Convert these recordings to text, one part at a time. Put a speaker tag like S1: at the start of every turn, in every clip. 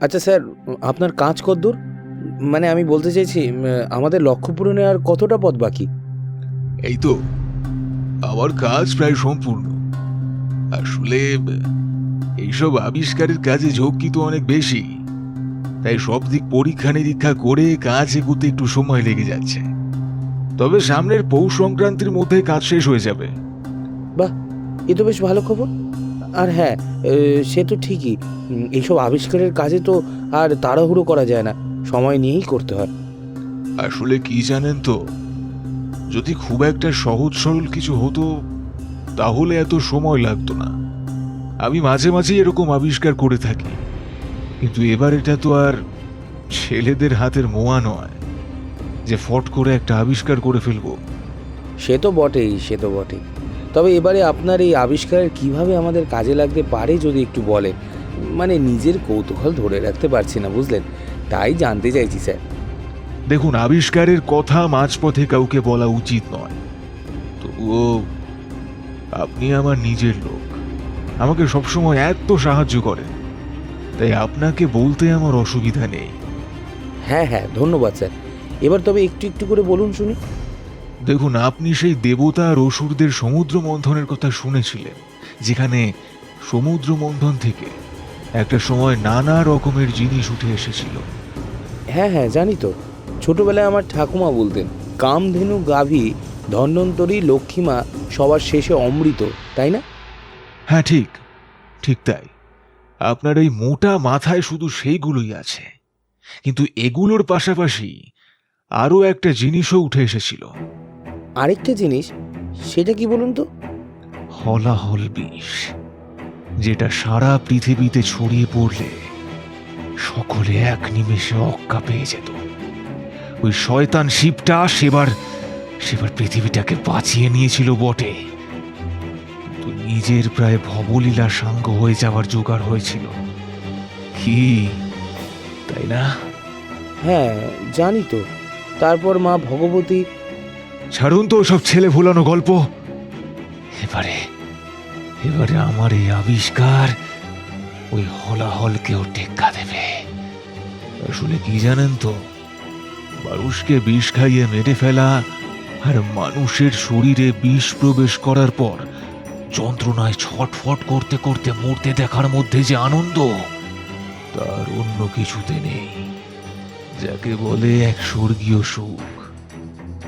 S1: আচ্ছা স্যার, আপনার কাজ কতদূর? মানে আমি বলতে চাইছি, আমাদের লক্ষ্য পূরণে আর কতটা পথ বাকি?
S2: এই তো, আমার কাজ প্রায় সম্পূর্ণ। আসলে এইসব আবিষ্কারের কাজে ঝক্কি তো অনেক বেশি, তাই সব দিক পরীক্ষা নিরীক্ষা করে কাজ এগোতে একটু সময় লেগে যাচ্ছে। তবে সামনের পৌষ সংক্রান্তির মধ্যে কাজ শেষ হয়ে যাবে।
S1: বাহ, এ তো বেশ ভালো খবর। আর হ্যাঁ, সে তো ঠিকই, এইসব আবিষ্কারের কাজে তো আর তাড়াহুড়ো করা যায় না, সময় নিয়েই করতে হয়।
S2: আসলে কি জানেন তো, যদি খুব একটা সহজ সরল কিছু হতো তাহলে এত সময় লাগতো না। আমি মাঝে মাঝে এরকম আবিষ্কার করে থাকি, কিন্তু এবার এটা তো আর ছেলেদের হাতের মোয়া নয় যে ফট করে একটা আবিষ্কার করে ফেলবো।
S1: সে তো বটেই, সে তো বটেই। তবে এবারে আপনার এই আবিষ্কারের কিভাবে আমাদের কাজে লাগতে পারে যদি একটু বলেন। মানে নিজের কৌতূহল ধরে রাখতে পারছি না, বুঝলেন, তাই জানতে চাইছি স্যার।
S2: দেখুন, আবিষ্কারের কথা মাঝপথে কাউকে বলা উচিত নয়, তবুও আপনি আমার নিজের লোক, আমাকে সবসময় এত সাহায্য করেন, তাই আপনাকে বলতে আমার অসুবিধা নেই।
S1: হ্যাঁ হ্যাঁ, ধন্যবাদ স্যার। এবার তবে একটু একটু করে বলুন শুনি।
S2: দেখুন, আপনি সেই দেবতা আর অসুরদের সমুদ্র মন্থনের কথা শুনেছিলেন, যেখানে সমুদ্র মন্থন থেকে একটা সময় নানা রকমের জিনিস উঠে এসেছিল।
S1: হ্যাঁ হ্যাঁ, জানি তো। ছোটবেলায় আমার ঠাকুমা বলতেন, কামধেনু, গাভী, ধন্বন্তরী, লক্ষ্মীমা, সবার শেষে অমৃত, তাই না?
S2: হ্যাঁ, ঠিক ঠিক তাই। আপনার এই মোটা মাথায় শুধু সেইগুলোই আছে, কিন্তু এগুলোর পাশাপাশি আরও একটা জিনিসও উঠে এসেছিল।
S1: আরেকটা জিনিস, সেটা কি বলুন তো?
S2: হলাহল বিষ, যেটা সারা পৃথিবীতে ছড়িয়ে পড়লে সকলে এক নিমেষে অক্কা পেয়ে যেত। ওই শয়তান শিবটা সেবার সেবার পৃথিবীটাকে বাঁচিয়ে নিয়েছিল বটে, কিন্তু নিজের প্রায় ভবলীলা সাঙ্গ হয়ে যাওয়ার জোগাড় হয়েছিল। কি, তাই না?
S1: হ্যাঁ, জানি তো। তারপর মা ভগবতী।
S2: ছাড়ুন তো সব ছেলে ভুলানো গল্প। এবারে এবারে আমার এই আবিষ্কার ওই হলাহলকেও টেক্কা দেবে। আসলে কি জানেন তো, মানুষকে বিষ খাইয়ে মেরে ফেলা আর মানুষের শরীরে বিষ প্রবেশ করার পর যন্ত্রণায় ছটফট করতে করতে মরতে দেখার মধ্যে যে আনন্দ, তার অন্য কিছুতে নেই। যাকে বলে এক স্বর্গীয় সুখ।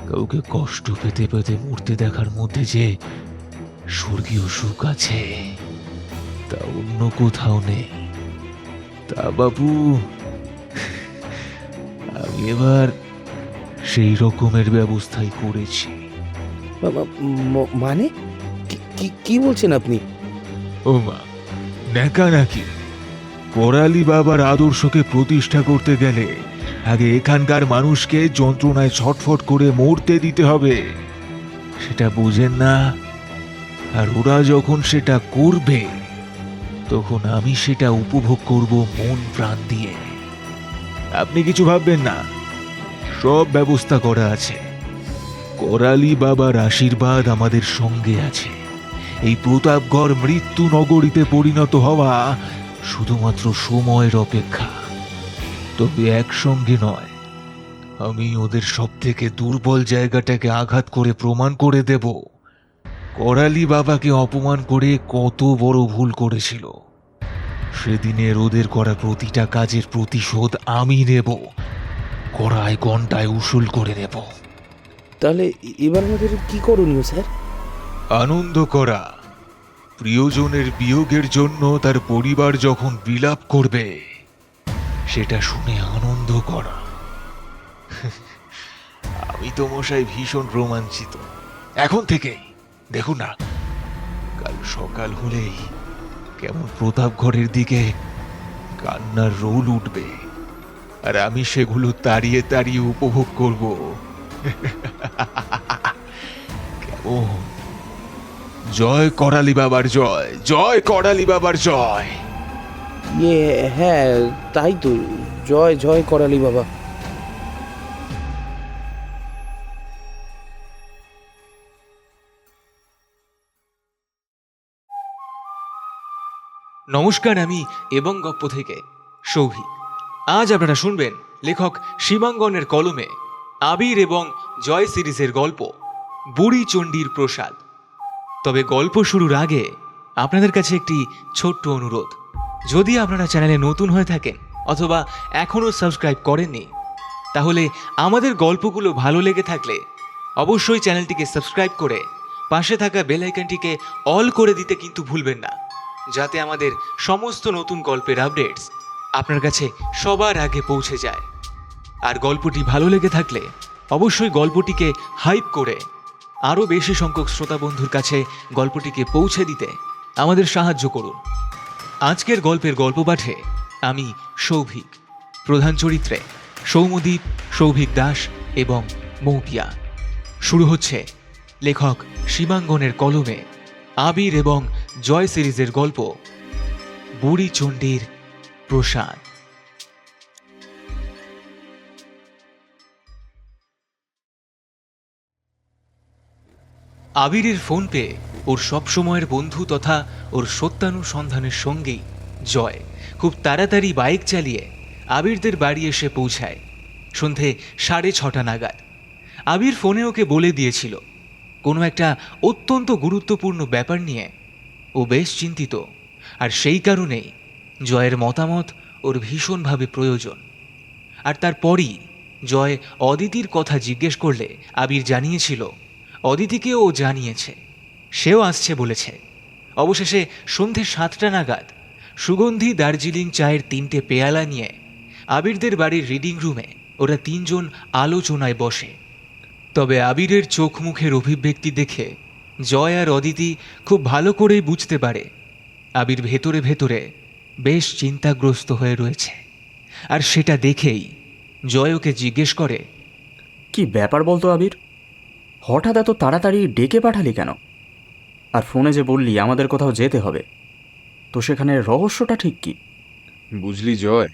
S2: কাউকে কষ্ট পেতে পেতে মরতে দেখার মধ্যে যে স্বর্গীয় সুখ আছে, তা অন্য কোথাও নেই। তা বাবু, আমি এবার সেই রকমের ব্যবস্থাই করেছি।
S1: মানে কি বলছেন আপনি?
S2: ও মা, ন্যাকা নাকি? করালি বাবার আদর্শকে প্রতিষ্ঠা করতে গেলে আগে এখানকার মানুষকে যন্ত্রণায় ছটফট করে মরতে দিতে হবে, সেটা বুঝেন না? আর ওরা যখন সেটা করবে তখন আমি সেটা উপভোগ করব মন প্রাণ দিয়ে। আপনি কিছু ভাববেন না, সব ব্যবস্থা করা আছে। করালি বাবার আশীর্বাদ আমাদের সঙ্গে আছে। এই প্রতাপগড় মৃত্যু নগরীতে পরিণত হওয়া শুধুমাত্র সময়ের অপেক্ষা। তবে একসঙ্গে নয়, আমি ওদের সব থেকে দুর্বল জায়গাটাকে আঘাত করে প্রমাণ করে দেব করালি বাবাকে অপমান করে কত বড় ভুল করেছিল। সেদিনের ওদের করা প্রতিটা কাজের প্রতিশোধ আমি নেব, কড়ায় ঘন্টায় উসুল করে নেব।
S1: তাহলে এবার আমাদের কি করণীয় স্যার?
S2: আনন্দ করা, প্রিয়জনের বিয়োগের জন্য তার পরিবার যখন বিলাপ করবে সেটা শুনে আনন্দ করা। আমি তো মশাই ভীষণ রোমাঞ্চিত এখন থেকেই। দেখুন না, কাল সকাল হলেই কেমন প্রতাপগড়ের দিকে কান্নার রোল উঠবে, আর আমি সেগুলো তাড়িয়ে তাড়িয়ে উপভোগ করব। কেমন? জয় করালি বাবার জয়, জয় করালি বাবার জয়।
S1: ইয়ে, হ্যাঁ, তাই তো। জয় জয় করালি বাবা।
S3: নমস্কার, আমি এবং গপ্প থেকে সৌভিক। আজ আপনারা শুনবেন লেখক সীমাঙ্গনের কলমে আবির এবং জয় সিরিজের গল্প বুড়ি চণ্ডীর প্রসাদ। তবে গল্প শুরুর আগে আপনাদের কাছে একটি ছোট্ট অনুরোধ, যদি আপনারা চ্যানেলে নতুন হয়ে থাকেন অথবা এখনও সাবস্ক্রাইব করেননি, তাহলে আমাদের গল্পগুলো ভালো লেগে থাকলে অবশ্যই চ্যানেলটিকে সাবস্ক্রাইব করে পাশে থাকা বেল আইকনটিকে অল করে দিতে কিন্তু ভুলবেন না, যাতে আমাদের সমস্ত নতুন গল্পের আপডেটস আপনার কাছে সবার আগে পৌঁছে যায়। আর গল্পটি ভালো লেগে থাকলে অবশ্যই গল্পটিকে হাইপ করে আরও বেশি সংখ্যক শ্রোতা বন্ধুর কাছে গল্পটিকে পৌঁছে দিতে আমাদের সাহায্য করুন। আজকের গল্পের গল্প পাঠে আমি সৌভিক, প্রধান চরিত্রে সৌমদ্বীপ, সৌভিক দাস এবং মৌপিয়া। শুরু হচ্ছে লেখক সীমাঙ্গনের কলমে আবির এবং জয় সিরিজের গল্প বুড়ি চণ্ডীর প্রসাদ। আবিরের ফোন পেয়ে ওর সবসময়ের বন্ধু তথা ওর সত্যানুসন্ধানের সঙ্গী জয় খুব তাড়াতাড়ি বাইক চালিয়ে আবিরদের বাড়ি এসে পৌঁছায় সন্ধে 6:30 নাগাদ। আবির ফোনে ওকে বলে দিয়েছিল কোনো একটা অত্যন্ত গুরুত্বপূর্ণ ব্যাপার নিয়ে ও বেশ চিন্তিত, আর সেই কারণেই জয়ের মতামত ওর ভীষণভাবে প্রয়োজন। আর তারপরই জয় অদিতির কথা জিজ্ঞেস করলে আবির জানিয়েছিল অদিতিকে ও জানিয়েছে, সেও আসছে বলেছে। অবশেষে সন্ধে 7টা নাগাদ সুগন্ধি দার্জিলিং চায়ের 3টে পেয়ালা নিয়ে আবিরদের বাড়ির রিডিং রুমে ওরা 3জন আলোচনায় বসে। তবে আবিরের চোখ মুখের অভিব্যক্তি দেখে জয় আর অদিতি খুব ভালো করেই বুঝতে পারে আবির ভেতরে ভেতরে বেশ চিন্তাগ্রস্ত হয়ে রয়েছে। আর সেটা দেখেই জয় ওকে জিজ্ঞেস করে,
S4: কি ব্যাপার বলতো আবির, হঠাৎ এত তাড়াতাড়ি ডেকে পাঠালি কেন? আর ফোনে যে বললি আমাদের কোথাও যেতে হবে, তো সেখানে রহস্যটা ঠিক কি?
S5: বুঝলি জয়,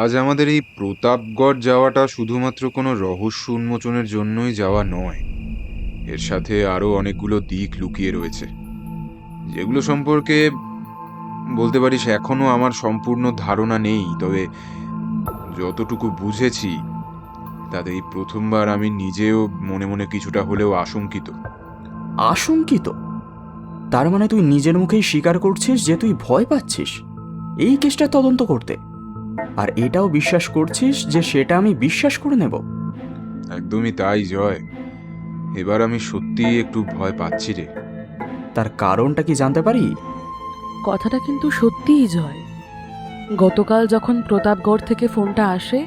S5: আজ আমাদের এই প্রতাপগড় যাওয়াটা শুধুমাত্র কোনো রহস্য উন্মোচনের জন্যই যাওয়া নয়। এর সাথে আরও অনেকগুলো দিক লুকিয়ে রয়েছে, যেগুলো সম্পর্কে বলতে পারিস এখনো আমার সম্পূর্ণ ধারণা নেই। তবে যতটুকু বুঝেছি তাতে এই প্রথমবার আমি নিজেও মনে মনে কিছুটা হলেও আশঙ্কিত।
S4: আশঙ্কিত? তার মানে তুই নিজের মুখেই স্বীকার করছিস যে তুই ভয় পাচ্ছিস এই কেসটা তদন্ত করতে, আর এটাও বিশ্বাস করছিস যে সেটা আমি বিশ্বাস করে নেব?
S5: একদমই তাই জয়, এবার আমি সত্যিই একটু ভয় পাচ্ছি রে।
S4: তার কারণটা কি জানতে পারি?
S6: কথাটা কিন্তু সত্যিই জয়। গতকাল যখন প্রতাপগড় থেকে ফোনটা আসে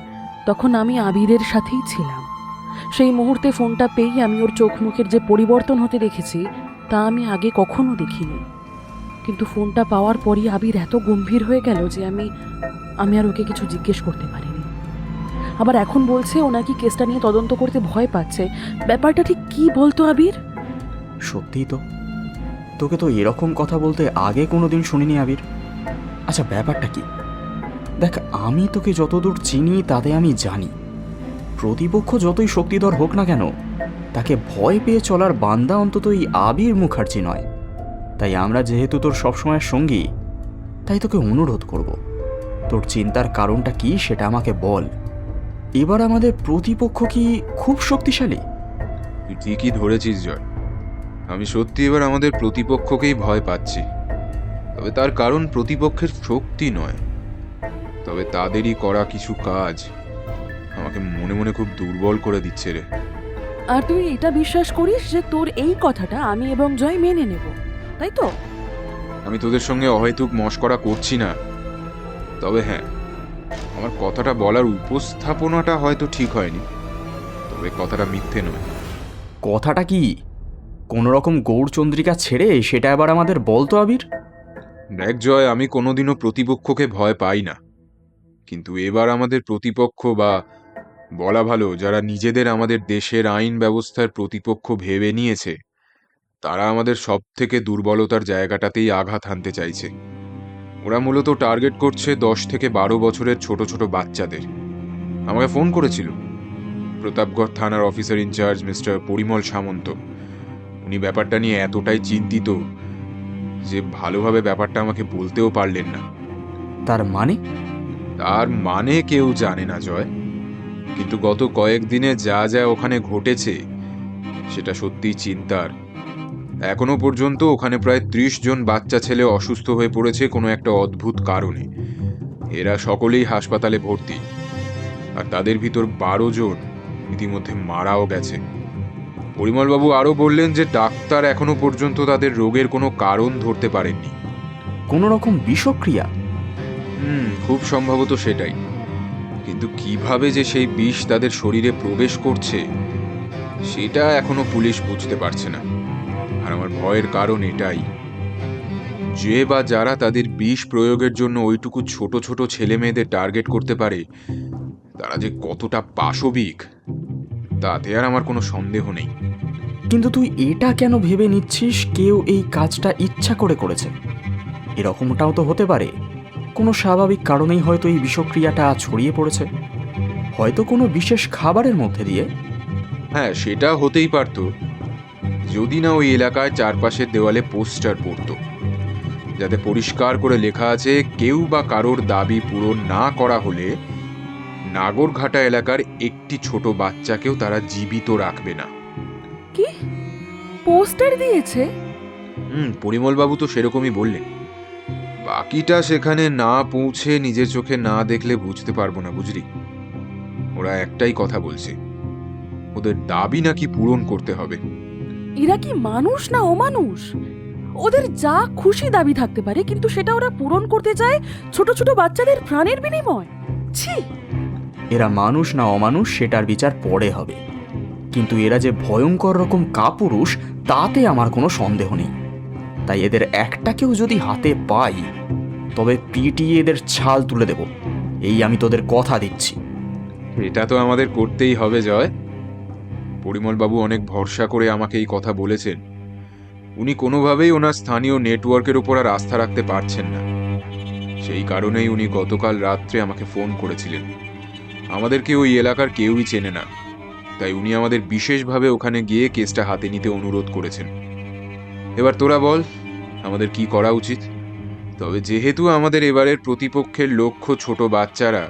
S6: তখন আমি আবিরের সাথেই ছিলাম। সেই মুহূর্তে ফোনটা পেয়েই আমি ওর চোখ মুখের যে পরিবর্তন হতে দেখেছি তা আমি আগে কখনো দেখিনি। কিন্তু ফোনটা পাওয়ার পরই আবির এত গম্ভীর হয়ে গেল যে আমি আর ওকে কিছু জিজ্ঞেস করতে পারিনি। আবার এখন বলছে ও নাকি কেসটা নিয়ে তদন্ত করতে ভয় পাচ্ছে। ব্যাপারটা ঠিক কি বলতো আবির?
S4: সত্যিই তো, তোকে তো এরকম কথা বলতে আগে কোনোদিন শুনিনি আবির। আচ্ছা ব্যাপারটা কি? দেখ, আমি তোকে যতদূর চিনি তাতে আমি জানি প্রতিপক্ষ যতই শক্তিধর হোক না কেন, তাকে ভয় পেয়ে চলার বান্দা অন্তত এই আবির মুখার্জি নয়। তাই আমরা যেহেতু তোর সবসময়ের সঙ্গী, তাই তোকে অনুরোধ করব, তোর চিন্তার কারণটা কি সেটা আমাকে বল। এবার আমাদের প্রতিপক্ষ কি খুব শক্তিশালী?
S5: তুই ঠিকই ধরেছিস জয়, আমি সত্যি এবার আমাদের প্রতিপক্ষকেই ভয় পাচ্ছি। তবে তার কারণ প্রতিপক্ষের শক্তি নয়, তবে তাদেরই করা কিছু কাজ আমাকে মনে মনে খুব দুর্বল করে দিচ্ছে রে।
S6: আর তুই এটা বিশ্বাস করিস যে তোর এই কথাটা আমি এবং জয় মেনে নেব, তাই তো?
S5: আমি তোদের সঙ্গে অহেতুক মশকরা করছি না। তবে হ্যাঁ, আমার কথাটা বলার উপস্থাপনাটা হয়তো ঠিক হয়নি, তবে কথাটা মিথ্যে নয়।
S4: কথাটা কি? কোনো রকম গৌরচন্দ্রিকা ছেড়ে সেটা এবার আমাদের বলতো আবির।
S5: দেখ জয়, আমি কোনোদিনও প্রতিপক্ষকে ভয় পাই না, কিন্তু এবার আমাদের প্রতিপক্ষ, বা বলা ভালো যারা নিজেদের আমাদের দেশের আইন ব্যবস্থার প্রতিপক্ষ ভেবে নিয়েছে, তারা আমাদের সব থেকে দুর্বলতার জায়গাটাতেই আঘাত হানতে চাইছে। ওরা মূলত টার্গেট করছে 10 থেকে 12 বছরের ছোট ছোট বাচ্চাদের। আমাকে ফোন করেছিল প্রতাপগড় থানার অফিসার ইনচার্জ মিস্টার পরিমল সামন্ত। উনি ব্যাপারটা নিয়ে এতটাই চিন্তিত যে ভালোভাবে ব্যাপারটা আমাকে বলতেও পারলেন না।
S4: তার মানে?
S5: তার মানে কেউ জানে না জয়, কিন্তু গত কয়েকদিনে যা যা ওখানে ঘটেছে সেটা সত্যিই চিন্তার। এখনো পর্যন্ত ওখানে প্রায় 30 জন বাচ্চা ছেলে অসুস্থ হয়ে পড়েছে কোনো একটা অদ্ভুত কারণে। এরা সকলেই হাসপাতালে ভর্তি, আর তাদের ভিতর 12 জন ইতিমধ্যে মারাও গেছে। পরিমলবাবু আরও বললেন যে ডাক্তার এখনো পর্যন্ত তাদের রোগের কোনো কারণ ধরতে পারেননি।
S4: কোনো রকম বিষক্রিয়া?
S5: খুব সম্ভবত সেটাই, কিন্তু কিভাবে যে সেই বিষ তাদের শরীরে প্রবেশ করছে সেটা এখনো পুলিশ বুঝতে পারছে না। আর আমার ভয়ের কারণ এটাই, যে বা যারা তাদের বিষ প্রয়োগের জন্য ওইটুকু ছোট ছোট ছেলে মেয়েদের টার্গেট করতে পারে তারা যে কতটা পাশবিক তাতে আর আমার কোনো সন্দেহ নেই।
S4: কিন্তু তুই এটা কেন ভেবে নিচ্ছিস কেউ এই কাজটা ইচ্ছা করে করেছে? এরকমটাও তো হতে পারে কোনো স্বাভাবিক কারণেই হয়তো এই বিষক্রিয়াটা ছড়িয়ে পড়েছে, হয়তো কোনো বিশেষ খাবারের মধ্যে দিয়ে।
S5: হ্যাঁ, সেটা হতেই পারত, যদি না ওই এলাকায় চারপাশের দেওয়ালে পোস্টার পড়তো যাতে পরিষ্কার করে লেখা আছে কেউ বা কারোর দাবি পূরণ না করা হলে নাগরঘাটা এলাকার একটি ছোট বাচ্চাকেও তারা জীবিত রাখবে না।
S6: কি পোস্টার দিয়েছে?
S5: পরিমলবাবু তো সেরকমই বললেন। বাকিটা সেখানে না পৌঁছে নিজের চোখে না দেখলে বুঝতে পারবো না, বুঝলি? ওরা একটাই কথা বলছে, ওদের দাবি নাকি পূরণ করতে হবে।
S6: এরা কি মানুষ না অমানুষ? ওদের যা খুশি দাবি থাকতে পারে, কিন্তু সেটা ওরা পূরণ করতে চায় ছোট ছোট বাচ্চাদের প্রাণের বিনিময়। ছি!
S4: এরা মানুষ না অমানুষ সেটার বিচার পরে হবে, কিন্তু এরা যে ভয়ঙ্কর রকম কাপুরুষ তাতে আমার কোনো সন্দেহ নেই। তাই এদের একটাকেও যদি হাতে পাই তবে পিটিয়ে এদের ছাল তুলে দেব, এই আমি তোদের কথা দিচ্ছি।
S5: এটা তো আমাদের করতেই হবে জয়। পরিমলবাবু অনেক ভরসা করে আমাকে এই কথা বলেছেন। উনি কোনোভাবেই ওনার স্থানীয় নেটওয়ার্কের উপর আর আস্থা রাখতে পারছেন না। সেই কারণেই উনি গতকাল রাত্রে আমাকে ফোন করেছিলেন। আমাদেরকে ওই এলাকার কেউই চেনে না, তাই উনি আমাদের বিশেষভাবে ওখানে গিয়ে কেসটা হাতে নিতে অনুরোধ করেছেন। এবার তোরা বল আমাদের কি করা উচিত? তবে যেহেতু আমাদের এবারের প্রতিপক্ষের লক্ষ্য ছোট বাচ্চারা,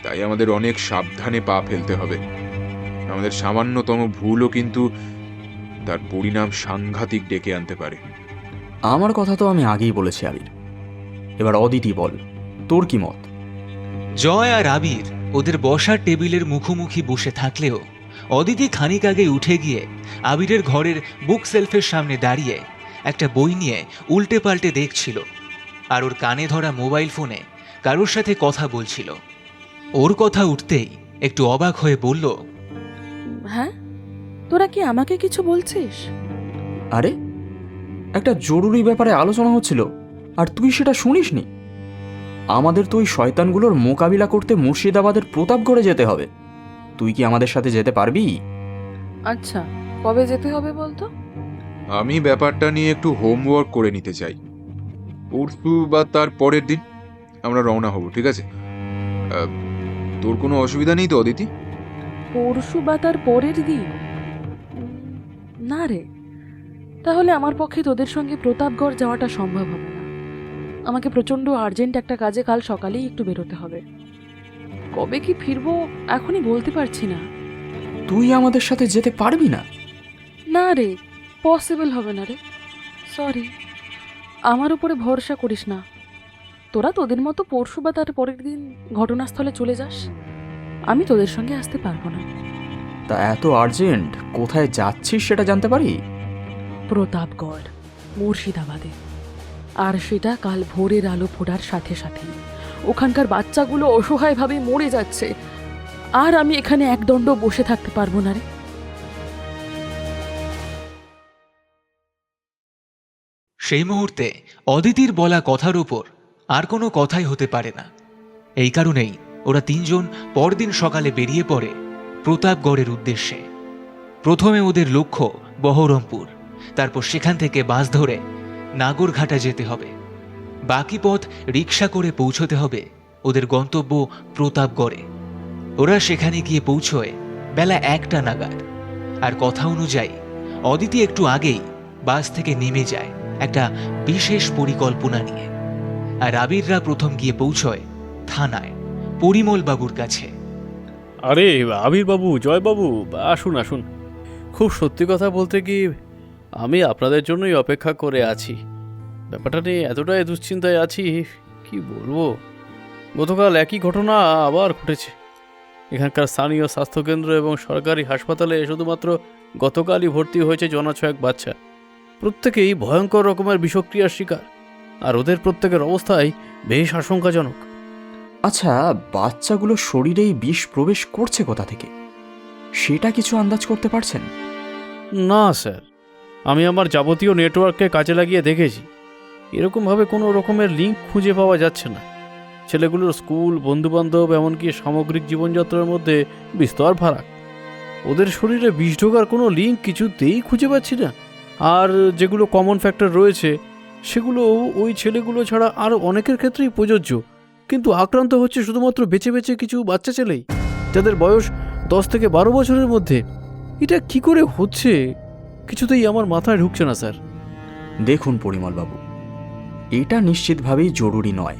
S5: তাই আমাদের অনেক সাবধানে পা ফেলতে হবে। আমাদের সামান্যতম ভুলও কিন্তু তার পরিণাম সাংঘাতিক ডেকে আনতে পারে।
S4: আমার কথা তো আমি আগেই বলেছি আবির, এবার অদিতি বল তোর কি মত?
S3: জয় আর আবির ওদের বসার টেবিলের মুখোমুখি বসে থাকলেও অদিতি খানিক আগে উঠে গিয়ে আবিরের ঘরের বুক সেলফের সামনে দাঁড়িয়ে একটা বই নিয়ে উল্টে পাল্টে দেখছিল, আর ওর কানে ধরা মোবাইল ফোনে কারোর সাথে কথা বলছিল। ওর কথা উঠতেই একটু অবাক হয়ে বলল,
S6: হ্যাঁ, তোরা কি আমাকে কিছু বলছিস?
S4: আরে একটা জরুরি ব্যাপারে আলোচনা হচ্ছিল আর তুই সেটা শুনিসনি? আমাদের তো ওই শয়তানগুলোর মোকাবিলা করতে মুর্শিদাবাদের প্রতাপগড়ে যেতে হবে। তুই কি আমাদের সাথে যেতে পারবি?
S6: আচ্ছা, কবে যেতে হবে বলতো?
S5: আমি ব্যাপারটা নিয়ে একটু হোমওয়ার্ক করে নিতে চাই। পরশু বা তার পরের দিন আমরা রওনা হব, ঠিক আছে? তোর কোনো অসুবিধা নেই তো অদিতি?
S6: পরশু বা তার পরের দিন? না রে, তাহলে আমার পক্ষে তোদের সঙ্গে প্রতাপগড় যাওয়াটা সম্ভব হবে না। আমাকে প্রচণ্ড আর্জেন্ট একটা কাজে কাল সকালেই একটু বেরোতে হবে। কবে কি ফিরবো এখনই বলতে পারছি না।
S4: তুই আমাদের সাথে যেতে পারবি না?
S6: না রে, পসিবল হবে না রে, সরি। আমার উপরে ভরসা করিস না। তোরা তোদের মতো পরশু বা তার পরের দিন ঘটনাস্থলে চলে যাস, আমি তোদের সঙ্গে আসতে পারবো না।
S4: তা এত আর্জেন্ট কোথায় যাচ্ছিস সেটা জানতে পারি?
S6: প্রতাপগড়, মুর্শিদাবাদে। আর সেটা কাল ভোরের আলো ফোটার সাথে সাথেই। ওখানকার বাচ্চাগুলো অসহায়ভাবে মরে যাচ্ছে, আর আমি এখানে একদণ্ড বসে থাকতে পারবো না রে।
S3: সেই মুহূর্তে অদিতির বলা কথার উপর আর কোনো কথাই হতে পারে না। এই কারণেই ওরা তিনজন পরদিন সকালে বেরিয়ে পড়ে প্রতাপগড়ের উদ্দেশ্যে। প্রথমে ওদের লক্ষ্য বহরমপুর, তারপর সেখান থেকে বাস ধরে নাগরঘাটা যেতে হবে। বাকি পথ রিক্সা করে পৌঁছতে হবে ওদের গন্তব্য প্রতাপগড়ে। ওরা সেখানে গিয়ে পৌঁছয় বেলা 1টা নাগাদ। আর কথা অনুযায়ী অদিতি একটু আগেই বাস থেকে নেমে যায় একটা বিশেষ পরিকল্পনা নিয়ে। আর আবিররা প্রথম গিয়ে পৌঁছয় থানায়। পরিমল বাবুর কাছে।
S7: আরে আবির বাবু, জয় বাবু, আসুন আসুন। খুব সত্যি কথা বলতে কি, আমি আপনাদের জন্যই অপেক্ষা করে আছি। ব্যাপারটা নিয়ে এতটাই দুশ্চিন্তায় আছি, কি বলবো। গতকাল একই ঘটনা আবার ঘটেছে। এখানকার স্থানীয় স্বাস্থ্যকেন্দ্র এবং সরকারি হাসপাতালে শুধুমাত্র গতকালই ভর্তি হয়েছে জনাছয়েক বাচ্চা। প্রত্যেকেই ভয়ঙ্কর রকমের বিষক্রিয়ার শিকার, আর ওদের প্রত্যেকের অবস্থাই বেশ আশঙ্কাজনক।
S4: আচ্ছা, বাচ্চাগুলোর শরীরেই বিষ প্রবেশ করছে কোথা থেকে, সেটা কিছু আন্দাজ করতে পারছেন?
S7: না স্যার, আমি আমার যাবতীয় নেটওয়ার্ককে কাজে লাগিয়ে দেখেছি, এরকমভাবে কোনো রকমের লিঙ্ক খুঁজে পাওয়া যাচ্ছে না। ছেলেগুলোর স্কুল, বন্ধুবান্ধব, এমনকি সামগ্রিক জীবনযাত্রার মধ্যে বিস্তর ফারাক। ওদের শরীরে বিষ ঢোকার কোনো লিঙ্ক কিছুতেই খুঁজে পাচ্ছি না। আর যেগুলো কমন ফ্যাক্টর রয়েছে সেগুলো ওই ছেলেগুলো ছাড়া আরও অনেকের ক্ষেত্রেই প্রযোজ্য, কিন্তু আক্রান্ত হচ্ছে শুধুমাত্র বেছে বেছে কিছু বাচ্চা ছেলেই, যাদের বয়স 10 থেকে 12 বছরের মধ্যে। এটা কি করে হচ্ছে কিছুতেই আমার মাথায় ঢুকছে না স্যার।
S4: দেখুন পরিমলবাবু, এটা নিশ্চিতভাবেই জরুরি নয়।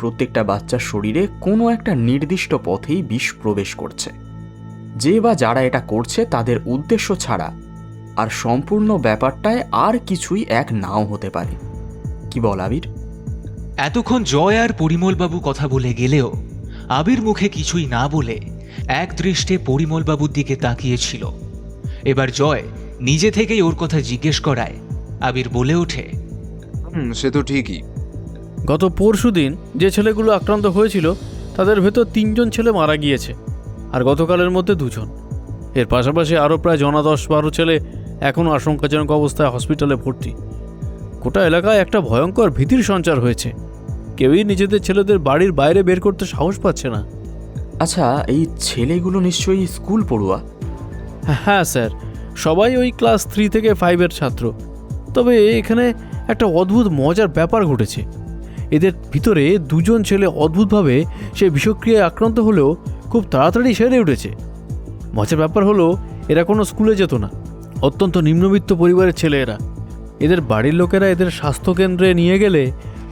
S4: প্রত্যেকটা বাচ্চার শরীরে কোনো একটা নির্দিষ্ট পথেই বিষ প্রবেশ করছে। যে বা যারা এটা করছে তাদের উদ্দেশ্য ছাড়া আর সম্পূর্ণ ব্যাপারটায় আর কিছুই এক নাও হতে পারে। কি বল আবির?
S3: এতক্ষণ জয় আর পরিমলবাবু কথা বলে গেলেও আবির মুখে কিছুই না বলে এক দৃষ্টে পরিমলবাবুর দিকে তাকিয়েছিল। এবার জয় নিজে থেকেই ওর কথা জিজ্ঞেস করায় আবির বলে ওঠে,
S5: সে তো ঠিকই।
S7: গত পরশুদিন যে ছেলেগুলো আক্রান্ত হয়েছিল তাদের ভেতর 3 জন ছেলে মারা গিয়েছে, আর গতকালের মধ্যে 2 জন। এর পাশাপাশি আরও প্রায় 10-12 ছেলে এখনও আশঙ্কাজনক অবস্থায় হসপিটালে ভর্তি। গোটা এলাকায় একটা ভয়ঙ্কর ভীতির সঞ্চার হয়েছে। কেউই নিজেদের ছেলেদের বাড়ির বাইরে বের করতে সাহস পাচ্ছে না।
S4: আচ্ছা, এই ছেলেগুলো নিশ্চয়ই স্কুল পড়ুয়া?
S7: হ্যাঁ স্যার, সবাই ওই ক্লাস 3 থেকে 5-এর ছাত্র। তবে এখানে একটা অদ্ভুত মজার ব্যাপার ঘটেছে। এদের ভিতরে 2 জন ছেলে অদ্ভুতভাবে সে বিষক্রিয়ায় আক্রান্ত হলেও খুব তাড়াতাড়ি সেরে উঠেছে। মজার ব্যাপার হলো, এরা কোনো স্কুলে যেত না, অত্যন্ত নিম্নবিত্ত পরিবারের ছেলে এরা। এদের বাড়ির লোকেরা এদের স্বাস্থ্যকেন্দ্রে নিয়ে গেলে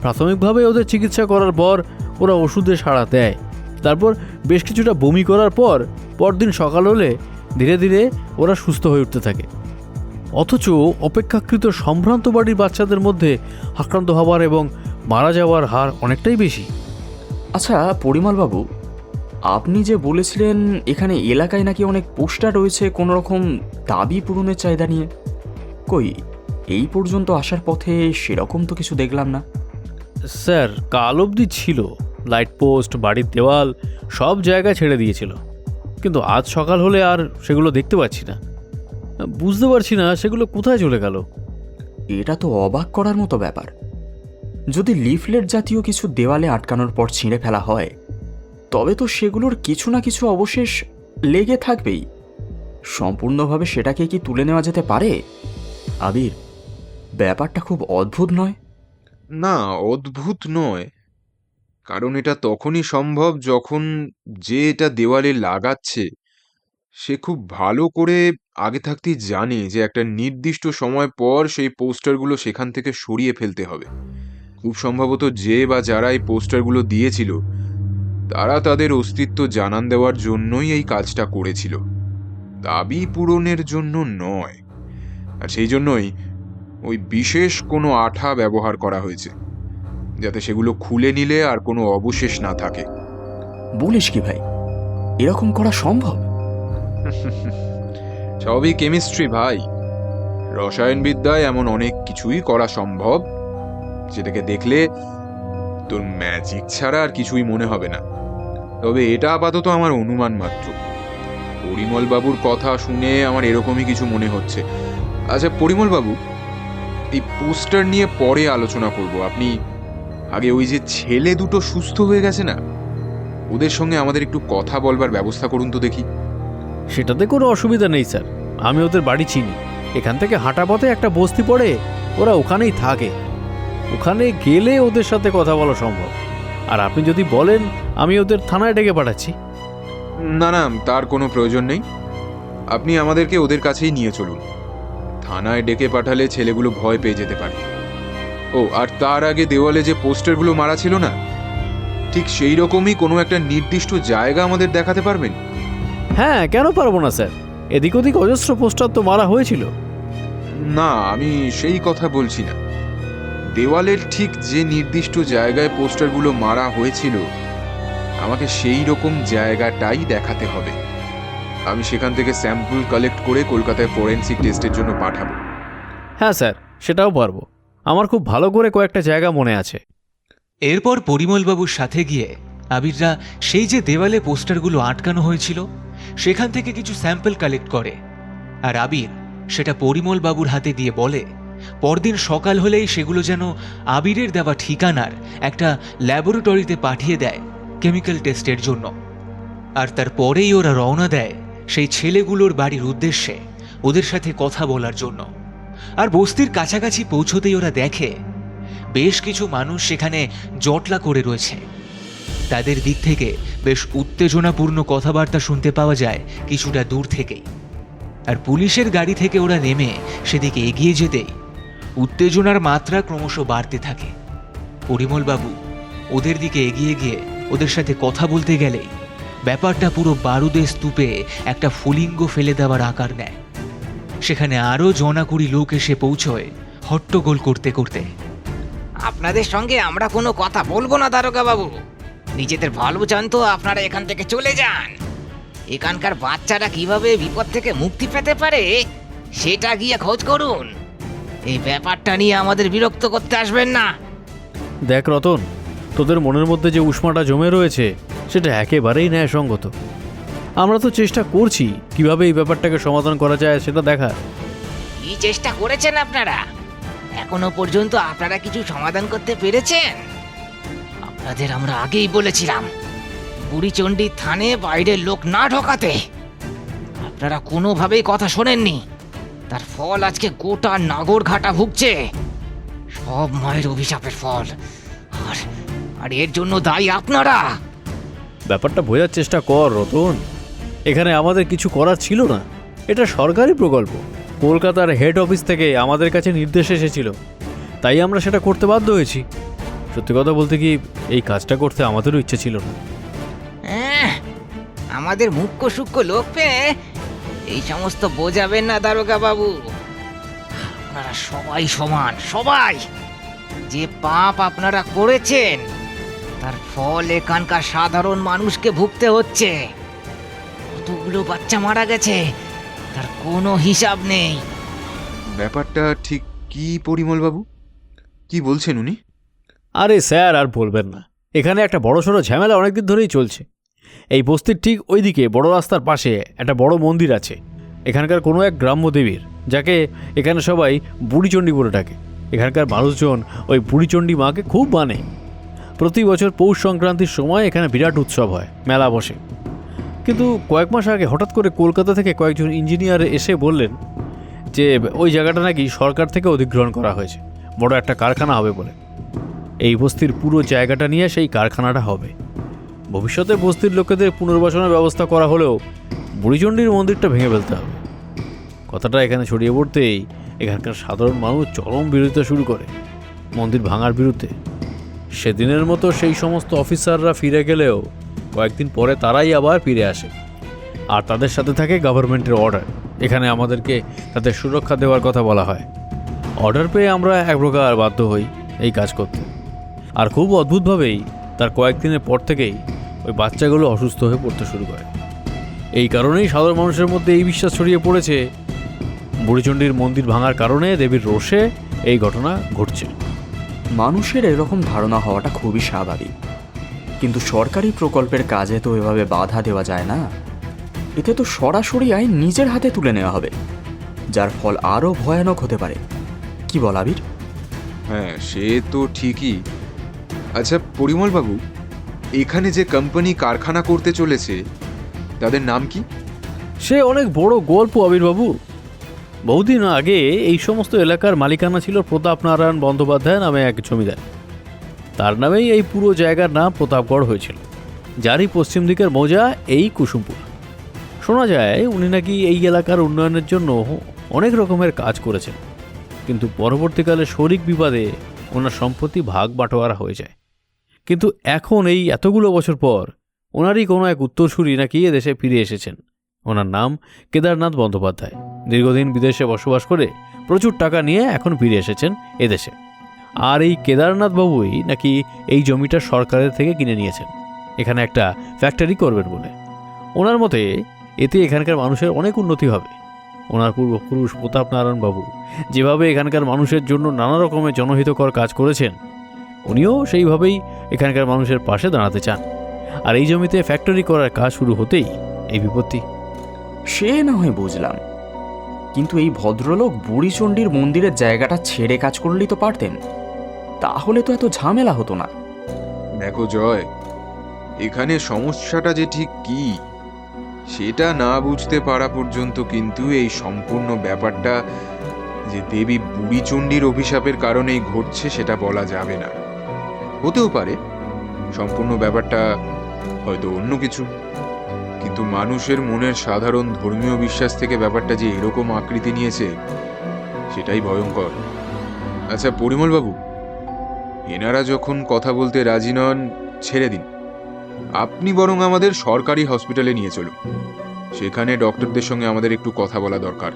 S7: প্রাথমিকভাবে ওদের চিকিৎসা করার পর ওরা ওষুধে সাড়া দেয়। তারপর বেশ কিছুটা বমি করার পর পরদিন সকাল হলে ধীরে ধীরে ওরা সুস্থ হয়ে উঠতে থাকে। অথচ অপেক্ষাকৃত সম্ভ্রান্ত বাড়ির বাচ্চাদের মধ্যে আক্রান্ত হওয়ার এবং মারা যাওয়ার হার অনেকটাই বেশি।
S4: আচ্ছা পরিমলবাবু, আপনি যে বলেছিলেন এখানে এলাকায় নাকি অনেক পোস্টার রয়েছে কোনো রকম দাবি পূরণের চাহিদা নিয়ে, কই এই পর্যন্ত আসার পথে সেরকম তো কিছু দেখলাম না।
S7: স্যার, কাল অবধি ছিল, লাইট পোস্ট, বাড়ির দেওয়াল সব জায়গায় ছেড়ে দিয়েছিল, কিন্তু আজ সকাল হলে আর সেগুলো দেখতে পাচ্ছি না। বুঝতে পারছি না সেগুলো কোথায় চলে গেল।
S4: এটা তো অবাক করার মতো ব্যাপার। যদি লিফলেট জাতীয় কিছু দেওয়ালে আটকানোর পর ছিঁড়ে ফেলা হয়, তবে তো সেগুলোর কিছু না কিছু অবশেষ লেগে থাকবেই। সম্পূর্ণভাবে সেটাকে কি তুলে নেওয়া যেতে পারে? আবির, ব্যাপারটা খুব অদ্ভুত নয়?
S5: না, অদ্ভুত নয়, কারণ এটা তখনই সম্ভব যখন যে এটা দেওয়ালে লাগাচ্ছে সে খুব ভালো করে আগে থাকতেই জানে যে একটা নির্দিষ্ট সময় পর সেই পোস্টারগুলো সেখান থেকে সরিয়ে ফেলতে হবে। খুব সম্ভবত যে বা যারা এই পোস্টারগুলো দিয়েছিল তারা তাদের অস্তিত্ব জানান দেওয়ার জন্যই এই কাজটা করেছিল, দাবি পূরণের জন্য নয়। আর সেই জন্যই ওই বিশেষ কোনো আঠা ব্যবহার করা হয়েছে, যাতে সেগুলো খুলে নিলে আর কোনো অবশেষ না থাকে।
S4: বলিস কি ভাই, এরকম করা সম্ভব?
S5: সবই কেমিস্ট্রি ভাই। রসায়নবিদ্যায় এমন অনেক কিছুই করা সম্ভব যেটাকে দেখলে তোর ম্যাজিক ছাড়া আর কিছুই মনে হবে না। তবে এটা আপাতত আমার অনুমান মাত্র। পরিমল বাবুর কথা শুনে আমার এরকমই কিছু মনে হচ্ছে। আচ্ছা পরিমল বাবু, এই পোস্টার নিয়ে পরে আলোচনা করব। আপনি আগে ওই যে ছেলে দুটো সুস্থ হয়ে গেছে না, ওদের সঙ্গে আমাদের একটু কথা বলবার ব্যবস্থা করুন তো দেখি।
S7: সেটাতে কোনো অসুবিধা নেই স্যার, আমি ওদের বাড়ি চিনি। এখান থেকে হাঁটা পথে একটা বস্তি পড়ে, ওরা ওখানেই থাকে। ওখানে গেলে ওদের সাথে কথা বলা সম্ভব। আর আপনি যদি বলেন আমি ওদের থানায় ডেকে পাঠাচ্ছি।
S5: না না, তার কোনো প্রয়োজন নেই। আপনি আমাদেরকে ওদের কাছেই নিয়ে চলুন। থানায় ডেকে পাঠালে ছেলেগুলো ভয় পেয়ে যেতে পারে। ও আর তার আগে দেওয়ালে যে পোস্টারগুলো মারা ছিল না, ঠিক সেই রকমই কোনো একটা নির্দিষ্ট জায়গা আমাদের দেখাতে পারবেন?
S7: হ্যাঁ, কেন পারবো না স্যার? এদিক ওদিক অজস্র পোস্টার তো মারা হয়েছিল।
S5: না, আমি সেই কথা বলছি না। দেওয়ালের ঠিক যে নির্দিষ্ট জায়গায় পোস্টারগুলো মারা হয়েছিল, আমাকে সেই রকম জায়গাটাই দেখাতে হবে। আমি সেখান থেকে স্যাম্পল কালেক্ট করে কলকাতায় ফরেনসিক টেস্টের জন্য পাঠাবো।
S7: হ্যাঁ স্যার, সেটাও পারবো। আমার খুব ভালো করে কয়েকটা জায়গা মনে আছে।
S3: এরপর পরিমলবাবুর সাথে গিয়ে আবিররা সেই যে দেওয়ালে পোস্টারগুলো আটকানো হয়েছিল সেখান থেকে কিছু স্যাম্পল কালেক্ট করে, আর আবির সেটা পরিমলবাবুর হাতে দিয়ে বলে পরদিন সকাল হলেই সেগুলো যেন আবিরের দেওয়া ঠিকানার একটা ল্যাবরেটরিতে পাঠিয়ে দেয় কেমিক্যাল টেস্টের জন্য। আর তারপরেই ওরা রওনা দেয় সেই ছেলেগুলোর বাড়ির উদ্দেশ্যে ওদের সাথে কথা বলার জন্য। আর বস্তির কাছাকাছি পৌঁছতেই ওরা দেখে বেশ কিছু মানুষ সেখানে জটলা করে রয়েছে। তাদের দিক থেকে বেশ উত্তেজনাপূর্ণ কথাবার্তা শুনতে পাওয়া যায় কিছুটা দূর থেকেই। আর পুলিশের গাড়ি থেকে ওরা নেমে সেদিকে এগিয়ে যেতেই উত্তেজনার মাত্রা ক্রমশ বাড়তে থাকে। পরিমলবাবু ওদের দিকে এগিয়ে গিয়ে ওদের সাথে কথা বলতে গেলেই ব্যাপারটা পুরো বারুদের স্তূপে একটা ফুলিঙ্গ ফেলে দেওয়ার আকার নেয়। সেখানে আরও জনাকুড়ি লোক এসে পৌঁছয় হট্টগোল করতে করতে।
S8: আপনাদের সঙ্গে আমরা কোনো কথা বলবো না দারোগা বাবু, নিজেদের ভালো চান তো আপনারা এখান থেকে চলে যান। এখানকার বাচ্চারা কিভাবে বিপদ থেকে মুক্তি পেতে পারে সেটা গিয়ে খোঁজ করুন। এই ব্যাপারটা নিয়ে আমাদের বিরক্ত করতে আসবেন না।
S7: দেখ রতন, তোদের মনের মধ্যে যে উষ্মাটা জমে রয়েছে সেটা একেবারেই ন্যায়সঙ্গত। আমরা তো চেষ্টা করছি কিভাবে এই ব্যাপারটাকে সমাধান করা যায় সেটা দেখার।
S8: কি চেষ্টা করেছেন আপনারা? এখনো পর্যন্ত আপনারা কিছু সমাধান করতে পেরেছেন? আপনাদের আমরা আগেই বলেছিলাম বুড়িচণ্ডী থানে বাইরের লোক না ঢোকাতে। আপনারা কোনোভাবেই কথা শোনেননি, তার ফল আজকে গোটা নাগরঘাটা ভুগছে। সব মায়ের অভিশাপের ফল, আর আর এর জন্য দায়ী আপনারা।
S7: ব্যাপারটা বোঝার চেষ্টা কর রতন। এখানে আমাদের কিছু করার ছিল না, এটা সরকারি প্রকল্প। কলকাতার হেড অফিস থেকে আমাদের কাছে নির্দেশ এসেছিল, তাই আমরা সেটা করতে বাধ্য হয়েছি। সত্যি কথা বলতে কি, এই কাজটা করতে আমাদেরও ইচ্ছে ছিল না।
S8: আমাদের মুখ্য সূক্ষ্ম লোক পেয়ে এই সমস্ত বোঝাবেন না দারোগা বাবু। আপনারা সবাই সমান, সবাই। যে পাপ আপনারা করেছেন তার ফল এখানকার সাধারণ মানুষকে ভুগতে হচ্ছে। কতগুলো বাচ্চা মারা গেছে তার কোনো হিসাব নেই।
S5: ব্যাপারটা ঠিক কি পরিমলবাবু? কি বলছেন উনি?
S7: আরে স্যার, আর বলবেন না। এখানে একটা বড়সড় ঝামেলা অনেকদিন ধরেই চলছে। এই বস্তির ঠিক ওইদিকে বড় রাস্তার পাশে একটা বড় মন্দির আছে এখানকার কোনো এক গ্রাম্য দেবীর, যাকে এখানে সবাই বুড়িচণ্ডী বলে ডাকে। এখানকার মানুষজন ওই বুড়িচণ্ডী মাকে খুব মানে। প্রতি বছর পৌষ সংক্রান্তির সময় এখানে বিরাট উৎসব হয়, মেলা বসে। কিন্তু কয়েক মাস আগে হঠাৎ করে কলকাতা থেকে কয়েকজন ইঞ্জিনিয়ার এসে বললেন যে ওই জায়গাটা নাকি সরকার থেকে অধিগ্রহণ করা হয়েছে, বড় একটা কারখানা হবে বলে। এই বস্তির পুরো জায়গাটা নিয়ে সেই কারখানাটা হবে। ভবিষ্যতে বস্তির লোকেদের পুনর্বাসনের ব্যবস্থা করা হলেও বুড়িচণ্ডীর মন্দিরটা ভেঙে ফেলতে হবে। কথাটা এখানে ছড়িয়ে পড়তেই এখানকার সাধারণ মানুষ চরম বিরোধিতা শুরু করে মন্দির ভাঙার বিরুদ্ধে। সেদিনের মতো সেই সমস্ত অফিসাররা ফিরে গেলেও কয়েকদিন পরে তারাই আবার ফিরে আসে, আর তাদের সাথে থাকে গভর্নমেন্টের অর্ডার। এখানে আমাদেরকে তাদের সুরক্ষা দেওয়ার কথা বলা হয়। অর্ডার পেয়ে আমরা এক প্রকার বাধ্য হই এই কাজ করতে। আর খুব অদ্ভুতভাবেই তার কয়েকদিনের পর থেকেই ওই বাচ্চাগুলো অসুস্থ হয়ে পড়তে শুরু করে। এই কারণেই সাধারণ মানুষের মধ্যে এই বিশ্বাস ছড়িয়ে পড়েছে বুড়িচণ্ডীর মন্দির ভাঙার কারণে দেবীর রোষে এই ঘটনা ঘটছে।
S4: মানুষের এরকম ধারণা হওয়াটা খুবই স্বাভাবিক, কিন্তু সরকারি প্রকল্পের কাজে তো এভাবে বাধা দেওয়া যায় না। এতে তো সরাসরি আইন নিজের হাতে তুলে নেওয়া হবে, যার ফল আরও ভয়ানক হতে পারে। কি বল আবির?
S5: হ্যাঁ, সে তো ঠিকই। আচ্ছা পরিমলবাবু, এখানে যে কোম্পানি কারখানা করতে চলেছে তাদের নাম কি?
S7: সে অনেক বড় গল্প আবির্বাবু। বহুদিন আগে এই সমস্ত এলাকার মালিকানা ছিল প্রতাপ নারায়ণ বন্দ্যোপাধ্যায় নামে এক জমিদার। তার নামেই এই পুরো জায়গার নাম প্রতাপগড় হয়েছিল, যারই পশ্চিম দিকের মৌজা এই কুসুমপুর। শোনা যায় উনি নাকি এই এলাকার উন্নয়নের জন্য অনেক রকমের কাজ করেছেন, কিন্তু পরবর্তীকালে শরিক বিবাদে ওনার সম্পত্তি ভাগ বাটোয়ারা হয়ে যায়। কিন্তু এখন এই এতগুলো বছর পর ওনারই কোনো এক উত্তরসূরি নাকি এদেশে ফিরে এসেছেন। ওনার নাম কেদারনাথ বন্দ্যোপাধ্যায়। দীর্ঘদিন বিদেশে বসবাস করে প্রচুর টাকা নিয়ে এখন ফিরে এসেছেন এদেশে। আর এই কেদারনাথ বাবুই নাকি এই জমিটা সরকারের থেকে কিনে নিয়েছেন এখানে একটা ফ্যাক্টরি করবেন বলে। ওনার মতে এতে এখানকার মানুষের অনেক উন্নতি হবে। ওনার পূর্বপুরুষ প্রতাপ নারায়ণ বাবু যেভাবে এখানকার মানুষের জন্য নানা রকমের জনহিতকর কাজ করেছেন, উনিও সেইভাবেই এখানকার মানুষের পাশে দাঁড়াতে চান। আর এই জমিতে ফ্যাক্টরি করার কাজ শুরু হতেই এই বিপত্তি।
S4: সে না হয় বুঝলাম, কিন্তু এই ভদ্রলোক বুড়িচণ্ডীর মন্দিরের জায়গাটা ছেড়ে কাজ করলেই তো পারতেন, তাহলে তো এত ঝামেলা হতো না।
S5: দেখো জয়, এখানে সমস্যাটা যে ঠিক কি সেটা না বুঝতে পারা পর্যন্ত কিন্তু এই সম্পূর্ণ ব্যাপারটা যে দেবী বুড়িচণ্ডীর অভিশাপের কারণেই ঘটছে সেটা বলা যাবে না। হতেও পারে সম্পূর্ণ ব্যাপারটা হয়তো অন্য কিছু, কিন্তু মানুষের মনের সাধারণ ধর্মীয় বিশ্বাস থেকে ব্যাপারটা যে এরকম আকৃতি নিয়েছে সেটাই ভয়ঙ্কর। আচ্ছা পরিমল বাবু, এনারা যখন কথা বলতে রাজি নন ছেড়ে দিন, আপনি বরং আমাদের সরকারি হসপিটালে নিয়ে চলুন। সেখানে ডক্টরদের সঙ্গে আমাদের একটু কথা বলা দরকার।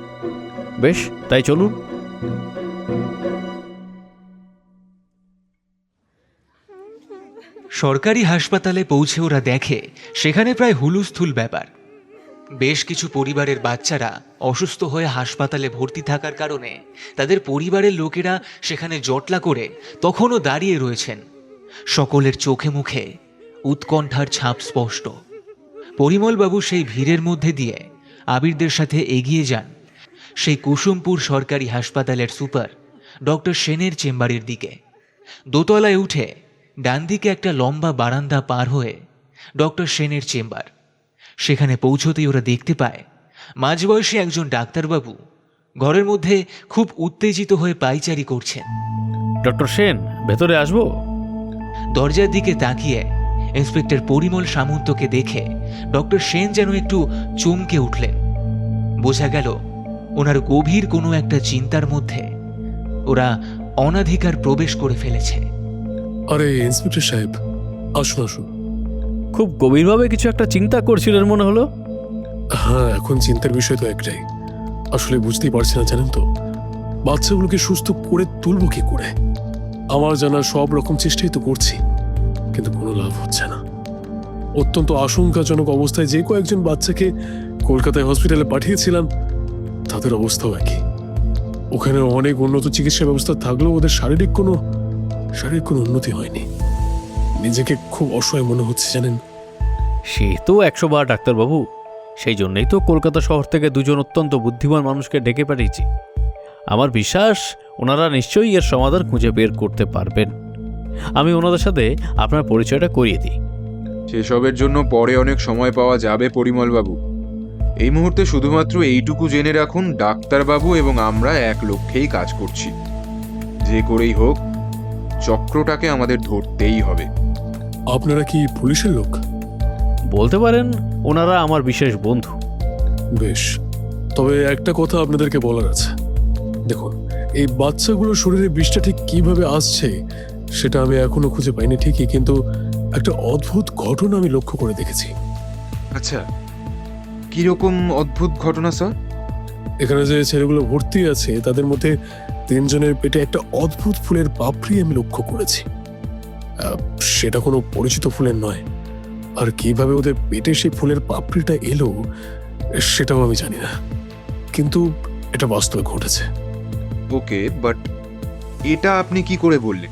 S7: বেশ, তাই চলুন।
S3: সরকারি হাসপাতালে পৌঁছে ওরা দেখে সেখানে প্রায় হুলুস্থুল ব্যাপার। বেশ কিছু পরিবারের বাচ্চারা অসুস্থ হয়ে হাসপাতালে ভর্তি থাকার কারণে তাদের পরিবারের লোকেরা সেখানে জটলা করে তখনও দাঁড়িয়ে রয়েছেন। সকলের চোখে মুখে উৎকণ্ঠার ছাপ স্পষ্ট। পরিমলবাবু সেই ভিড়ের মধ্যে দিয়ে আবিরদের সাথে এগিয়ে যান সেই কুসুমপুর সরকারি হাসপাতালের সুপার ডক্টর সেনের চেম্বারের দিকে। দোতলায় উঠে ডান দিকে একটা লম্বা বারান্দা পার হয়ে ডক্টর সেনের চেম্বার। সেখানে পৌঁছতেই ওরা দেখতে পায় মাঝবয়সী একজন ডাক্তারবাবু ঘরের মধ্যে খুব উত্তেজিত হয়ে পায়চারি করছেন।
S7: ডক্টর সেন, ভেতরে আসবো?
S3: দরজার দিকে তাকিয়ে ইন্সপেক্টর পরিমল সামন্তকে দেখে ডক্টর সেন যেন একটু চমকে উঠলেন। বোঝা গেল ওনার গভীর কোনো একটা চিন্তার মধ্যে ওরা অনাধিকার প্রবেশ করে ফেলেছে।
S9: আরে ইন্সপেক্টর সাহেব, আসুন আসুন।
S7: খুব গভীরভাবে কিছু একটা চিন্তা করছিলেন মনে হলো।
S9: হ্যাঁ, এখন চিন্তার বিষয় তো একটাই, আসলে বুঝতেই পারছি না জানেন তো, বাচ্চাগুলোকে সুস্থ করে তুলবো কি করে। আমার জানা সব রকম চেষ্টাই তো করছি, কিন্তু কোনো লাভ হচ্ছে না। অত্যন্ত আশঙ্কাজনক অবস্থায় যে কয়েকজন বাচ্চাকে কলকাতায় হসপিটালে পাঠিয়েছিলাম তাদের অবস্থাও একই। ওখানে অনেক উন্নত চিকিৎসা ব্যবস্থা থাকলেও ওদের শারীরিক কোনো উন্নতি হয়নি। নিজেকে খুব অসহায় মনে হচ্ছে জানেন।
S7: সে তো 100 বার ডাক্তারবাবু, সেই জন্যই তো কলকাতা শহর থেকে দুজন অত্যন্ত বুদ্ধিমান মানুষকে ডেকে পাঠিয়েছি। আমার বিশ্বাস ওনারা নিশ্চয়ই এর সমাধান খুঁজে বের করতে পারবেন। আমি ওনাদের সাথে আপনার পরিচয়টা করিয়ে দিই।
S5: সেসবের জন্য পরে অনেক সময় পাওয়া যাবে পরিমল বাবু। এই মুহূর্তে শুধুমাত্র এইটুকু জেনে রাখুন, ডাক্তারবাবু এবং আমরা এক লক্ষ্যেই কাজ করছি। যে করেই হোক চক্রটাকে আমাদের ধরতেই হবে।
S9: আপনারা কি পুলিশের লোক?
S7: বলতে পারেন ওনারা আমার বিশেষ বন্ধু।
S9: বেশ, তবে একটা কথা আপনাদেরকে বলার আছে। দেখুন, এই বাচ্চাগুলোর শরীরে বিষটা ঠিক কিভাবে আসছে সেটা আমি এখনো খুঁজে পাইনি ঠিকই, কিন্তু একটা অদ্ভুত ঘটনা আমি লক্ষ্য করে দেখেছি।
S5: আচ্ছা, কিরকম অদ্ভুত ঘটনা স্যার?
S9: এখানে যে ছেলেগুলো ভর্তি আছে তাদের মধ্যে 3 জনের পেটে একটা অদ্ভুত ফুলের পাপড়ি আমি লক্ষ্য করেছি। সেটা কোনো পরিচিত ফুলের নয়, আর কিভাবে ওদের পেটে সেই ফুলের পাপড়িটা এলো সেটাও আমি জানি না, কিন্তু এটা বাস্তবে ঘটেছে।
S5: ওকে, বাট এটা আপনি কি করে বললেন?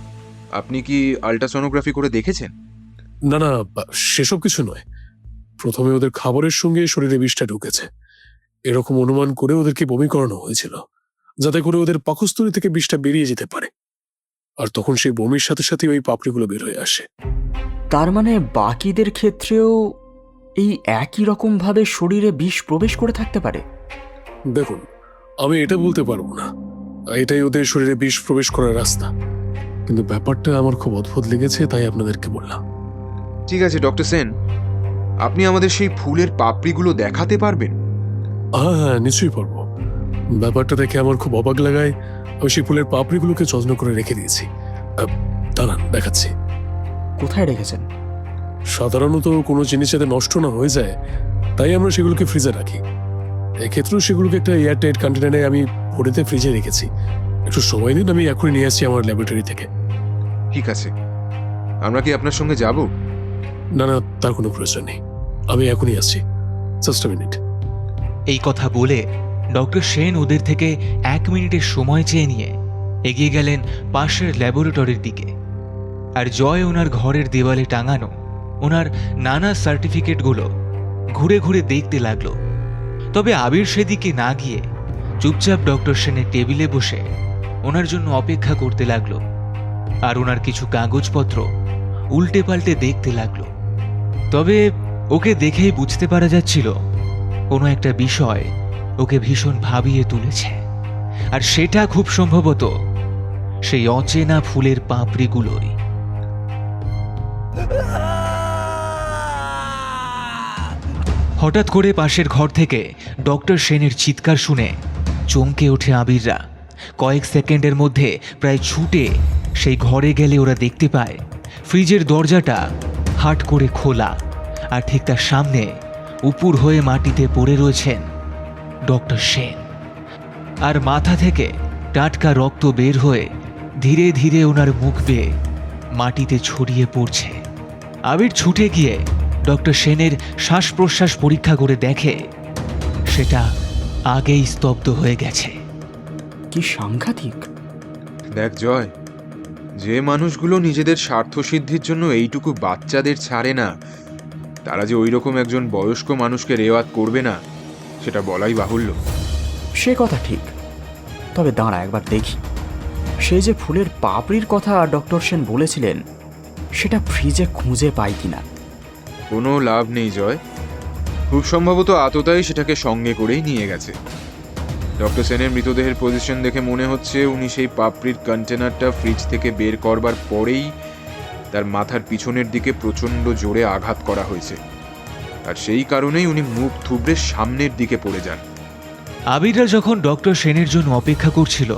S5: আপনি কি আল্ট্রাসোনোগ্রাফি করে দেখেছেন?
S9: না না, সেসব কিছু নয়। প্রথমে ওদের খাবারের সঙ্গে শরীরে বিষটা ঢুকেছে, এরকম অনুমান করে ওদেরকে বমি করানো হয়েছিল, যাতে করে ওদের পাকস্থলী থেকে বিষটা বেরিয়ে যেতে পারে। আর তখন সেই বমির সাথে সাথে ওই পাপড়িগুলো বের হয়ে আসে।
S4: তার মানে বাকিদের ক্ষেত্রেও এই একই রকম ভাবে শরীরে বিষ প্রবেশ করে থাকতে পারে?
S9: দেখুন, আমি এটা বলতে পারবো না এটাই ওদের শরীরে বিষ প্রবেশ করার রাস্তা, কিন্তু ব্যাপারটা আমার খুব অদ্ভুত লেগেছে, তাই আপনাদেরকে বললাম।
S5: ঠিক আছে ডক্টর সেন, আপনি আমাদের সেই ফুলের পাপড়িগুলো দেখাতে পারবেন?
S9: হ্যাঁ, নিশ্চয়ই পারবো। ব্যাপারটা দেখে আমার খুব অবাক লাগায় আমি সেই ফুলের পাপড়িগুলোকে যত্ন করে রেখে দিয়েছি। দাঁড়ান, দেখাচ্ছি।
S4: কোথায় রেখেছেন?
S9: সাধারণত কোনো জিনিস যাতে নষ্ট না হয়ে যায় তাই আমরা সেগুলোকে ফ্রিজে রাখি। এক্ষেত্রেও সেগুলোকে একটা এয়ারটাইট কন্টেনারে আমি ভরেতে ফ্রিজে রেখেছি। একটু সময় নিন, আমি এখনই নিয়ে আসছি আমার ল্যাবরেটরি থেকে।
S5: ঠিক আছে, আমরা কি আপনার সঙ্গে যাব?
S9: না না, তার কোনো প্রয়োজন নেই, আমি এখনই আসছি, জাস্ট আ মিনিট।
S3: এই কথা বলে ডক্টর সেন ওদের থেকে 1 মিনিটের সময় চেয়ে নিয়ে এগিয়ে গেলেন পাশের ল্যাবরেটরির দিকে। আর জয় ওনার ঘরের দেওয়ালে টাঙানো ওনার নানা সার্টিফিকেটগুলো ঘুরে ঘুরে দেখতে লাগলো। তবে আবির সেদিকে না গিয়ে চুপচাপ ডক্টর সেনের টেবিলে বসে ওনার জন্য অপেক্ষা করতে লাগলো। আর ওনার কিছু কাগজপত্র উল্টে পাল্টে দেখতে লাগলো। তবে ওকে দেখেই বুঝতে পারা যাচ্ছিল কোনো একটা বিষয় ওকে ভীষণ ভাবিয়ে তুলেছে। আর সেটা খুব সম্ভবত সেই অচেনা ফুলের পাপড়িগুলোই। হঠাৎ করে পাশের ঘর থেকে ডক্টর সেনের চিৎকার শুনে চমকে ওঠে আবিররা। কয়েক সেকেন্ডের মধ্যে প্রায় ছুটে সেই ঘরে গেলে ওরা দেখতে পায় ফ্রিজের দরজাটা হাট করে খোলা, আর ঠিক তার সামনে উপুর হয়ে মাটিতে পড়ে রয়েছেন ডক্টর সেন। আর মাথা থেকে টাটকা রক্ত বের হয়ে ধীরে ধীরে ওনার মুখ বেয়ে মাটিতে ছড়িয়ে পড়ছে। আবির ছুটে গিয়ে ডক্টর সেনের শ্বাস প্রশ্বাস পরীক্ষা করে দেখে সেটা আগেই স্তব্ধ হয়ে গেছে।
S4: কি সাংঘাতিক!
S5: দেখ জয়, যে মানুষগুলো নিজেদের স্বার্থসিদ্ধির জন্য এইটুকু বাচ্চাদের ছাড়ে না, তারা যে ওই রকম একজন বয়স্ক মানুষকে রেওয়াত করবে না সেটা বলাই বাহুল্য।
S4: সে কথা ঠিক, তবে দাঁড়া একবার দেখি, সে যে ফুলের পাপড়ির কথা ডক্টর সেন বলেছিলেন সেটা ফ্রিজে খুঁজে পাই কিনা।
S5: কোনো লাভ নেই জয়, খুব সম্ভবত আততাই সেটাকে সঙ্গে করেই নিয়ে গেছে। ডক্টর সেনের মৃতদেহের পজিশন দেখে মনে হচ্ছে উনি সেই পাপড়ির কন্টেনারটা ফ্রিজ থেকে বের করবার পরেই তার মাথার পিছনের দিকে প্রচণ্ড জোরে আঘাত করা হয়েছে, আর সেই কারণেই উনি মুখ থুবড়ে সামনের দিকে পড়ে যান।
S3: আবিররা যখন ডক্টর সেনের জন্য অপেক্ষা করছিল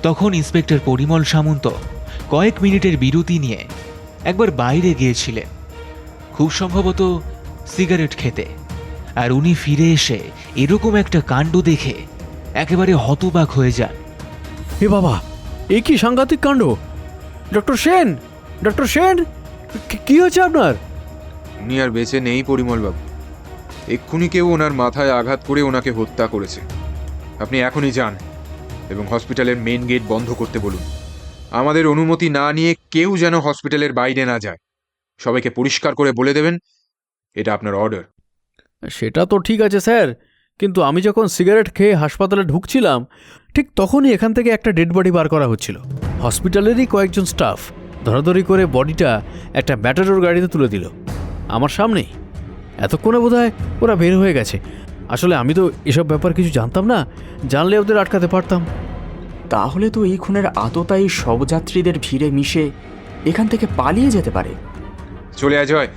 S3: তখন ইন্সপেক্টর পরিমল সামন্ত কয়েক মিনিটের বিরতি নিয়ে একবার বাইরে গিয়েছিলেন, খুব সম্ভবত সিগারেট খেতে। আর উনি ফিরে এসে এরকম একটা কাণ্ড দেখে একেবারে হতবাক হয়ে যান।
S7: এ বাবা, এ কি সাংঘাতিক কাণ্ড! ডক্টর সেন, ডক্টর সেন, কি হয়েছে আপনার?
S5: উনি আর বেঁচে নেই পরিমলবাবু, এক্ষুনি কেউ ওনার মাথায় আঘাত করে ওনাকে হত্যা করেছে। আপনি এখনই যান এবং হসপিটালের মেন গেট বন্ধ করতে বলুন। আমাদের অনুমতি না নিয়ে কেউ যেন হসপিটালের বাইরে না যায়। সবাইকে পরিষ্কার করে বলে দেবেন এটা আপনার অর্ডার।
S7: সেটা তো ঠিক আছে স্যার, কিন্তু আমি যখন সিগারেট খেয়ে হাসপাতালে ঢুকছিলাম ঠিক তখনই এখান থেকে একটা ডেড বডি বার করা হচ্ছিল। হসপিটালেরই কয়েকজন স্টাফ ধরাধরি করে বডিটা একটা ম্যাটাডোর গাড়িতে তুলে দিল আমার সামনেই। এতক্ষণে বোধহয় ওরা বের হয়ে গেছে। আসলে আমি তো এসব ব্যাপার কিছু জানতাম না, জানলে ওদের আটকাতে পারতাম।
S4: তাহলে তো এই খুনের আততায়ী সব যাত্রীদের ভিড়ে মিশে এখান থেকে পালিয়ে যেতে পারে।
S5: চলে আয় জয়,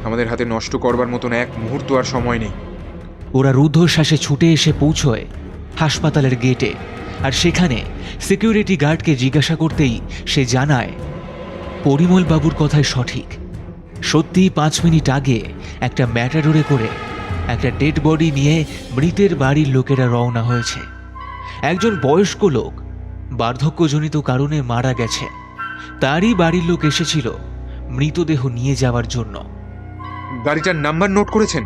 S5: আমাদের হাতে নষ্ট করবার মতন এক মুহূর্ত আর সময় নেই।
S3: ওরা রুদ্ধশ্বাসে ছুটে এসে পৌঁছয় হাসপাতালের গেটে। আর সেখানে সিকিউরিটি গার্ডকে জিজ্ঞাসা করতেই সে জানায় পরিমল বাবুর কথাই সঠিক। সত্যি 5 মিনিট আগে একটা ম্যাটাডোরে করে একটা ডেড বডি নিয়ে মৃতের বাড়ির লোকেরা রওনা হয়েছে। একজন বয়স্ক লোক বার্ধক্যজনিত কারণে মারা গেছে, তারই বাড়ির লোক এসেছিল মৃতদেহ নিয়ে যাওয়ার জন্য।
S5: গাড়িটার নাম্বার নোট করেছেন?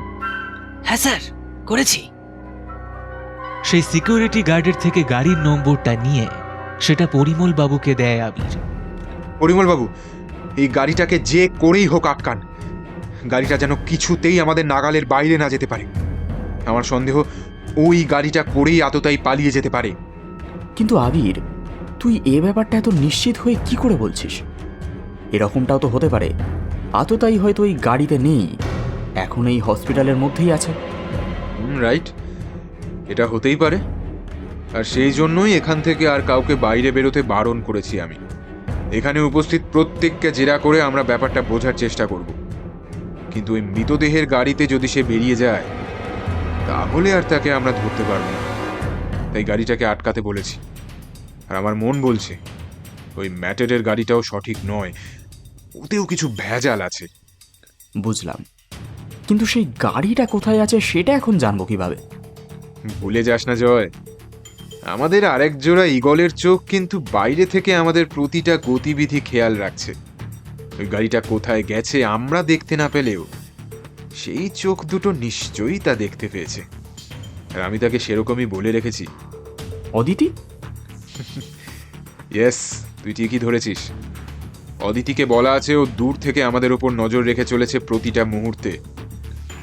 S8: হ্যাঁ স্যার, করেছি।
S3: সেই সিকিউরিটি গার্ডের থেকে গাড়ির নম্বরটা নিয়ে সেটা পরিমল বাবুকে দেয় আবির।
S5: পরিমলবাবু, এই গাড়িটাকে যে করেই হোক আটকান। গাড়িটা যেন কিছুতেই আমাদের নাগালের বাইরে না যেতে পারে। আমার সন্দেহ ওই গাড়িটা করেই আততায়ী পালিয়ে যেতে পারে।
S4: কিন্তু আবির, তুই এ ব্যাপারটা এত নিশ্চিত হয়ে কি করে বলছিস? এরকমটাও তো হতে পারে আততায়ী হয়তো ওই গাড়িতে নেই, এখন এই হসপিটালের মধ্যেই আছে।
S5: রাইট, এটা হতেই পারে। আর সেই জন্যই এখান থেকে আর কাউকে বাইরে বেরোতে বারণ করেছি আমি। এখানে উপস্থিত প্রত্যেককে জেরা করে আমরা ব্যাপারটা বোঝার চেষ্টা করব। কিন্তু ওই মৃতদেহের গাড়িতে যদি সে বেরিয়ে যায় তাহলে আর তাকে আমরা ধরতে পারবো না। তাই গাড়িটাকে আটকাতে বলেছি। আর আমার মন বলছে ওই ম্যাটেডের গাড়িটাও সঠিক নয়। ওতেও কিছু ভেজাল আছে।
S4: বুঝলাম, কিন্তু সেই গাড়িটা কোথায় আছে সেটা এখন জানবো কিভাবে?
S5: ভুলে যাস না জয়, আমাদের আরেক জোড়া ঈগলের চোখ কিন্তু বাইরে থেকে আমাদের প্রতিটা গতিবিধি খেয়াল রাখছে। ওই গাড়িটা কোথায় গেছে আমরা দেখতে না পেলেও সেই চোখ দুটো নিশ্চয়ই তা দেখতে পেয়েছে, আর আমি তাকে সেরকমই বলে রেখেছি।
S4: অদিতি?
S5: ইয়েস, তুই ঠিকই ধরেছিস। অদিতিকে বলা আছে ও দূর থেকে আমাদের উপর নজর রেখে চলেছে প্রতিটা মুহূর্তে।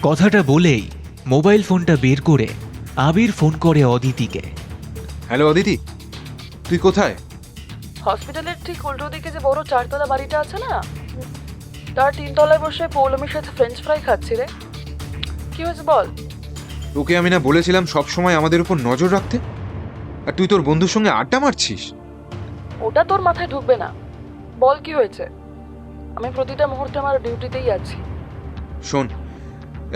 S3: কথাটা বলেই মোবাইল ফোনটা বের করে আবির ফোন করে অদিতিকে।
S5: হ্যালো অদিতি, তুই কোথায়?
S6: হসপিটালের ঠিক উল্টো দিকে যে বড় 4তলা বাড়িটা আছে না, তার 3তলায় বসে পৌলমীর সাথে ফ্রেঞ্চ ফ্রাই খাচ্ছি রে। কি হয়েছে বল?
S5: তোকে আমি না বলেছিলাম সব সময় আমাদের উপর নজর রাখতে, আর তুই তোর বন্ধুর সঙ্গে আড্ডা মারছিস?
S6: ওটা তোর মাথায় ঢুকবে না। বল কি হয়েছে? আমি প্রতিটা মুহূর্তে আমার ডিউটিতেই আছি।
S5: শোন,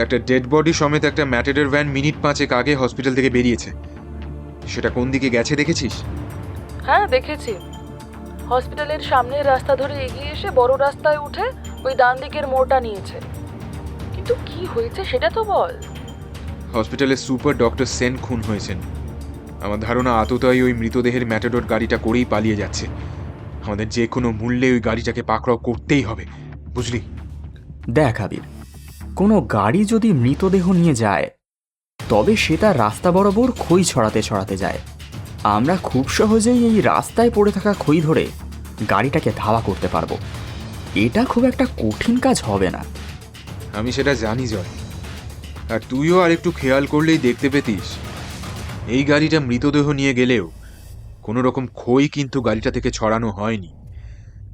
S5: একটা ডেড বডি সমেত একটা ম্যাটেডের ভ্যান মিনিট 5 আগে হসপিটাল থেকে বেরিয়েছে। সেটা কোন দিকে গেছে দেখেছিস?
S6: হ্যাঁ দেখেছি, হসপিটালের সামনের রাস্তা ধরে এগিয়ে এসে বড় রাস্তায় উঠে ওই ডান দিকের মোড়টা নিয়েছে। কিন্তু কি হয়েছে সেটা তো বল।
S5: হসপিটালের সুপার ডক্টর সেন খুন হয়েছেন। আমার ধারণা আততায়ী ওই মৃতদেহের ম্যাটাডোর গাড়িটা করেই পালিয়ে যাচ্ছে। আমাদের যে কোনো মূল্যে ওই গাড়িটাকে পাকড়াও করতেই হবে, বুঝলি?
S4: দেখ আবির, কোনো গাড়ি যদি মৃতদেহ নিয়ে যায় তবে সেটা রাস্তা বরাবর খই ছড়াতে ছড়াতে যায়। আমরা খুব সহজেই এই রাস্তায় পড়ে থাকা খই ধরে গাড়িটাকে ধাওয়া করতে পারবো। এটা খুব একটা কঠিন কাজ হবে না।
S5: আমি সেটা জানি জয়, আর তুইও আর একটু খেয়াল করলেই দেখতে পেতিস এই গাড়িটা মৃতদেহ নিয়ে গেলেও কোনো রকম খই কিন্তু গাড়িটা থেকে ছড়ানো হয়নি।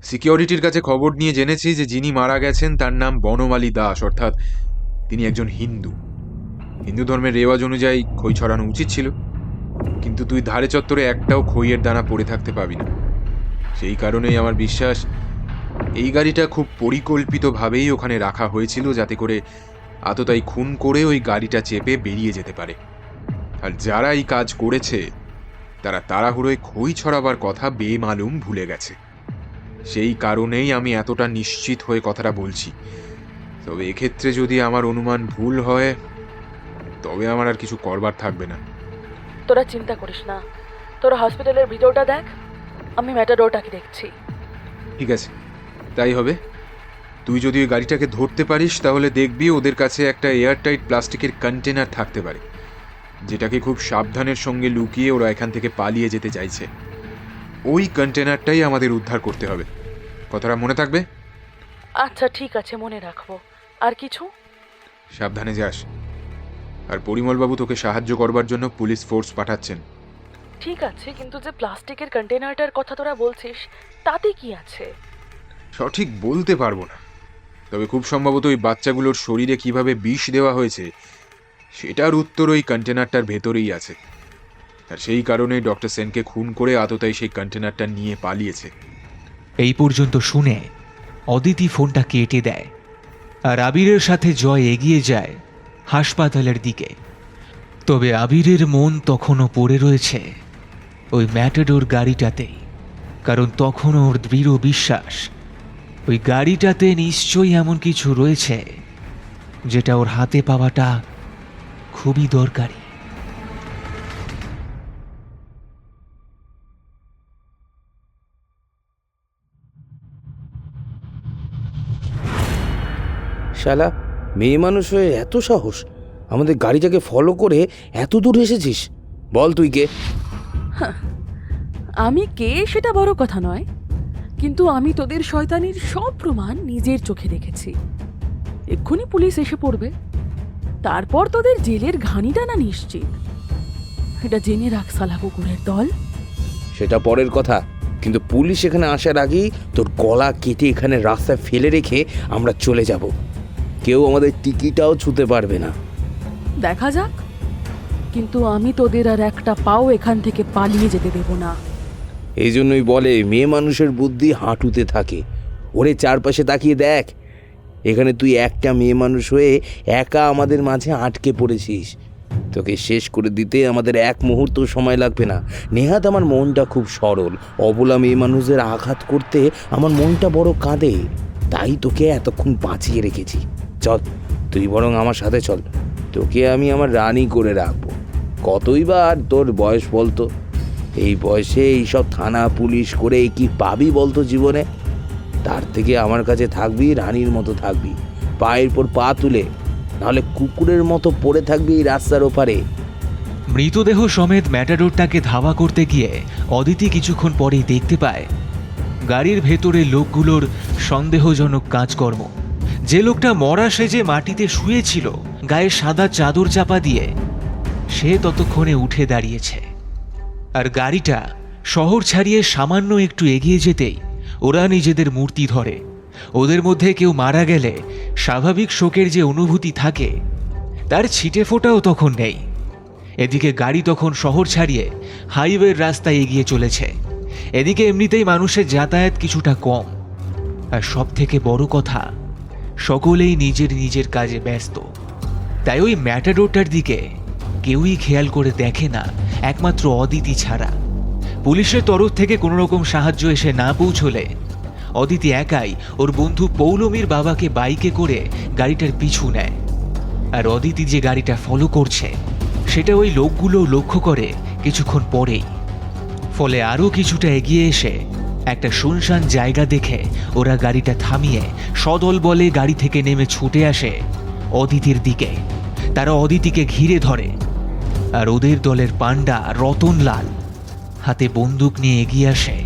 S5: সিকিউরিটির কাছে খবর নিয়ে জেনেছি যে যিনি মারা গেছেন তার নাম বনমালী দাস, অর্থাৎ তিনি একজন হিন্দু। হিন্দু ধর্মের রেওয়াজ অনুযায়ী খই ছড়ানো উচিত ছিল, কিন্তু তুই ধারে চত্বরে একটাও খইয়ের দানা পড়ে থাকতে পাবি না। সেই কারণেই আমার বিশ্বাস এই গাড়িটা খুব পরিকল্পিতভাবেই ওখানে রাখা হয়েছিল, যাতে করে আততায়ী খুন করে ওই গাড়িটা চেপে বেরিয়ে যেতে পারে। আর যারা এই কাজ করেছে তারা তাড়াহুড়োয় খই ছড়াবার কথা বেমালুম ভুলে গেছে। সেই কারণেই আমি এতটা নিশ্চিত হয়ে কথাটা বলছি। তবে এক্ষেত্রে যদি আমার অনুমান ভুল হয় তবে আমার আর কিছু করবার থাকবে না।
S6: তোরা চিন্তা করিস না, তোরা হসপিটালের ভিতরটা দেখ, আমি ম্যাটাডোরটাকে দেখছি।
S5: ঠিক আছে, তাই হবে। তুই যদি ওই গাড়িটাকে ধরতে পারিস তাহলে দেখবি ওদের কাছে একটা এয়ারটাইট প্লাস্টিকের কন্টেনার থাকতে পারে, যেটাকে খুব সাবধানের সঙ্গে লুকিয়ে ওরা এখান থেকে পালিয়ে যেতে চাইছে। ওই কন্টেনারটাই আমাদের উদ্ধার করতে হবে। কথাটা মনে থাকবে?
S6: আচ্ছা ঠিক আছে, মনে রাখবো। আর কিছু?
S5: সাবধানে যাস। আর পরিমলবাবু তোকে সাহায্য করবার জন্য পুলিশ ফোর্স পাঠাচ্ছেন।
S6: ঠিক আছে, কিন্তু যে প্লাস্টিকের কন্টেনারটার কথা তোরা বলছিস তাতে কি আছে?
S5: সঠিক বলতে পারবো না, তবে খুব সম্ভবত ওই বাচ্চাগুলোর শরীরে কিভাবে বিষ দেওয়া হয়েছে সেটার উত্তর ওই কন্টেনারটার ভেতরেই আছে। আর সেই কারণেই ডক্টর সেনকে খুন করে আততায়ী সেই কন্টেনারটা নিয়ে পালিয়েছে।
S3: এই পর্যন্ত শুনে অদিতি ফোনটা কেটে দেয়, আর আবিরের সাথে জয় এগিয়ে যায় হাসপাতালের দিকে। তবে আবিরের মন তখনও পড়ে রয়েছে ওই ম্যাটাডোর গাড়িটাতেই, কারণ তখনও ওর দৃঢ় বিশ্বাস ওই গাড়িটাতে নিশ্চয়ই এমন কিছু রয়েছে যেটা ওর হাতে পাওয়াটা খুবই দরকারি।
S1: শালা, মেয়ে মানুষ হয়ে এত সাহস, আমাদের গাড়িটাকে ফলো করে এত দূর এসেছিস? বল তুই কে?
S6: আমি কে সেটা বড় কথা নয়, কিন্তু আমি তোদের শয়তানির সব প্রমাণ নিজের চোখে দেখেছি। এক্ষুনি পুলিশ এসে পড়বে, তারপর তোদের জেলের ঘানিটা না নিশ্চিত। এটা জেনে রাখ শালা কুকুরের দল।
S1: সেটা পরের কথা, কিন্তু পুলিশ এখানে আসার আগেই তোর গলা কেটে এখানে রাস্তায় ফেলে রেখে আমরা চলে যাব। কেউ আমাদের টিকিটাও ছুঁতে পারবে না।
S6: দেখা যাক, কিন্তু আমি তোদের আর একটা পাও এখান থেকে পালিয়ে যেতে দেব না।
S1: এই জন্যই বলে মেয়ে মানুষের বুদ্ধি হাঁটুতে থাকে। ওরে চারপাশে তাকিয়ে দেখ, এখানে তুই একটা মেয়ে মানুষ হয়ে একা আমাদের মাঝে আটকে পড়েছিস। তোকে শেষ করে দিতে আমাদের এক মুহূর্ত সময় লাগবে না। নেহাত আমার মনটা খুব সরল, অবলা মেয়ে মানুষদের আঘাত করতে আমার মনটা বড় কাঁদে। তাই তোকে এতক্ষণ বাঁচিয়ে রেখেছি। চল, তুই বরং আমার সাথে চল, তোকে আমি আমার রানী করে রাখবো। কতই বা আর তোর বয়স বলতো? এই বয়সে এইসব থানা পুলিশ করে কি পাবি বলতো জীবনে? তার থেকে আমার কাছে থাকবি, রানীর মতো থাকবি, পায়ের পর পা তুলে, নাহলে কুকুরের মতো পড়ে থাকবি এই রাস্তার ওপারে।
S3: মৃতদেহ সমেত ম্যাটাডোরটাকে ধাওয়া করতে গিয়ে অদিতি কিছুক্ষণ পরেই দেখতে পায় গাড়ির ভেতরে লোকগুলোর সন্দেহজনক কাজকর্ম। যে লোকটা মরা সেজে মাটিতে শুয়েছিল গায়ে সাদা চাদর চাপা দিয়ে, সে ততক্ষণে উঠে দাঁড়িয়েছে। আর গাড়িটা শহর ছাড়িয়ে সামান্য একটু এগিয়ে যেতেই ওরা নিজেদের মূর্তি ধরে। ওদের মধ্যে কেউ মারা গেলে স্বাভাবিক শোকের যে অনুভূতি থাকে তার ছিটে ফোটাও তখন নেই। এদিকে গাড়ি তখন শহর ছাড়িয়ে হাইওয়ের রাস্তায় এগিয়ে চলেছে। এদিকে এমনিতেই মানুষের যাতায়াত কিছুটা কম, আর সব থেকে বড় কথা, সকলেই নিজের নিজের কাজে ব্যস্ত। তাই ওই ম্যাটাডোরটার দিকে কেউই খেয়াল করে দেখে না, একমাত্র অদিতি ছাড়া। পুলিশের তরফ থেকে কোনো রকম সাহায্য এসে না পৌঁছলে অদিতি একাই ওর বন্ধু পৌলমীর বাবাকে বাইকে করে গাড়িটার পিছু নেয়। আর অদিতি যে গাড়িটা ফলো করছে সেটা ওই লোকগুলো লক্ষ্য করে কিছুক্ষণ পরেই। ফলে আরও কিছুটা এগিয়ে এসে একটা শুনশান জায়গা দেখে ওরা গাড়িটা থামিয়ে সদল বলে গাড়ি থেকে নেমে ছুটে আসে অদিতির দিকে। তারা অদিতিকে ঘিরে ধরে, আর ওদের দলের পান্ডা রতনলাল হাতে বন্দুক নিয়ে এগিয়ে আসে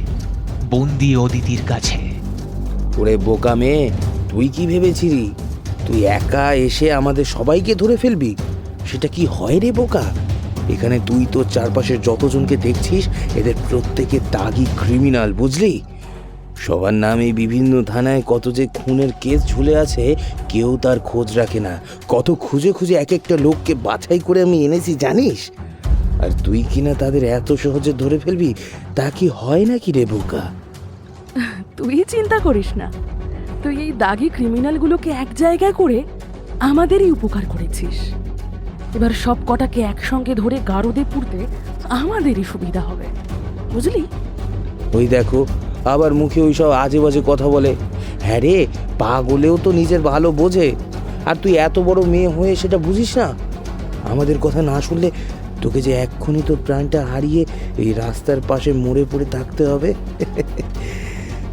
S3: বন্দি অদিতির কাছে।
S1: ওরে বোকা মেয়ে, তুই কি ভেবেছিলি তুই একা এসে আমাদের সবাইকে ধরে ফেলবি? সেটা কি হয় রে বোকা? এখানে তুই তোর চারপাশের যতজনকে দেখছিস এদের প্রত্যেকে দাগি ক্রিমিনাল, বুঝলি? সবার নামে বিভিন্ন থানায় কত যে খুনের কেস ঝুলে আছে, কেউ তার খোঁজ রাখে না। কত খুঁজে খুঁজে এক একটা লোককে বাছাই করে আমি এনেছি জানিস? আর তুই কিনা তাদের এত সহজে ধরে ফেলবি, তা কি হয় নাকি রে বোকা?
S6: তুই চিন্তা করিস না, তুই এই দাগি ক্রিমিনালগুলোকে এক জায়গায় করে আমাদেরই উপকার করেছিস। এবার সব কটাকে একসঙ্গে ধরে গারদে পুড়তে আমাদেরই সুবিধা হবে, বুঝলি?
S1: ওই দেখো, আবার মুখে ওই সব আজে বাজে কথা বলে। হ্যাঁ রে, পাগলেও তো নিজের ভালো বোঝে, আর তুই এত বড় মেয়ে হয়ে সেটা বুঝিস না? আমাদের কথা না শুনলে তোকে যে এক্ষুনি তোর প্রাণটা হারিয়ে এই রাস্তার পাশে মরে পড়ে থাকতে হবে।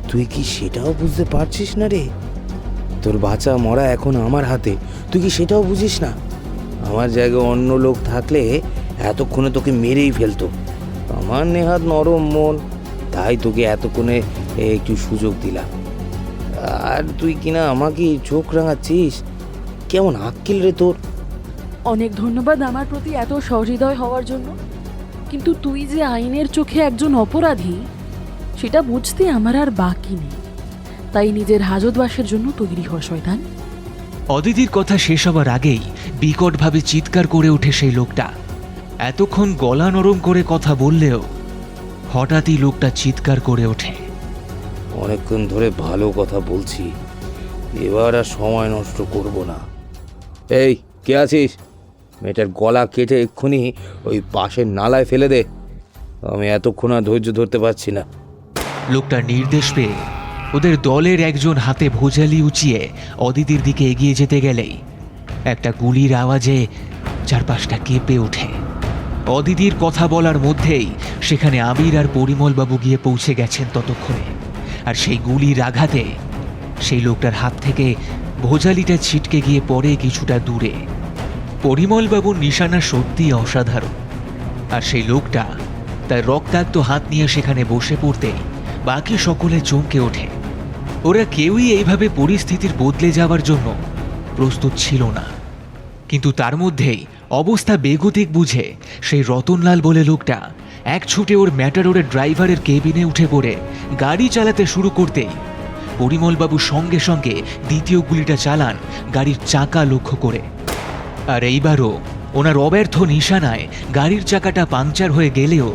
S1: তুই কি সেটাও বুঝতে পারছিস না রে? তোর বাঁচা মরা এখন আমার হাতে, তুই কি সেটাও বুঝিস না? আমার জায়গায় অন্য লোক থাকলে এতক্ষণে তোকে মেরেই ফেলতো। আমার নেহাত নরম মন, তাই তোকে এতক্ষণে একটু সুযোগ দিলাম। আর তুই কিনা আমাকে চোখ রাঙাচ্ছিস, কেমন আক্কেল রে তোর!
S6: অনেক ধন্যবাদ আমার প্রতি এত সহৃদয় হওয়ার জন্য, কিন্তু তুই যে আইনের চোখে একজন অপরাধী সেটা বুঝতে আমার আর বাকি নেই। তাই নিজের হাজতবাসের জন্য তৈরি হ শয়তান।
S3: অদিতির কথা শেষ হবার আগেই বিকটভাবে চিৎকার করে ওঠে সেই লোকটা। এতক্ষণ গলা নরম করে কথা বললেও হঠাৎই লোকটা চিৎকার করে ওঠে।
S1: অনেকক্ষণ ধরে ভালো কথা বলছি, এবার আর সময় নষ্ট করব না। এই, কে আছিস? মেয়েটার গলা কেটে এক্ষুনি ওই পাশের নালায় ফেলে দে। আমি এতক্ষণ আর ধৈর্য ধরতে পারছি না।
S3: লোকটা নির্দেশ পেয়ে ওদের দলের একজন হাতে ভোজালি উঁচিয়ে অদিতির দিকে এগিয়ে যেতে গেলেই একটা গুলির আওয়াজে চারপাশটা কেঁপে ওঠে। অদিতির কথা বলার মধ্যেই সেখানে আবির আর পরিমলবাবু গিয়ে পৌঁছে গেছেন ততক্ষণে। আর সেই গুলির আঘাতে সেই লোকটার হাত থেকে ভোজালিটা ছিটকে গিয়ে পড়ে কিছুটা দূরে। পরিমলবাবুর নিশানা সত্যিই অসাধারণ, আর সেই লোকটা তার রক্তাক্ত হাত নিয়ে সেখানে বসে পড়তেই বাকি সকলে চমকে ওঠে। ওরা কেউই এইভাবে পরিস্থিতির বদলে যাওয়ার জন্য প্রস্তুত ছিল না। কিন্তু তার মধ্যেই অবস্থা বেগতিক বুঝে সেই রতনলাল বলে লোকটা এক ছুটে ওর ম্যাটাডোরের ড্রাইভারের কেবিনে উঠে পড়ে গাড়ি চালাতে শুরু করতেই পরিমলবাবু সঙ্গে সঙ্গে দ্বিতীয় গুলিটা চালান গাড়ির চাকা লক্ষ্য করে। আর এইবারও ওনার অব্যর্থ নিশানায় গাড়ির চাকাটা পাংচার হয়ে গেলেও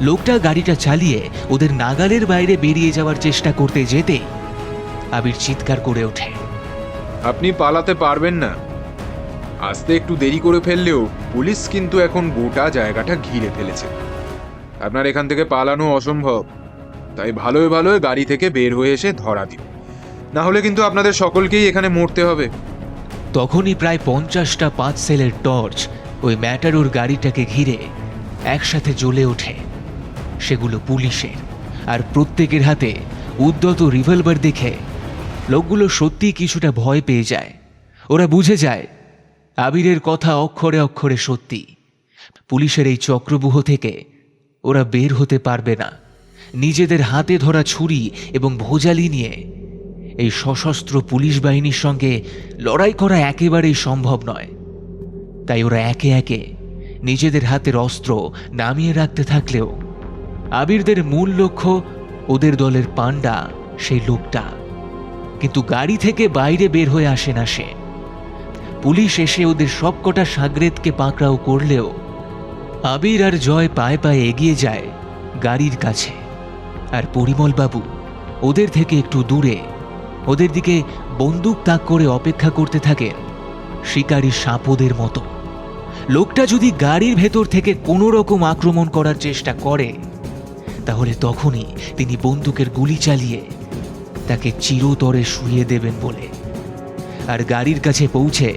S3: লোকটা গাড়িটা চালিয়ে ওদের নাগালের বাইরে বেরিয়ে যাওয়ার চেষ্টা করতে যেতেই আবির চিৎকার করে ওঠে,
S5: আপনি পালাতে পারবেন না। আসতে একটু দেরি করে ফেললেও পুলিশ কিন্তু এখন গোটা জায়গাটা ঘিরে ফেলেছে। আপনার এখান থেকে পালানো অসম্ভব, তাই ভালোই ভালোই গাড়ি থেকে বের হয়ে এসে ধরা দিন। না হলে কিন্তু আপনাদের সকলকেই এখানে মরতে হবে।
S3: তখনই প্রায় 50টা 5 সেলের টর্চ ওই ম্যাটারোর গাড়িটাকে ঘিরে একসাথে জ্বলে ওঠে। সেগুলো পুলিশের, আর প্রত্যেকের হাতে উদ্যত রিভলভার দেখে লোকগুলো সত্যি কিছুটা ভয় পেয়ে যায়। ওরা বুঝে যায় আবিরের কথা অক্ষরে অক্ষরে সত্যি। পুলিশের এই চক্রব্যূহ থেকে ওরা বের হতে পারবে না। নিজেদের হাতে ধরা ছুরি এবং ভোজালি নিয়ে এই সশস্ত্র পুলিশ বাহিনীর সঙ্গে লড়াই করা একেবারেই সম্ভব নয়। তাই ওরা একে একে নিজেদের হাতের অস্ত্র নামিয়ে রাখতে থাকলেও আবিরদের মূল লক্ষ্য ওদের দলের পান্ডা, সেই লোকটা। কিন্তু গাড়ি থেকে বাইরে বের হয়ে আসে না সে। পুলিশ এসে ওদের সবকটা সাগরেদকে পাকড়াও করলেও আবির আর জয় পায়ে পায়ে এগিয়ে যায় গাড়ির কাছে। আর পরিমলবাবু ওদের থেকে একটু দূরে ওদের দিকে বন্দুক তাক করে অপেক্ষা করতে থাকেন শিকারী সাপদের মতো। লোকটা যদি গাড়ির ভেতর থেকে কোনো রকম আক্রমণ করার চেষ্টা করে তাহলে তখনই তিনি বন্দুকের গুলি চালিয়ে তাকে চিরতরে শুইয়ে দেবেন বলে। আর গাড়ির কাছে পৌঁছে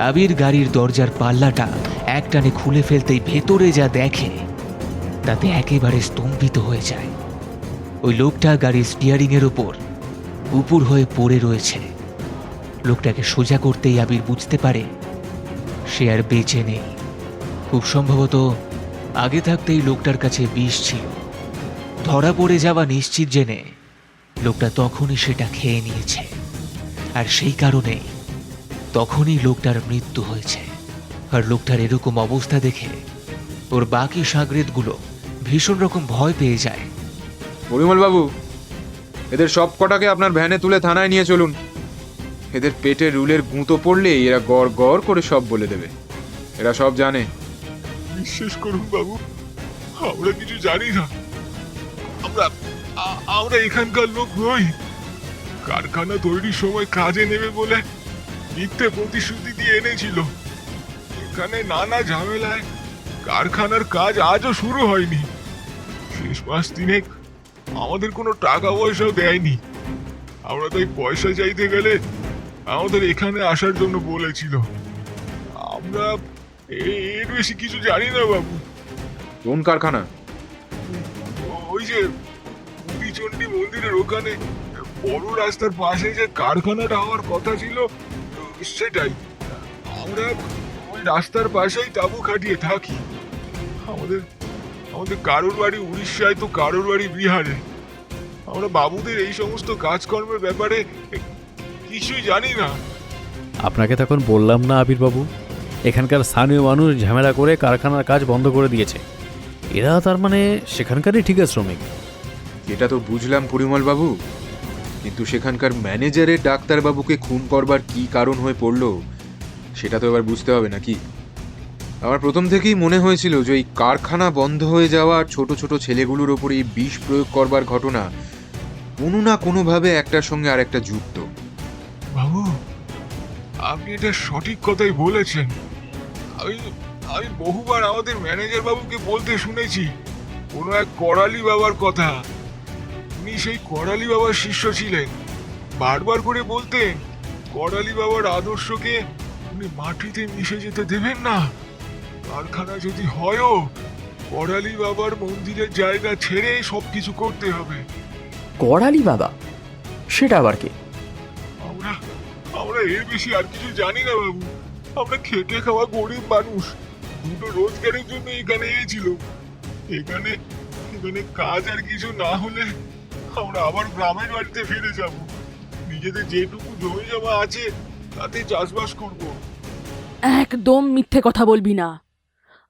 S3: আবির গাড়ির দরজার পাল্লাটা একটানে খুলে ফেলতেই ভেতরে যা দেখে তাতে একেবারে স্তম্ভিত হয়ে যায়। ওই লোকটা গাড়ির স্টিয়ারিংয়ের ওপর উপুর হয়ে পড়ে রয়েছে। লোকটাকে সোজা করতেই আবির বুঝতে পারে সে আর বেঁচে নেই। খুব সম্ভবত আগে থাকতেই লোকটার কাছে বিষ ছিল। ধরা পড়ে যাওয়া নিশ্চিত জেনে লোকটা তখনই সেটা খেয়ে নিয়েছে। আর সেই কারণেই তখনই লোকটার মৃত্যু হয়েছে। আর লোকটার এরকম অবস্থা দেখে ওর বাকি সাগরেদগুলো ভীষণ রকম ভয় পেয়ে যায়।
S5: পরিমলবাবু, এদের সব কটাকে আপনার ভ্যানে তুলে থানায় নিয়ে চলুন। এদের পেটে রুলের গুঁতো পড়লেই এরা গড় গড় করে সব বলে দেবে। এরা সব জানে।
S2: বিশ্বাস করুন বাবু, আমরা কিছু জানি না। আমরা এখানকার লোক নই। কারখানা তৈরির সময় কাজে নেবে বলে মিথ্যে প্রতিশ্রুতি দিয়ে এনেছিল। এখানে নানা ঝামেলায় কারখানার কাজ আজও শুরু হয়নি। শেষ মাস তিনেক আমাদের কোনো টাকা পয়সাও দেয়নি। আমরা তাই পয়সা চাইতে গেলে আমাদের এখানে আসার জন্য বলেছিল। আমরা এর বেশি কিছু জানি না বাবু।
S5: কোন কারখানা?
S2: ওই যে বুড়িচণ্ডী মন্দিরের ওখানে বড় রাস্তার পাশে যে কারখানাটা হওয়ার কথা ছিল সেটাই। আমরা ওই রাস্তার পাশেই তাঁবু খাটিয়ে থাকি। আমাদের কারোর বাড়ি উড়িষ্যায় তো কারোর বাড়ি বিহারে। আমরা বাবুদের এই সমস্ত কাজকর্মের ব্যাপারে কিছুই জানি না।
S7: আপনাকে তখন বললাম না আবিরবাবু, এখানকার স্থানীয় মানুষ ঝামেলা করে কারখানার কাজ বন্ধ করে দিয়েছে। এরা তার মানে সেখানকারই ঠিকা শ্রমিক।
S5: এটা তো বুঝলাম পরিমলবাবু, কিন্তু সেখানকার ম্যানেজারের ডাক্তারবাবুকে খুন করবার কি কারণ হয়ে পড়লো সেটা তো এবার বুঝতে হবে নাকি? আমার প্রথম থেকেই মনে হয়েছিল যে এই কারখানা বন্ধ হয়ে যাওয়া আর ছোট ছোট ছেলেগুলোর ওপর এই বিষ প্রয়োগ করবার ঘটনা কোনো না কোনোভাবে একটার সঙ্গে আর একটা যুক্ত।
S2: বাবু, আপনি এটা সঠিক কথাই বলেছেন। আমি বহুবার আমাদের ম্যানেজার বাবুকে বলতে শুনেছি কোনো এক করালি বাবার কথা। উনি সেই করালি বাবার শিষ্য ছিলেন। বারবার করে বলতেন করালি বাবার আদর্শকে উনি মাটিতে মিশে যেতে দেবেন না। কারখানা যদি হয়ও করালি বাবার মন্দিরের জায়গা ছেড়ে সবকিছু করতে হবে।
S4: করালি বাবা? সেটা আবার কে?
S2: আমরা এর বেশি আর কিছু জানি না বাবু। আমরা খেটে খাওয়া গরিব মানুষ, দুটো রোজগারের জন্য এখানে এসেছিল। এখানে কাজ আর কিছু না হলে আমরা আবার গ্রামের বাড়িতে ফিরে যাব। নিজেদের যেটুকু জমি জমা আছে তাতে চাষবাস করব।
S6: একদম মিথ্যে কথা বলবি না।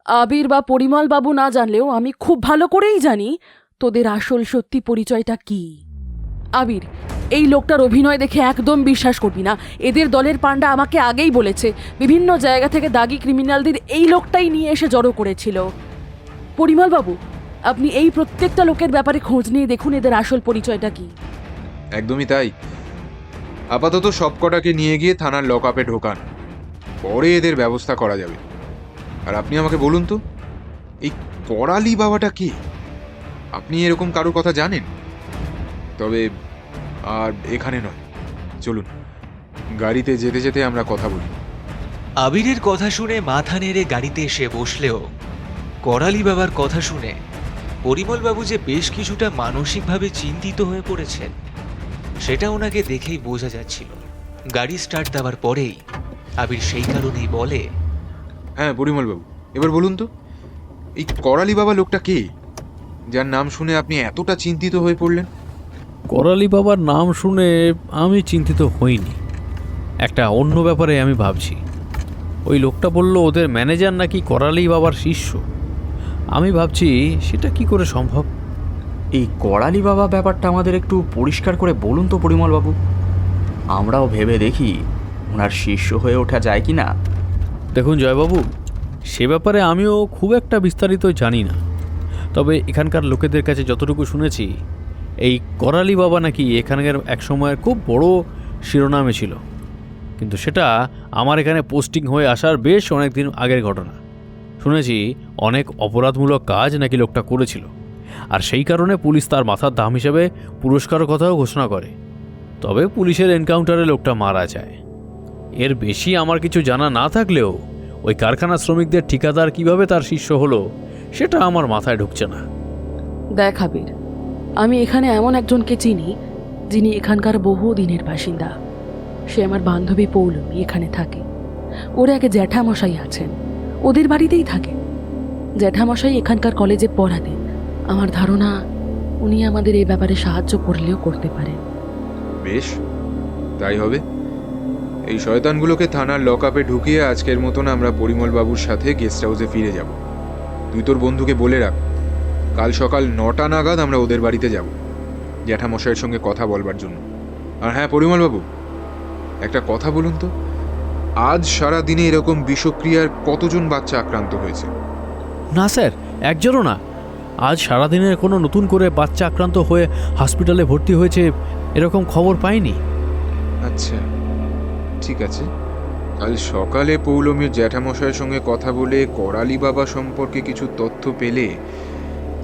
S6: আবির বা পরিমল বাবু না জানলেও আমি খুব ভালো করেই জানি তোদের আসল সত্যি পরিচয়টা কি। আবির, এই লোকটার অভিনয় দেখে একদম বিশ্বাস করবি না। এদের দলের পান্ডা আমাকে আগেই বলেছে বিভিন্ন জায়গা থেকে দাগি ক্রিমিনালদের এই লোকটাই নিয়ে এসে জড়ো করেছিল। পরিমল বাবু, আপনি এই প্রত্যেকটা লোকের ব্যাপারে খোঁজ নিয়ে দেখুন এদের আসল পরিচয়টা কি।
S5: একদমই তাই। আপাতত সবকটাকে নিয়ে গিয়ে থানার লকআপে ঢোকান, পরে এদের ব্যবস্থা করা যাবে। আর আপনি আমাকে বলুন তো, এই করালি বাবাটা কে? আপনি এরকম কারোর কথা জানেন? তবে আর এখানে নয়, চলুন, গাড়িতে যেতে যেতে আমরা কথা বলি।
S3: আবিরের কথা শুনে মাথা নেড়ে গাড়িতে এসে বসলেও করালি বাবার কথা শুনে পরিমলবাবু যে বেশ কিছুটা মানসিকভাবে চিন্তিত হয়ে পড়েছেন সেটা ওনাকে দেখেই বোঝা যাচ্ছিল। গাড়ি স্টার্ট দেওয়ার পরেই আবির সেই কারণেই বলে,
S5: হ্যাঁ পরিমলবাবু, এবার বলুন তো, এই করালি বাবা লোকটা কে, যার নাম শুনে আপনি এতটা চিন্তিত হয়ে পড়লেন?
S7: করালি বাবার নাম শুনে আমি চিন্তিত হইনি, একটা অন্য ব্যাপারে আমি ভাবছি। ওই লোকটা বলল ওদের ম্যানেজার নাকি করালি বাবার শিষ্য। আমি ভাবছি সেটা কি করে সম্ভব।
S4: এই করালি বাবা ব্যাপারটা আমাদের একটু পরিষ্কার করে বলুন তো পরিমলবাবু, আমরাও ভেবে দেখি ওনার শিষ্য হয়ে ওঠা যায় কি না।
S7: দেখুন জয়বাবু, সে ব্যাপারে আমিও খুব একটা বিস্তারিত জানি না, তবে এখানকার লোকেদের কাছে যতটুকু শুনেছি এই করালি বাবা নাকি এখানকার এক সময়ের খুব বড় শিরোনামে ছিল, কিন্তু সেটা আমার এখানে পোস্টিং হয়ে আসার বেশ অনেক দিন আগের ঘটনা। শুনেছি অনেক অপরাধমূলক কাজ নাকি লোকটা করেছিল, আর সেই কারণে পুলিশ তার মাথার দাম হিসেবে পুরস্কারের কথাও ঘোষণা করে। তবে পুলিশের এনকাউন্টারে লোকটা মারা যায়। এর বেশি আমার কিছু জানা না থাকলেও ওই কারখানা শ্রমিকদের ঠিকাদার কিভাবে তার শিষ্য হলো সেটা আমার মাথায় ঢুকছে না।
S6: দেখ আবির, আমি এখানে এমন একজনকে চিনি যিনি এখানকার বহু দিনের বাসিন্দা। সে আমার বান্ধবী পৌলমী, এখানে থাকে। ওর এক জ্যাঠামশাই আছেন, ওদের বাড়িতেই থাকে। জ্যাঠামশাই এখানকার কলেজে পড়াতেন। আমার ধারণা উনি আমাদের এই ব্যাপারে সাহায্য করলেও করতে পারেন।
S5: বেশ, তাই হবে। এই শয়তানগুলোকে থানার লকআপে ঢুকিয়ে আজকের মতন আমরা পরিমলবাবুর সাথে গেস্ট হাউসে ফিরে যাব। তুই তোর বন্ধুকে বলে রাখ, কাল সকাল 9টা নাগাদ আমরা ওদের বাড়িতে যাব জ্যাঠামশাইয়ের সঙ্গে কথা বলবার জন্য। আর হ্যাঁ পরিমলবাবু, একটা কথা বলুন তো, আজ সারা দিনে এরকম বিষক্রিয়ার কতজন বাচ্চা আক্রান্ত হয়েছে?
S7: না স্যার, একজনও না। আজ সারাদিনের কোনো নতুন করে বাচ্চা আক্রান্ত হয়ে হসপিটালে ভর্তি হয়েছে এরকম খবর পাইনি।
S5: আচ্ছা, ঠিক আছে। কাল সকালে পৌলমীর জ্যাঠামশাইয়ের সঙ্গে কথা বলে করালি বাবা সম্পর্কে কিছু তথ্য পেলে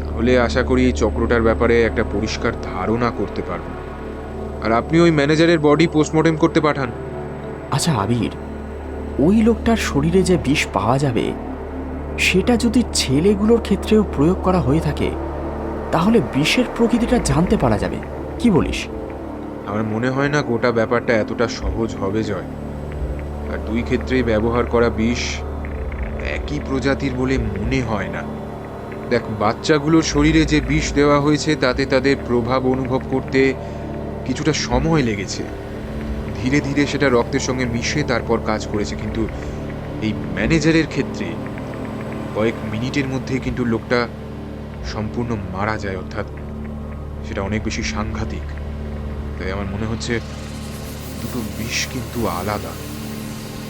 S5: তাহলে আশা করি এই চক্রটার ব্যাপারে একটা পরিষ্কার ধারণা করতে পারব। আর আপনি ওই ম্যানেজারের বডি পোস্টমর্টেম করতে পাঠান।
S4: আচ্ছা আবির, ওই লোকটার শরীরে যে বিষ পাওয়া যাবে সেটা যদি ছেলেগুলোর ক্ষেত্রেও প্রয়োগ করা হয়ে থাকে তাহলে বিষের প্রকৃতিটা জানতে পারা যাবে, কি বলিস?
S5: আমার মনে হয় না গোটা ব্যাপারটা এতটা সহজ হবে জয়। আর দুই ক্ষেত্রেই ব্যবহার করা বিষ একই প্রজাতির বলে মনে হয় না। দেখ, বাচ্চাগুলোর শরীরে যে বিষ দেওয়া হয়েছে তাতে তাদের প্রভাব অনুভব করতে কিছুটা সময় লেগেছে। ধীরে ধীরে সেটা রক্তের সঙ্গে মিশে তারপর কাজ করেছে, কিন্তু এই ম্যানেজারের ক্ষেত্রে কয়েক মিনিটের মধ্যে কিন্তু লোকটা সম্পূর্ণ মারা যায়, অর্থাৎ সেটা অনেক বেশি সাংঘাতিক। তাই আমার মনে হচ্ছে দুটো বিষ কিন্তু আলাদা।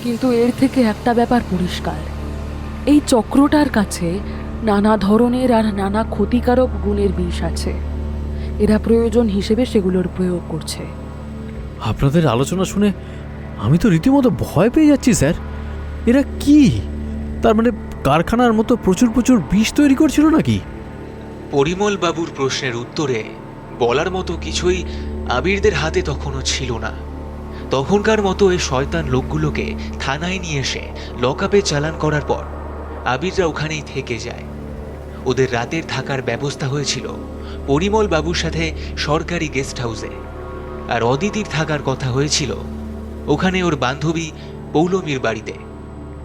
S6: কিন্তু এর থেকে একটা ব্যাপার পরিষ্কার, এই চক্রটার কাছে নানা ধরনের আর নানা ক্ষতিকারক গুণের বিষ আছে। এরা প্রয়োজন হিসেবে সেগুলোর প্রয়োগ করছে।
S7: আপনাদের আলোচনা শুনে আমি তো রীতিমতো ভয় পেয়ে যাচ্ছি স্যার। এরা কি, তার মানে কারখানার মতো প্রচুর প্রচুর বিষ তৈরি করছিল নাকি?
S3: পরিমল বাবুর প্রশ্নের উত্তরে বলার মতো কিছুই আবিরদের হাতে তখনও ছিল না। তখনকার মতো এই শয়তান লোকগুলোকে থানায় নিয়ে এসে লকআপে চালান করার পর আবিররা ওখানেই থেকে যায়। ওদের রাতের থাকার ব্যবস্থা হয়েছিল পরিমল বাবুর সাথে সরকারি গেস্ট হাউসে, আর অদিতির থাকার কথা হয়েছিল ওখানে ওর বান্ধবী পৌলমীর বাড়িতে।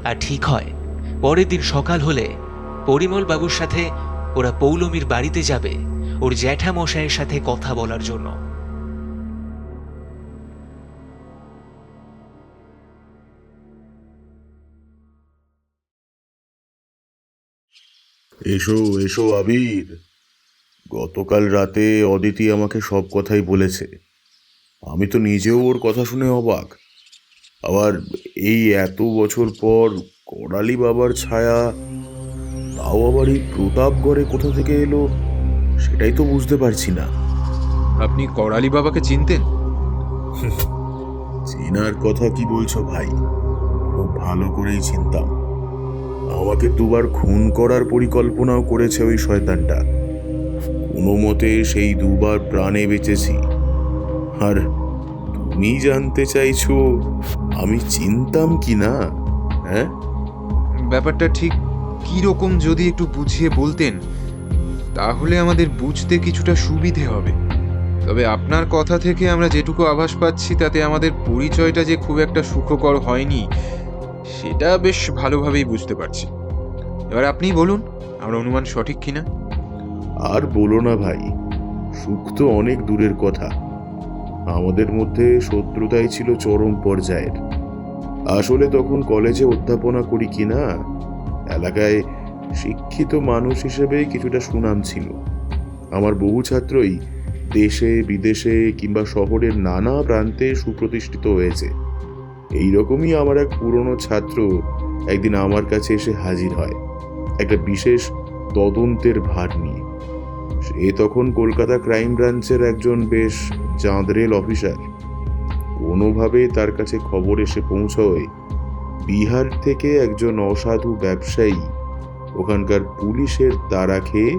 S3: আর ঠিক হয় পরের দিন সকাল হলে পরিমল বাবুর সাথে ওরা পৌলমীর বাড়িতে যাবে ওর জ্যাঠামশাইয়ের সাথে কথা বলার জন্য।
S10: এসো এসো আবির, গতকাল রাতে অদিতি আমাকে সব কথাই বলেছে। আমি তো নিজেও ওর কথা শুনে অবাক। আবার এই এত বছর পর করালি বাবার ছায়া, তাও আবার এই প্রতাপগড়ে কোথা থেকে এলো সেটাই তো বুঝতে পারছি না।
S5: আপনি করালি বাবাকে চিনতেন?
S10: চেনার কথা কি বলছো ভাই, খুব ভালো করেই চিনতাম। আমাকে দুবার খুন করার পরিকল্পনাও করেছে ওই শয়তানটা। কোনো মতে সেই দুবার প্রাণে বেঁচেছি। আর তুমি জানতে চাইছো আমি চিনতাম কি না? হ্যাঁ,
S5: ব্যাপারটা ঠিক কি রকম যদি একটু বুঝিয়ে বলতেন তাহলে আমাদের বুঝতে কিছুটা সুবিধে হবে। তবে আপনার কথা থেকে আমরা যেটুকু আভাস পাচ্ছি তাতে আমাদের পরিচয়টা যে খুব একটা সুখকর হয়নি সেটা বেশ ভালোভাবেই বুঝতে পারছি। এবার আপনি বলুন আমার অনুমান সঠিক কিনা।
S10: আর বলো না ভাই, সুখ তো অনেক দূরের কথা। আমাদের মধ্যে শত্রুতাই ছিল চরম পর্যায়ের। আসলে তখন কলেজে অধ্যাপনা করি কিনা, এলাকায় শিক্ষিত মানুষ হিসেবে কিছুটা সুনাম ছিল। আমার বহু ছাত্রই দেশে বিদেশে কিংবা শহরের নানা প্রান্তে সুপ্রতিষ্ঠিত হয়েছে। এইরকমই আমার এক পুরনো ছাত্র একদিন আমার কাছে এসে হাজির হয় একটা বিশেষ তদন্তের ভার নিয়ে। সে তখন কলকাতা ক্রাইম ব্রাঞ্চের একজন বেশ জাঁদরেল অফিসার। কোনোভাবে তার কাছে খবর এসে পৌঁছয় বিহার থেকে একজন অসাধু ব্যবসায়ী ওখানকার পুলিশের তাড়া খেয়ে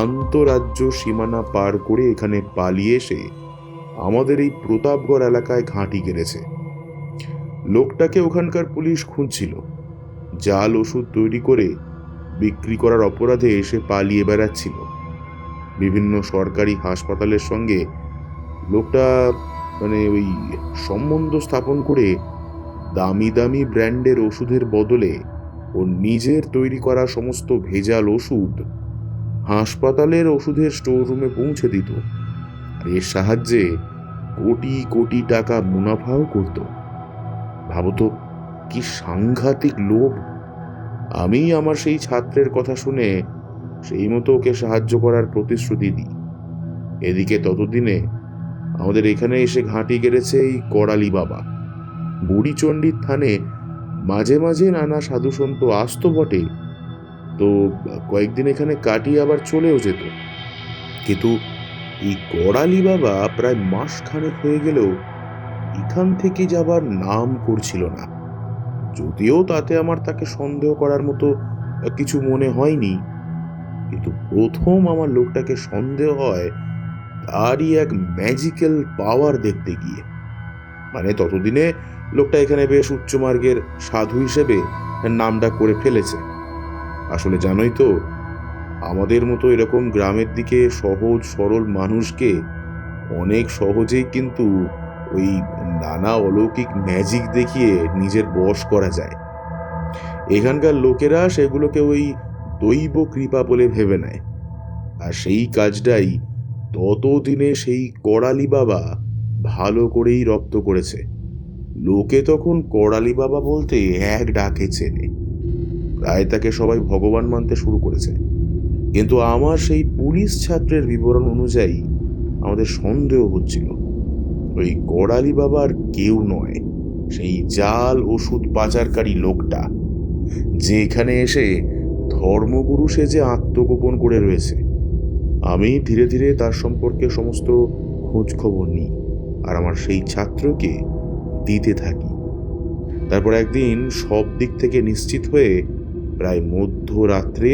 S10: আন্তঃরাজ্য সীমানা পার করে এখানে পালিয়ে এসে আমাদের এই প্রতাপগড় এলাকায় ঘাঁটি গেড়েছে। লোকটাকে ওখানকার পুলিশ খুঁজছিল। জাল ওষুধ তৈরি করে বিক্রি করার অপরাধে এসে পালিয়ে বেড়াচ্ছিল। বিভিন্ন সরকারি হাসপাতালের সঙ্গে লোকটা ওই সম্বন্ধ স্থাপন করে দামি দামি ব্র্যান্ডের ওষুধের বদলে ও নিজের তৈরি করা সমস্ত ভেজাল ওষুধ হাসপাতালের ওষুধের স্টোর রুমে পৌঁছে দিত। আর এর সাহায্যে কোটি কোটি টাকা মুনাফাও করত। ভাবতো কি সাংঘাতিক লোভ। আমি আমার সেই ছাত্রের কথা শুনে সেই মতো ওকে সাহায্য করার প্রতিশ্রুতি দিই। এদিকে ততদিনে আমাদের এখানে এসে ঘাঁটি গেড়েছে এই করালি বাবা। বুড়িচণ্ডীর থানে মাঝে মাঝে নানা সাধুসন্ত আসতো বটে, তো কয়েকদিন এখানে কাটিয়ে আবার চলেও যেত। কিন্তু এই করালি বাবা প্রায় মাসখানেক হয়ে গেলেও এখান থেকে যাবার নাম করছিল না। যদিও তাতে আমার তাকে সন্দেহ করার মতো কিছু মনে হয়নি, কিন্তু প্রথম আমার লোকটাকে সন্দেহ হয় তারই এক ম্যাজিক্যাল পাওয়ার দেখতে গিয়ে। ততদিনে লোকটা এখানে বেশ উচ্চমার্গের সাধু হিসেবে নামটা করে ফেলেছে। আসলে জানোই তো, আমাদের মতো এরকম গ্রামের দিকে সহজ সরল মানুষকে অনেক সহজেই কিন্তু ওই নানা অলৌকিক ম্যাজিক দেখিয়ে নিজের বশ করা যায়। এখানকার লোকেরা সেগুলোকে ওই দৈব কৃপা বলে ভেবে নেয়। আর সেই কাজটাই ততদিনে সেই করালি বাবা ভালো করেই রপ্ত করেছে। লোকে তখন করালি বাবা বলতে এক ডাকে চেনে, প্রায় তাকে সবাই ভগবান মানতে শুরু করেছে। কিন্তু আমার সেই পুলিশ ছাত্রের বিবরণ অনুযায়ী আমাদের সন্দেহ হচ্ছিল ওই করালি বাবার কেউ নয়, সেই জাল ওষুধ পাচারকারী লোকটা, যে এখানে এসে ধর্মগুরু সেজে আত্মগোপন করে রয়েছে। আমি ধীরে ধীরে তার সম্পর্কে সমস্ত খোঁজ খবর নিই আর আমার সেই ছাত্রকে দিতে থাকি। তারপর একদিন সব দিক থেকে নিশ্চিত হয়ে প্রায় মধ্যরাত্রে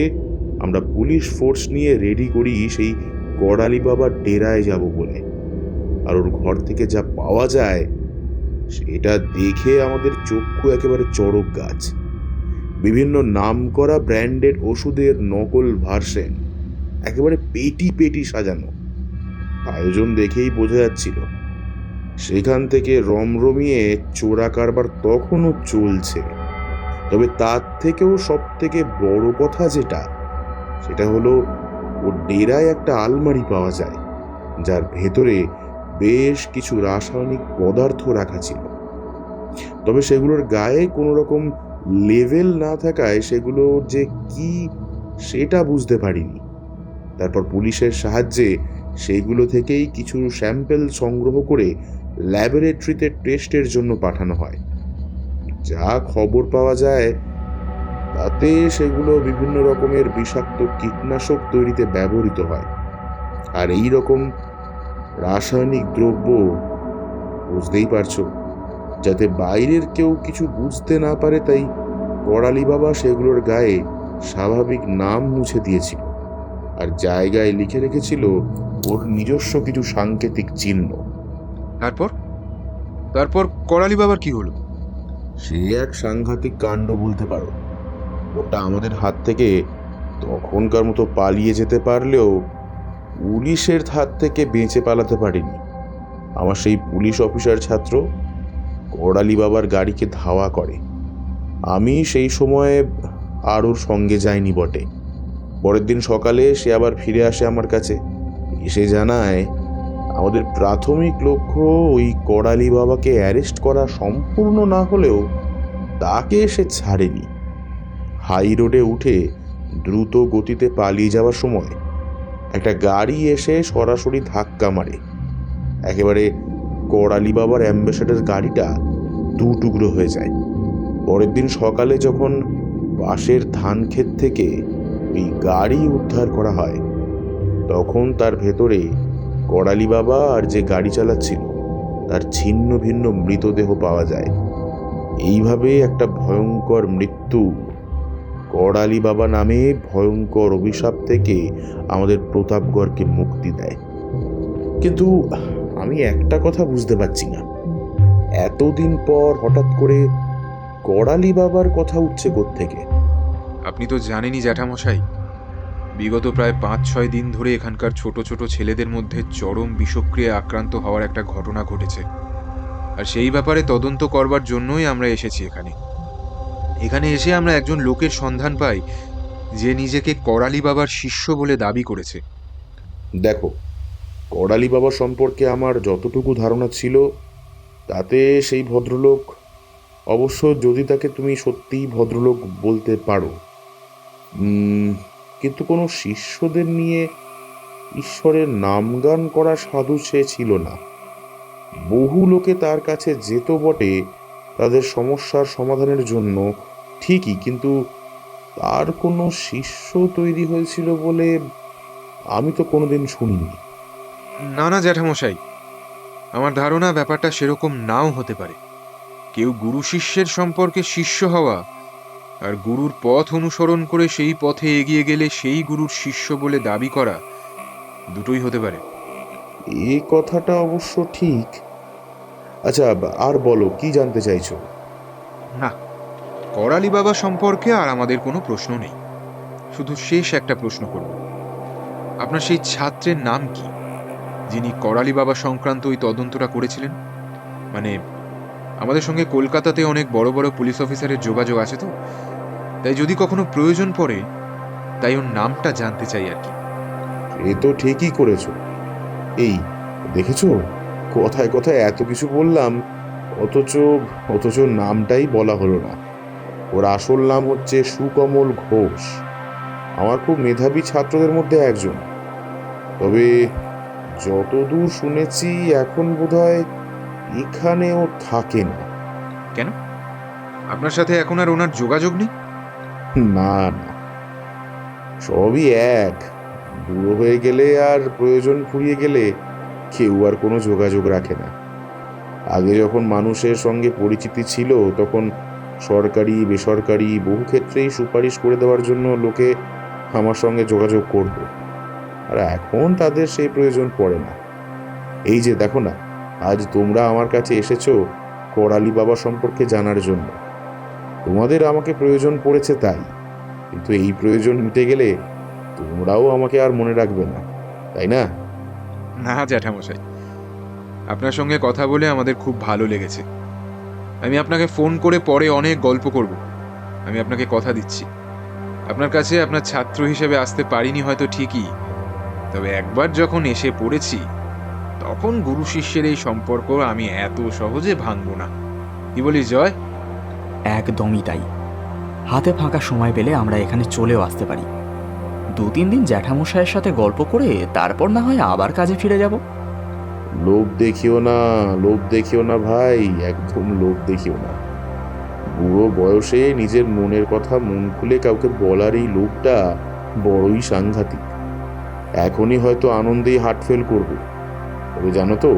S10: আমরা পুলিশ ফোর্স নিয়ে রেডি করি সেই করালি বাবার ডেরায় যাব বলে। আর ওর ঘর থেকে যা পাওয়া যায় সেটা দেখে আমাদের চক্ষু একেবারে চড়ক গাছ। বিভিন্ন নামকরা ব্র্যান্ডেড ওষুধের নকল ভার্সন একেবারে পেটি পেটি সাজানো। আয়োজন দেখেই বোঝা যাচ্ছিল সেখান থেকে রমরমিয়ে চোরা কারবার তখনও চলছে। তবে তার থেকেও সব থেকে বড় কথা সেটা হলো ওর ডেরায় একটা আলমারি পাওয়া যায়, যার ভেতরে বেশ কিছু রাসায়নিক পদার্থ রাখা ছিল। তবে সেগুলোর গায়ে কোনো রকম লেভেল না থাকায় সেগুলো যে কি সেটা বুঝতে পারিনি। তারপর পুলিশের সাহায্যে সেইগুলো থেকেই কিছু স্যাম্পেল সংগ্রহ করে ল্যাবরেটরিতে টেস্টের জন্য পাঠানো হয়। যা খবর পাওয়া যায় তাতে সেগুলো বিভিন্ন রকমের বিষাক্ত কীটনাশক তৈরিতে ব্যবহৃত হয়। আর এই রকম রাসায়নিক দ্রব্য, বুঝতেই পারছো, যাতে বাইরের কেউ কিছু বুঝতে না পারে, তাই করালি বাবা সেগুলোর গায়ে স্বাভাবিক নাম মুছে দিয়েছিল আর জায়গায় লিখে রেখেছিল ওর নিজস্ব কিছু সাংকেতিক চিহ্ন।
S5: তারপর করালি বাবার কি হলো?
S10: সে এক সাংঘাতিক কাণ্ড বলতে পারো। ওটা আমাদের হাত থেকে তখনকার মতো পালিয়ে যেতে পারলেও পুলিশের হাত থেকে বেঁচে পালাতে পারেনি। আমার সেই পুলিশ অফিসার ছাত্র করালি বাবার গাড়িকে ধাওয়া করে। আমি সেই সময়ে আর ওর সঙ্গে যাইনি বটে। পরের দিন সকালে সে আবার ফিরে আসে আমার কাছে, এসে জানায় আমাদের প্রাথমিক লক্ষ্য ওই করালি বাবাকে অ্যারেস্ট করা সম্পূর্ণ না হলেও তাকে সে ছাড়েনি। হাই রোডে উঠে দ্রুত গতিতে পালিয়ে যাওয়ার সময় একটা গাড়ি এসে সরাসরি ধাক্কা মারে। একেবারে করালি বাবার অ্যাম্বাসেডর গাড়িটা দু টুকরো হয়ে যায়। পরের দিন সকালে যখন পাশের ধান ক্ষেত থেকে ওই গাড়ি উদ্ধার করা হয়, তখন তার ভেতরে করালি বাবা আর যে গাড়ি চালাচ্ছিল তার ছিন্ন ভিন্ন মৃতদেহ পাওয়া যায়। এইভাবে একটা ভয়ঙ্কর মৃত্যু করালি বাবা নামে ভয়ঙ্কর অভিশাপ থেকে আমাদের প্রতাপগড়কে মুক্তি দেয়। কিন্তু আমি একটা কথা বুঝতে পারছি না, এতদিন পর হঠাৎ করে করালি বাবার কথা উঠছে কোত্থেকে?
S5: আপনি তো জানেনই জ্যাঠামশাই, বিগত প্রায় 5-6 দিন ধরে এখানকার ছোট ছোট ছেলেদের মধ্যে চরম বিষক্রিয়ায় আক্রান্ত হওয়ার একটা ঘটনা ঘটেছে। আর সেই ব্যাপারে তদন্ত করবার জন্যই আমরা এসেছি এখানে। এখানে এসে আমরা একজন লোকের সন্ধান পাই যে নিজেকে করালি বাবার শিষ্য বলে দাবি করেছে।
S10: দেখো, করালি বাবা সম্পর্কে আমার যতটুকু ধারণা ছিল তাতে সেই ভদ্রলোক, অবশ্য যদি তাকে তুমি সত্যিই ভদ্রলোক বলতে পারো, কিন্তু কোনো শিষ্যদের নিয়ে ঈশ্বরের নামগান করা সাধু সে ছিল না। বহু লোকে তার কাছে যেত বটে তাদের সমস্যার সমাধানের জন্য ঠিকই, কিন্তু তার কোনো শিষ্য তৈরি হয়েছিল বলে আমি তো কোনোদিন শুনিনি।
S5: না না জ্যাঠামশাই, আমার ধারণা ব্যাপারটা সেরকম নাও হতে পারে। কেউ গুরু শিষ্যের সম্পর্কে শিষ্য হওয়া আর গুরুর পথ অনুসরণ করে সেই পথে এগিয়ে গেলে সেই গুরুর শিষ্য বলে দাবি করা, দুটোই হতে পারে।
S10: এই কথাটা অবশ্য ঠিক। আচ্ছা, আর বলো, কি জানতে চাইছো?
S5: না, করালি বাবা সম্পর্কে আর আমাদের কোনো প্রশ্ন নেই। শুধু শেষ একটা প্রশ্ন করব, আপনার সেই ছাত্রের নাম কি যিনি করালি বাবা সংক্রান্ত ওই তদন্তটা করেছিলেন? মানে আমাদের সঙ্গে কলকাতাতে অনেক বড় বড় পুলিশ অফিসারের যোগাযোগ আছে, তো তাই যদি কখনো প্রয়োজন পড়ে তাই ওর নামটা জানতে চাই আর কি।
S10: এ তো ঠিকই করেছো। এই দেখেছো, কথায় কথায় এত কিছু বললাম, অথচ নামটাই বলা হলো না। ওর আসল নাম হচ্ছে সুকমল ঘোষ। আমার খুব মেধাবী ছাত্রদের মধ্যে একজন। তবে যতদূর শুনেছি এখন বোধহয় এখানে ও থাকে না।
S5: কেন, আপনার সাথে এখন আর ওনার যোগাযোগ নেই?
S10: না না, সবই এক। বুড়ো হয়ে গেলে আর প্রয়োজন ফুরিয়ে গেলে কেউ আর কোনো যোগাযোগ রাখে না। আগে যখন মানুষের সঙ্গে পরিচিতি ছিল তখন সরকারি বেসরকারি বহু ক্ষেত্রেই সুপারিশ করে দেওয়ার জন্য লোকে আমার সঙ্গে যোগাযোগ করত, আর এখন তাদের সেই প্রয়োজন পড়ে না। এই যে দেখো না, আজ তোমরা আমার কাছে এসেছো করালি বাবা সম্পর্কে জানার জন্য। তোমাদের আমাকে প্রয়োজন পড়েছে তাই, কিন্তু এই প্রয়োজন মিটে গেলে তোমরাও আমাকে আর মনে রাখবে না, তাই না?
S5: না জ্যাঠামশাই, আপনার সঙ্গে কথা বলে আমাদের খুব ভালো লেগেছে। আমি আপনাকে ফোন করে পরে অনেক গল্প করব। আমি আপনাকে কথা দিচ্ছি, আপনার কাছে আপনার ছাত্র হিসেবে আসতে পারিনি হয়তো ঠিকই, তবে একবার যখন এসে পড়েছি তখন গুরু শিষ্যের এই সম্পর্ক আমি এত সহজে ভাঙব না। কি বলিস জয়?
S4: একদমই তাই। হাতে ফাঁকা সময় পেলে আমরা এখানে চলেও আসতে পারি। 2-3 দিন জ্যাঠামশাইয়ের সাথে গল্প করে তারপর না হয় আবার কাজে ফিরে যাব।
S10: লোভ দেখিও না ভাই, একদম লোভ দেখিও না। বুড়ো বয়সে নিজের মনের কথা মন খুলে কাউকে বলার এই লোভটা বড়ই সাংঘাতিক। এখনই হয়তো আনন্দেই হার্ট ফেল করবো। তবে জানো তো,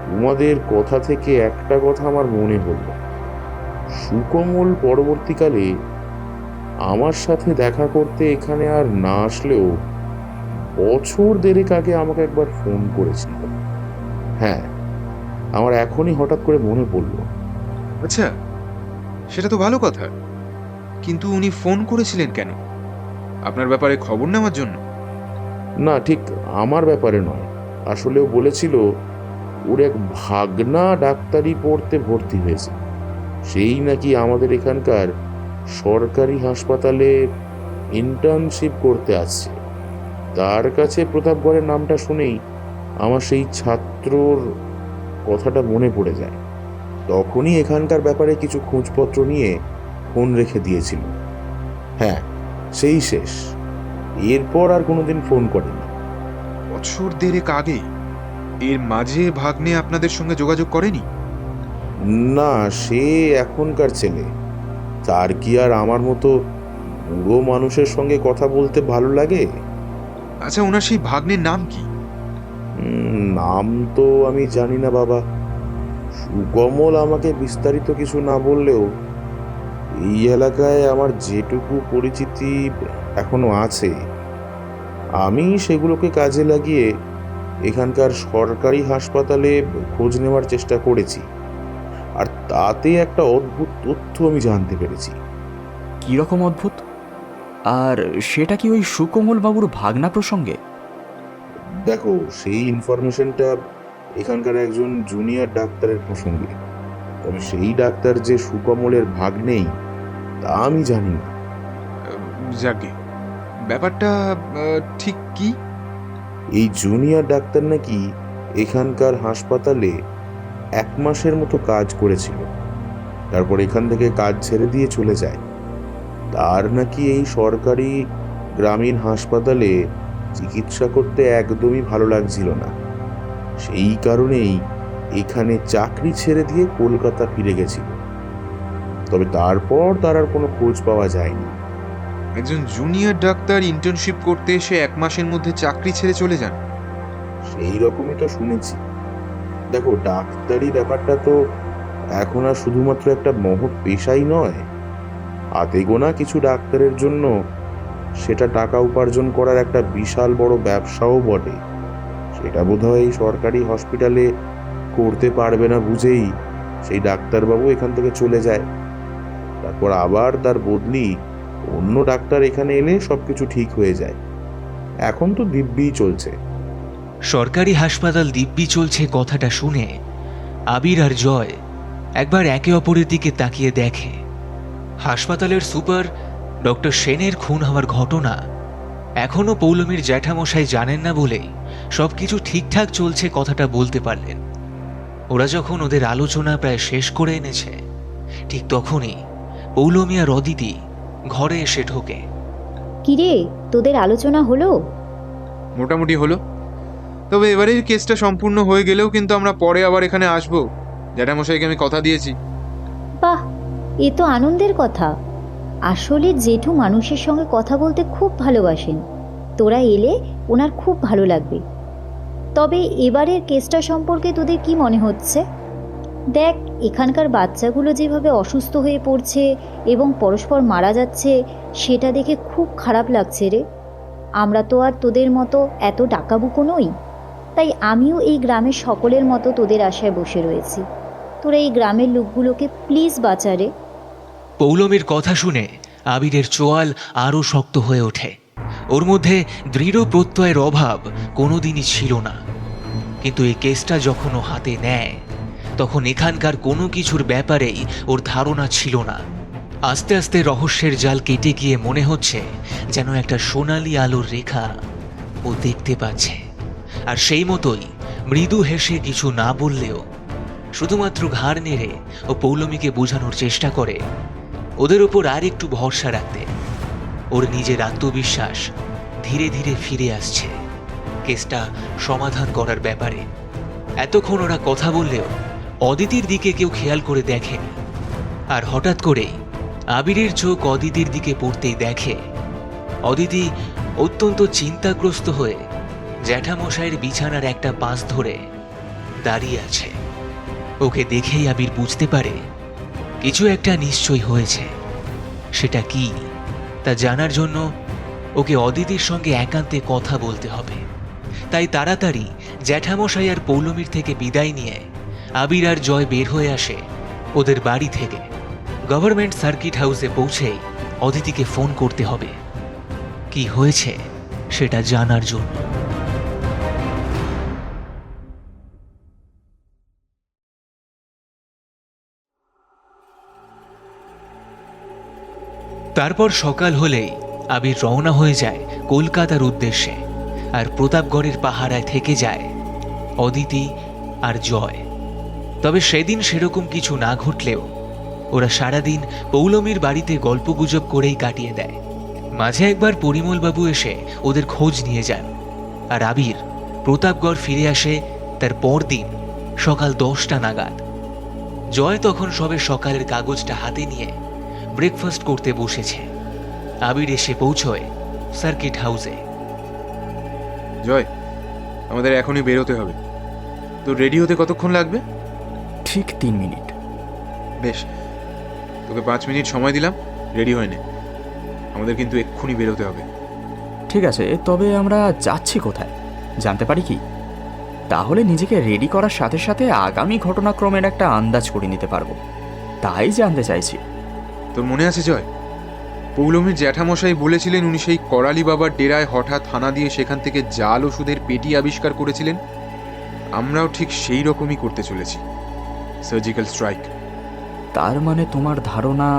S10: তোমাদের কথা থেকে একটা কথা আমার মনে হলো। সুকমল পরবর্তীকালে আমার সাথে দেখা করতে এখানে আর না আসলেও বছর দেড়েক আগে আমাকে একবার ফোন করেছিল। হ্যাঁ, আমার এখনই হঠাৎ করে মনে পড়লো।
S5: আচ্ছা, সেটা তো ভালো কথা, কিন্তু উনি ফোন করেছিলেন কেন? আপনার ব্যাপারে খবর নেওয়ার জন্য?
S10: না, ঠিক আমার ব্যাপারে নয়। আসলেও বলেছিল ওর এক ভাগনা ডাক্তারি পড়তে ভর্তি হয়েছে, সেই নাকি আমাদের এখানকার সরকারি হাসপাতালে ইন্টার্নশিপ করতে আসছে। তার কাছে প্রতাপগড়ের নামটা শুনেই আমার সেই ছাত্রর কথাটা মনে পড়ে যায়। তখনই এখানকার ব্যাপারে কিছু খোঁজপত্র নিয়ে ফোন রেখে দিয়েছিল। হ্যাঁ, সেই শেষ। এরপর আর কোনোদিন ফোন করেনি।
S5: বছর দেড়েক আগে? এর মাঝে ভাগ্নে আপনাদের সঙ্গে যোগাযোগ করেনি?
S10: না, সে এখনকার ছেলে, তার কি আর আমার মতো বুড়ো মানুষের সঙ্গে কথা বলতে ভালো লাগে?
S5: আচ্ছা, ওনার সেই ভাগ্নের নাম কি?
S10: নাম তো আমি জানি না বাবা। সুকমল আমাকে বিস্তারিত কিছু না বললেও এই এলাকায় আমার যেটুকু পরিচিতি এখনো আছে, আমি সেগুলোকে কাজে লাগিয়ে এখানকার সরকারি হাসপাতালে খোঁজ নেওয়ার চেষ্টা করেছি, আর তাতে একটা অদ্ভুত তথ্য আমি জানতে পেরেছি।
S4: কীরকম অদ্ভুত? আর সেটা কি ওই সুকোমল বাবুর ভাগনা প্রসঙ্গে?
S10: দেখো, সেই ইনফরমেশনটা এখানকার একজন জুনিয়র ডাক্তারের প্রসঙ্গে। তবে সেই ডাক্তার যে সুকমলের ভাগ্নেই তা আমি জানি না।
S5: যাকে ব্যাপারটা ঠিক কি?
S10: এই জুনিয়র ডাক্তার নাকি এখানকার হাসপাতালে 1 মাসের মতো কাজ করেছিল, তারপর এখান থেকে কাজ ছেড়ে দিয়ে চলে যায়। তার নাকি এই সরকারি গ্রামীণ হাসপাতালে চিকিৎসা করতে একদমই ভালো লাগছিল না। সেই কারণেই এখানে চাকরি ছেড়ে দিয়ে কলকাতা ফিরে গেছিল। তবে তারপর তার আর কোনো খোঁজ পাওয়া যায়নি।
S5: একজন জুনিয়র ডাক্তার ইন্টার্নশিপ করতে এসে 1 মাসের মধ্যে চাকরি ছেড়ে চলে যান?
S10: সেই রকমই তো শুনেছি। দেখো, ডাক্তারি ব্যাপারটা তো এখন আর শুধুমাত্র একটা মহৎ পেশাই নয়, হাতে গোনা কিছু ডাক্তারের জন্য সেটা টাকা উপার্জন করার একটা বিশাল বড় ব্যবসাও বটে। সেটা বোধহয় এই সরকারি হসপিটালে করতে পারবে না বুঝেই সেই ডাক্তারবাবু এখান থেকে চলে যায়। তারপর আবার তার বদলি অন্য ডাক্তার এখানে এলে সবকিছু ঠিক হয়ে যায়। এখন তো দিব্যিই চলছে।
S3: সরকারি হাসপাতাল দিব্যি চলছে কথাটা শুনে আবির আর জয় একবার একে অপরের দিকে তাকিয়ে দেখে। হাসপাতালের সুপার ডক্টর সেনের খুন হওয়ার ঘটনা এখনো পৌলমীর জ্যাঠামশাই জানেন না বলেই সবকিছু ঠিকঠাক চলছে কথাটা বলতে পারলেন। ওরা যখন ওদের আলোচনা প্রায় শেষ করে এনেছে, ঠিক তখনই পৌলমী আর অদিতি ঘরে এসে ঢোকে।
S11: কিরে, তোদের আলোচনা হলো?
S5: মোটামুটি হলো। তবে এবারের কেসটা সম্পূর্ণ হয়ে গেলেও কিন্তু আমরা পরে আবার এখানে আসবো। জ্যাঠামশাইকে আমি কথা দিয়েছি।
S11: বাহ, এ তো আনন্দের কথা। আসলে জেঠু মানুষের সঙ্গে কথা বলতে খুব ভালোবাসেন। তোরা এলে ওনার খুব ভালো লাগবে। তবে এবারের কেসটা সম্পর্কে তোদের কি মনে হচ্ছে? দেখ, এখানকার বাচ্চাগুলো যেভাবে অসুস্থ হয়ে পড়ছে এবং পরস্পর মারা যাচ্ছে, সেটা দেখে খুব খারাপ লাগছে রে। আমরা তো আর তোদের মতো এত ডাকাবুকো নই, তাই আমিও এই গ্রামের সকলের মতো তোদের আশায় বসে রয়েছি। তোরা এই গ্রামের লোকগুলোকে প্লিজ বাঁচা রে।
S3: পৌলমীর কথা শুনে আবিরের চোয়াল আরও শক্ত হয়ে ওঠে। ওর মধ্যে দৃঢ় প্রত্যয়ের অভাব কোনোদিনই ছিল না, কিন্তু এই কেসটা যখন ও হাতে নেয় তখন এখানকার কোনো কিছুর ব্যাপারেই ওর ধারণা ছিল না। আস্তে আস্তে রহস্যের জাল কেটে গিয়ে মনে হচ্ছে যেন একটা সোনালি আলোর রেখা ও দেখতে পাচ্ছে। আর সেই মতোই মৃদু হেসে কিছু না বললেও শুধুমাত্র ঘাড় নেড়ে ও পৌলমীকে বোঝানোর চেষ্টা করে ওদের ওপর আর একটু ভরসা রাখতে। ওর নিজের আত্মবিশ্বাস ধীরে ধীরে ফিরে আসছে কেসটা সমাধান করার ব্যাপারে। এতক্ষণ ওরা কথা বললেও অদিতির দিকে কেউ খেয়াল করে দেখেনি। আর হঠাৎ করেই আবিরের চোখ অদিতির দিকে পড়তেই দেখে অদিতি অত্যন্ত চিন্তাগ্রস্ত হয়ে জ্যাঠামশাইয়ের বিছানার একটা পাশ ধরে দাঁড়িয়ে আছে। ওকে দেখেই আবির বুঝতে পারে কিছু একটা নিশ্চয় হয়েছে। সেটা কি তা জানার জন্য ওকে অদিতির সঙ্গে একান্তে কথা বলতে হবে। তাই তাড়াতাড়ি জ্যাঠামশাই আর পৌলমীর থেকে বিদায় নিয়ে আবির আর জয় বের হয়ে আসে ওদের বাড়ি থেকে। গভর্নমেন্ট সার্কিট হাউসে পৌঁছেই অদিতিকে ফোন করতে হবে কি হয়েছে সেটা জানার জন্য। তারপর সকাল হলেই আবির রওনা হয়ে যায় কলকাতার উদ্দেশ্যে, আর প্রতাপগড়ের পাহারায় থেকে যায় অদিতি আর জয়। তবে সেদিন সেরকম কিছু না ঘটলেও ওরা সারাদিন পৌলমীর বাড়িতে গল্পগুজব করেই কাটিয়ে দেয়। মাঝে একবার পরিমলবাবু এসে ওদের খোঁজ নিয়ে যান, আর আবির প্রতাপগড় ফিরে আসে তার পরদিন সকাল 10টা নাগাদ। জয় তখন সবে সকালের কাগজটা হাতে নিয়ে ব্রেকফাস্ট করতে বসেছে। আবির এসে পৌঁছয় সার্কিট হাউসে।
S5: জয়, আমাদের এখনই বেরোতে হবে। তো রেডি হতে কতক্ষণ লাগবে?
S4: ঠিক 3 মিনিট।
S5: বেশ, তোকে 5 মিনিট সময় দিলাম, রেডি হয়ে নে। আমাদের কিন্তু এক্ষুনি বেরোতে হবে।
S4: ঠিক আছে, তবে আমরা যাচ্ছি কোথায় জানতে পারি কি? তাহলে নিজেকে রেডি করার সাথে সাথে আগামী ঘটনাক্রমের একটা আন্দাজ করে নিতে পারবো, তাই জানতে চাইছি।
S5: তোর মনে আছে জয়, পৌলমীর জ্যাঠামশাই বলেছিলেন উনি সেই করালি বাবার ডেরায় হঠাৎ হানা দিয়ে সেখান থেকে জাল ওষুধের পেটি আবিষ্কার করেছিলেন? আমরাও ঠিক সেই রকমই করতে চলেছি, সার্জিক্যাল স্ট্রাইক।
S4: তার মানে তোমার ধারণা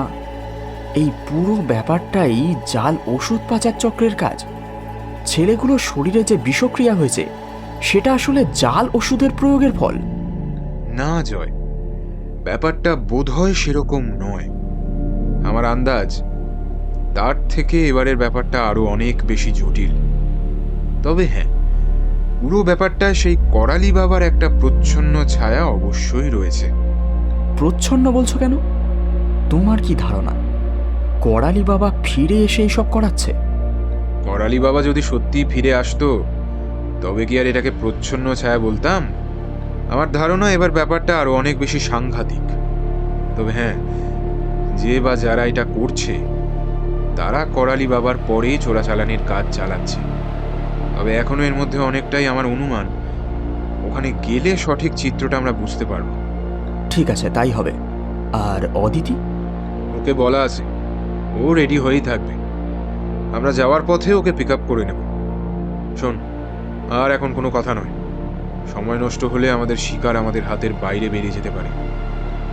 S4: এই পুরো ব্যাপারটাই জাল ওষুধ পাচার চক্রের কাজ? ছেলেগুলোর শরীরে যে বিষক্রিয়া হয়েছে সেটা আসলে জাল ওষুধের প্রয়োগের ফল?
S5: না জয়, ব্যাপারটা বোধহয় সেরকম নয়। আমার আন্দাজ তার থেকে এবারের ব্যাপারটা আরো অনেক বেশি জটিল। তবে হ্যাঁ, পুরো ব্যাপারটা সেই করালি বাবার একটা প্রচ্ছন্ন ছায়া অবশ্যই রয়েছে।
S4: প্রচ্ছন্ন বলছো কেন? তোমার কি ধারণা করালি বাবা ফিরে এসে এইসব করাচ্ছে?
S5: করালি বাবা যদি সত্যি ফিরে আসতো তবে কি আর এটাকে প্রচ্ছন্ন ছায়া বলতাম? আমার ধারণা এবার ব্যাপারটা আরো অনেক বেশি সাংঘাতিক। তবে হ্যাঁ, যে বা যারা এটা করছে তারা করালি বাবার পরেই চোরাচালানির কাজ চালাচ্ছে। তবে এখনো এর মধ্যে অনেকটাই আমার অনুমান, ওখানে গেলে সঠিক চিত্রটা আমরা বুঝতে পারবো।
S4: ঠিক আছে, তাই হবে। আর অদিতি?
S5: ওকে বলা আছে ও রেডি হয়েই থাকবে, আমরা যাওয়ার পথে ওকে পিক আপ করে নেব। শোন, আর এখন কোনো কথা নয়, সময় নষ্ট হলে আমাদের শিকার আমাদের হাতের বাইরে বেরিয়ে যেতে পারে।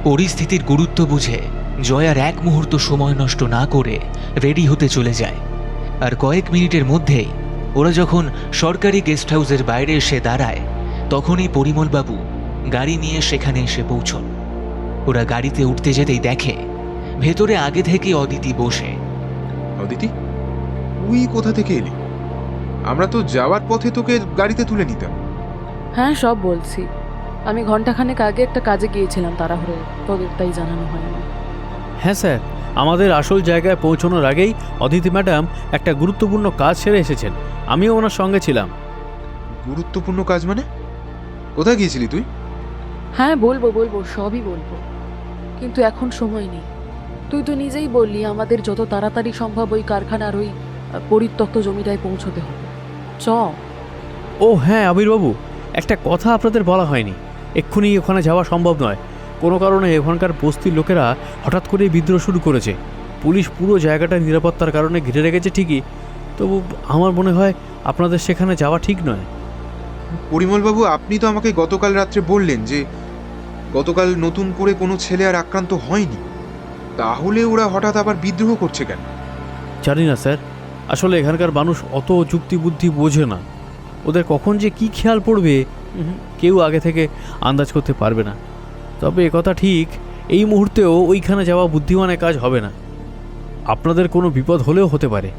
S3: পরিস্থিতির গুরুত্ব বুঝে জয় আর এক মুহূর্ত সময় নষ্ট না করে রেডি হতে চলে যায়। আর কয়েক মিনিটের মধ্যেই ওরা যখন সরকারি গেস্ট হাউসের বাইরে এসে দাঁড়ায় তখনই পরিমলবাবু গাড়ি নিয়ে সেখানে এসে পৌঁছন। ওরা গাড়িতে উঠতে যেতেই দেখে ভেতরে আগে থেকে অদিতি বসে।
S5: অদিতি, তুই কোথা থেকে এলি? আমরা তো যাওয়ার পথে তোকে গাড়িতে তুলে নিতাম।
S6: হ্যাঁ, সব বলছি। আমি ঘন্টাখানেক আগে একটা কাজে গিয়েছিলাম তাড়াহুড়ো, তোদের তাই জানানো হয়নি।
S7: হ্যাঁ স্যার, আমাদের আসল জায়গায় পৌঁছানোর আগেই অদিতি ম্যাডাম একটা গুরুত্বপূর্ণ কাজ সেরে এসেছেন। আমিও ওনার সঙ্গে ছিলাম।
S5: গুরুত্বপূর্ণ কাজ মানে? কোথায় গিয়েছিলি তুই?
S6: হ্যাঁ, বলবো সবই বলবো, কিন্তু এখন সময় নেই। তুই তো নিজেই বললি আমাদের যত তাড়াতাড়ি সম্ভব ওই কারখানার ওই পরিত্যক্ত জমিটায় পৌঁছতে হবে। চ।
S7: ও হ্যাঁ আবিরবাবু, একটা কথা আপনাদের বলা হয়নি। এক্ষুনি ওখানে যাওয়া সম্ভব নয়। কোনো কারণে ওখানকার বস্তির লোকেরা হঠাৎ করে বিদ্রোহ শুরু করেছে। পুলিশ পুরো জায়গাটা নিরাপত্তার কারণে ঘিরে রেখেছে ঠিকই, তবু আমার মনে হয় আপনাদের সেখানে যাওয়া ঠিক নয়।
S5: পরিমলবাবু, আপনি তো আমাকে গতকাল রাত্রে বললেন যে গতকাল নতুন করে কোনো ছেলে আর আক্রান্ত হয়নি, তাহলে ওরা হঠাৎ আবার বিদ্রোহ করছে কেন?
S7: জানি না স্যার, আসলে এখানকার মানুষ অত যুক্তি বুদ্ধি বোঝে না। ওদের কখন যে কি খেয়াল পড়বে কেউ আগে থেকে আন্দাজ করতে পারবে না। তবে একথা ঠিক, এই মুহূর্তেও ওইখানে যাওয়া বুদ্ধিমানের কাজ হবে না। আপনাদের কোনো বিপদ হলেও হতে পারে।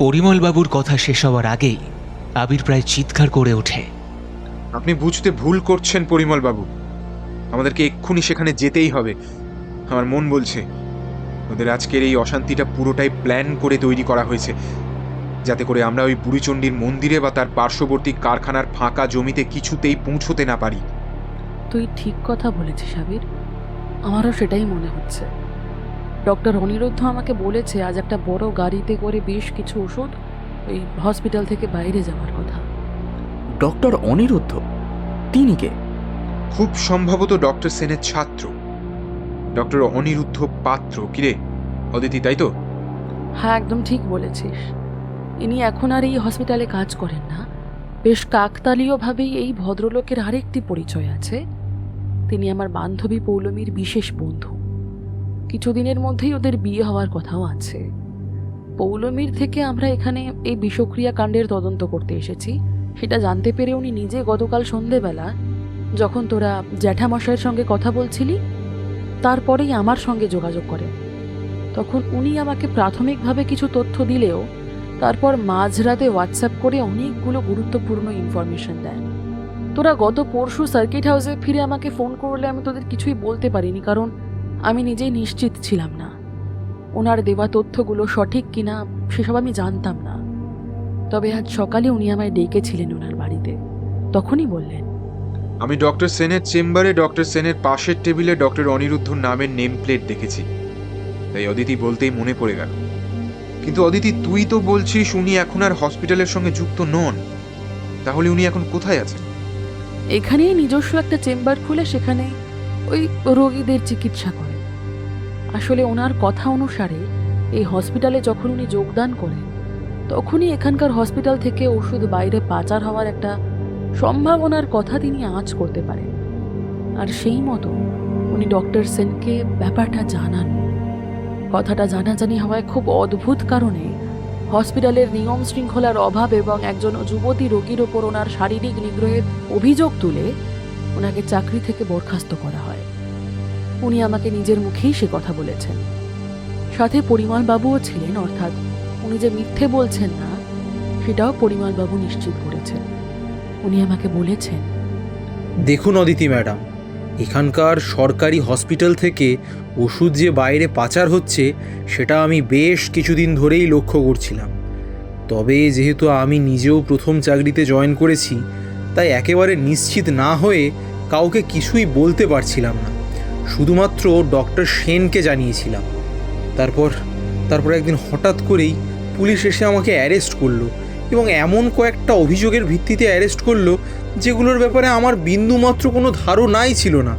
S3: পরিমলবাবুর কথা শেষ হওয়ার আগেই আবির প্রায় চিৎকার করে ওঠে।
S5: আপনি বুঝতে ভুল করছেন পরিমলবাবু, আমাদেরকে এক্ষুনি সেখানে যেতেই হবে। আমার মন বলছে ওদের আজকের এই অশান্তিটা পুরোটাই প্ল্যান করে তৈরি করা হয়েছে, যাতে করে আমরা ওই বুড়িচণ্ডীর মন্দিরে বা তার পার্শ্ববর্তী কারখানার ফাঁকা জমিতে কিছুতেই পৌঁছতে না পারি।
S6: তুই ঠিক কথা বলেছিস আবির, আমারও সেটাই মনে হচ্ছে। ডক্টর অনিরুদ্ধ আমাকে বলেছে আজ একটা বড় গাড়িতে করে বেশ কিছু ওষুধ ওই হসপিটাল থেকে বাইরে যাওয়ার কথা।
S4: ডক্টর অনিরুদ্ধ? তিনি কে?
S5: খুব সম্ভবত ডক্টর সেনের ছাত্র, ডক্টর অনিরুদ্ধ পাত্র। কিরে অদিতি, তাই তো?
S6: হ্যাঁ, একদম ঠিক বলেছিস। ইনি এখন আর এই হসপিটালে কাজ করেন না। বেশ কাকতালীয়ভাবেই এই ভদ্রলোকের আরেকটি পরিচয় আছে। তিনি আমার বান্ধবী পৌলমীর বিশেষ বন্ধু। কিছুদিনের মধ্যেই ওদের বিয়ে হওয়ার কথাও আছে। পৌলমীর থেকে আমরা এখানে এই বিষক্রিয়া কাণ্ডের তদন্ত করতে এসেছি সেটা জানতে পেরে উনি নিজে গতকাল সন্ধেবেলা, যখন তোরা জ্যাঠামশাইয়ের সঙ্গে কথা বলছিলি, তারপরেই আমার সঙ্গে যোগাযোগ করেন। তখন উনি আমাকে প্রাথমিকভাবে কিছু তথ্য দিলেও তারপর মাঝরাতে হোয়াটসঅ্যাপ করে অনেকগুলো গুরুত্বপূর্ণ ইনফরমেশন দেন। তোরা গত পরশু সার্কিট হাউসে ফিরে আমাকে ফোন করলে আমি তোদের কিছুই বলতে পারিনি, কারণ আমি নিজেই নিশ্চিত ছিলাম না ওনার দেওয়া তথ্যগুলো সঠিক কিনা, সেসব আমি জানতাম না। তবে আজ সকালে উনি আমায় ডেকেছিলেন ওনার বাড়িতে, তখনই বললেন,
S5: আমি ডক্টর সেনের চেম্বারে ডক্টর সেনের পাশের টেবিলে ডক্টর অনিরুদ্ধর নামের নেম প্লেট দেখেছি, তাই অদিতি বলতেই মনে পড়ে গেল। কিন্তু অদিতি, তুই তো বলছিস উনি এখন আর হসপিটালের সঙ্গে যুক্ত নন, তাহলে উনি এখন কোথায় আছেন?
S6: এখানেই নিজস্ব একটা চেম্বার খুলে সেখানে ওই রোগীদের চিকিৎসা করেন। আসলে ওনার কথা অনুসারে এই হসপিটালে যখন উনি যোগদান করেন তখনই এখানকার হসপিটাল থেকে ওষুধ বাইরে পাচার হওয়ার একটা সম্ভাবনার কথা তিনি আঁচ করতে পারেন। আর সেই মতো উনি ডক্টর সেনকে ব্যাপারটা জানান। কথাটা জানাজানি হওয়ায় খুব অদ্ভুত কারণে হসপিটালের নিয়ম শৃঙ্খলার অভাব এবং একজন যুবতী রোগীর ওপর ওনার শারীরিক নিগ্রহের অভিযোগ তুলে ওনাকে চাকরি থেকে বরখাস্ত করা হয়। উনি আমাকে নিজের মুখেই সে কথা বলেছেন। সাথে পরিমলবাবুও ছিলেন, অর্থাৎ উনি যে মিথ্যে বলছেন না সেটাও পরিমলবাবু নিশ্চিত করেছেন। উনি আমাকে বলেছেন,
S1: দেখুন অদিতি ম্যাডাম, এখানকার সরকারি হসপিটাল থেকে ওষুধ যে বাইরে পাচার হচ্ছে সেটা আমি বেশ কিছুদিন ধরেই লক্ষ্য করছিলাম। তবে যেহেতু আমি নিজেও প্রথম চাকরিতে জয়েন করেছি, তাই একেবারে নিশ্চিত না হয়ে কাউকে কিছুই বলতে পারছিলাম না। শুধুমাত্র ডক্টর সেনকে জানিয়েছিলাম। তারপর একদিন হঠাৎ করেই পুলিশ এসে আমাকে অ্যারেস্ট করলো এবং এমন কয়েকটা অভিযোগের ভিত্তিতে অ্যারেস্ট করলো যেগুলোর ব্যাপারে আমার বিন্দুমাত্র কোনো ধারণাই ছিল না।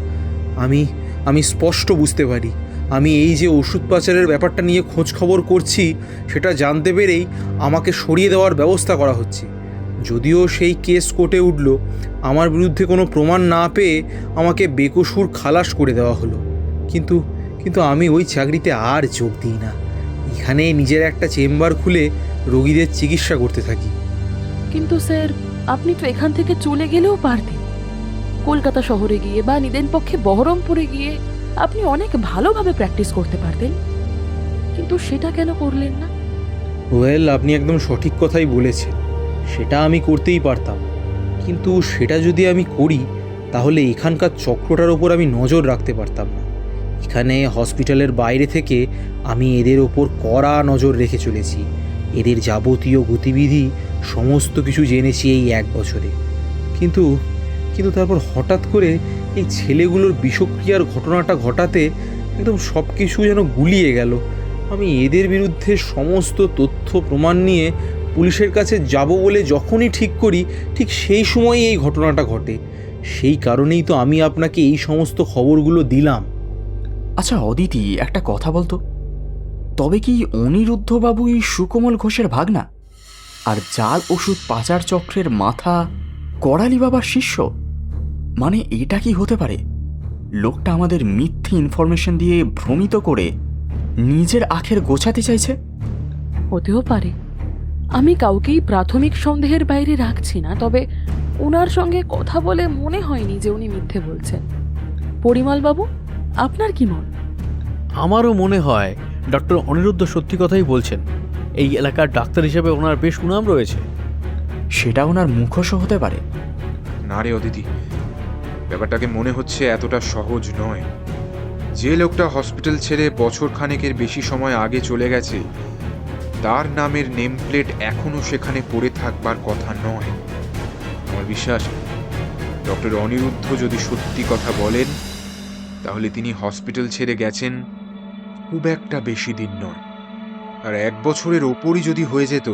S1: আমি স্পষ্ট বুঝতে পারি আমি এই যে ওষুধ পাচারের ব্যাপারটা নিয়ে খোঁজ খবর করছি সেটা জানতে পেরেই আমাকে সরিয়ে দেওয়ার ব্যবস্থা করা হচ্ছে। যদিও সেই কেস কোর্টে উঠল, আমার বিরুদ্ধে কোনো প্রমাণ না পেয়ে আমাকে বেকসুর খালাস করে দেওয়া হলো। কিন্তু আমি ওই চাকরিতে আর যোগ দিই না। এখানে নিজের একটা চেম্বার খুলে রোগীদের চিকিৎসা করতে থাকি।
S6: কিন্তু স্যার, আপনি তো এখান থেকে চলে গেলেও পারতেন। কলকাতা শহরে গিয়ে বা নিদেন পক্ষে বহরমপুরে গিয়ে আপনি অনেক ভালোভাবে প্র্যাকটিস করতে পারতেন, কিন্তু সেটা কেন করলেন না?
S1: আপনি একদম সঠিক কথাই বলেছেন। সেটা আমি করতেই পারতাম, কিন্তু সেটা যদি আমি করি তাহলে এখানকার চক্রটার ওপর আমি নজর রাখতে পারতাম না। এখানে হসপিটালের বাইরে থেকে আমি এদের ওপর কড়া নজর রেখে চলেছি। এদের যাবতীয় গতিবিধি সমস্ত কিছু জেনেছি এই 1 বছরে। কিন্তু তারপর হঠাৎ করে এই ছেলেগুলোর বিষক্রিয়ার ঘটনাটা ঘটাতে একদম সব কিছু যেন গুলিয়ে গেল। আমি এদের বিরুদ্ধে সমস্ত তথ্য প্রমাণ নিয়ে পুলিশের কাছে যাব বলে যখনই ঠিক করি, ঠিক সেই সময়ই এই ঘটনাটা ঘটে। সেই কারণেই তো আমি আপনাকে এই সমস্ত খবরগুলো দিলাম।
S4: আচ্ছা অদিতি, একটা কথা বলতো, তবে কি অনিরুদ্ধবাবু এই সুকোমল ঘোষের ভাগনা? আর জাল ওষুধ পাচার চক্রের মাথা করালি বাবার শিষ্য? মানে এটা কি হতে পারে? লোকটা আমাদের মিথ্যে ইনফরমেশন দিয়ে ভ্রমিত করে নিজের আখের গোছাতে চাইছে।
S6: হতেও পারে। আমি কাউকেই প্রাথমিক সন্দেহের বাইরে রাখছি না, তবে ওনার সঙ্গে কথা বলে মনে হয়নি যে উনি মিথ্যে বলছেন। পরিমলবাবু, আপনার কি মত?
S7: আমারও মনে হয় ডক্টর অনিরুদ্ধ সত্যি কথাই বলছেন। এই এলাকার ডাক্তার হিসেবে ওনার বেশ সুনাম রয়েছে।
S4: সেটা ওনার মুখোশও হতে পারে।
S5: না রে অদিতি, ব্যাপারটাকে মনে হচ্ছে এতটা সহজ নয়। যে লোকটা হসপিটাল ছেড়ে বছর খানেকের বেশি সময় আগে চলে গেছে, তার নামের নেম প্লেট এখনো সেখানে পড়ে থাকবার কথা নয়। আমার বিশ্বাস ডক্টর অনিরুদ্ধ যদি সত্যি কথা বলেন তাহলে তিনি হসপিটাল ছেড়ে গেছেন খুব একটা বেশি দিন নয়। আর 1 বছরের ওপরই যদি হয়ে যেত,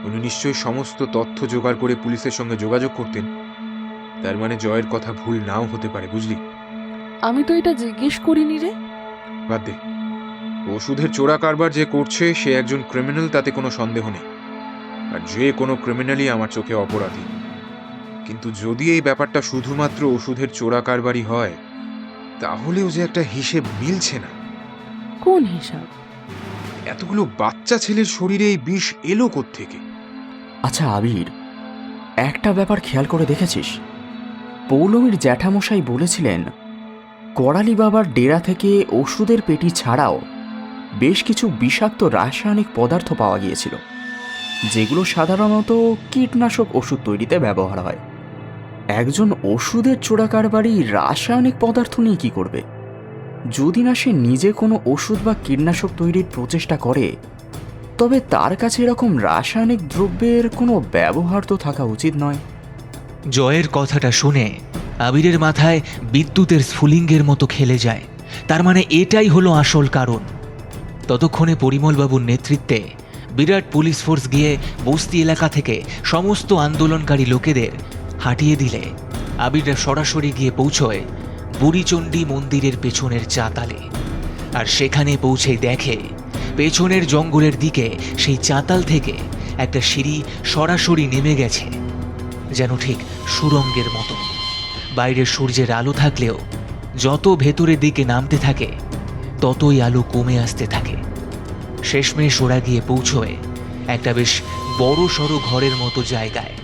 S5: উনি নিশ্চয়ই সমস্ত তথ্য জোগাড় করে পুলিশের সঙ্গে যোগাযোগ করতেন। তার মানে জয়ের কথা ভুল নাও হতে পারে, বুঝলি?
S6: আমি তো এটা জিজ্ঞেস করিনি রে।
S5: বাদ দে, ওষুধের চোরা কারবার যে করছে সে একজন ক্রিমিনাল, তাতে কোনো সন্দেহ নেই। আর যে কোনো ক্রিমিনালই আমার চোখে অপরাধী। কিন্তু যদি এই ব্যাপারটা শুধুমাত্র ওষুধের চোরা কারবারই হয়, তাহলেও যে একটা হিসেব মিলছে না।
S6: কোন হিসাব?
S5: এতগুলো বাচ্চা ছেলের শরীরে এই বিষ এলো কোত্থেকে?
S4: আচ্ছা আবির, একটা ব্যাপার খেয়াল করে দেখেছিস? পৌলমীর জ্যাঠামশাই বলেছিলেন করালি বাবার ডেরা থেকে ওষুধের পেটি ছাড়াও বেশ কিছু বিষাক্ত রাসায়নিক পদার্থ পাওয়া গিয়েছিল, যেগুলো সাধারণত কীটনাশক ওষুধ তৈরিতে ব্যবহার হয়। একজন ওষুধের চোরা কারবারি রাসায়নিক পদার্থ নিয়ে কি করবে? যদি না সে নিজে কোনো ওষুধ বা কীটনাশক তৈরির প্রচেষ্টা করে, তবে তার কাছে এরকম রাসায়নিক দ্রব্যের কোনো ব্যবহার তো থাকা উচিত নয়।
S3: জয়ের কথাটা শুনে আবিরের মাথায় বিদ্যুতের স্ফুলিঙ্গের মতো খেলে যায়। তার মানে এটাই হলো আসল কারণ। ততক্ষণে পরিমলবাবুর নেতৃত্বে বিরাট পুলিশ ফোর্স গিয়ে বস্তি এলাকা থেকে সমস্ত আন্দোলনকারী লোকেদের হাঁটিয়ে দিলে আবিররা সরাসরি গিয়ে পৌঁছয় বুড়িচণ্ডী মন্দিরের পেছনের চাতালে। আর সেখানে পৌঁছে দেখে পেছনের জঙ্গলের দিকে সেই চাতাল থেকে একটা সিঁড়ি সরাসরি নেমে গেছে, যেন ঠিক সুরঙ্গের মতো। বাইরে সূর্যের আলো থাকলেও যত ভেতরের দিকে নামতে থাকে ততই আলো কমে আসতে থাকে। শেষমেশ ওরা গিয়ে পৌঁছয় একটা বেশ বড় সড়ো ঘরের মতো জায়গায়,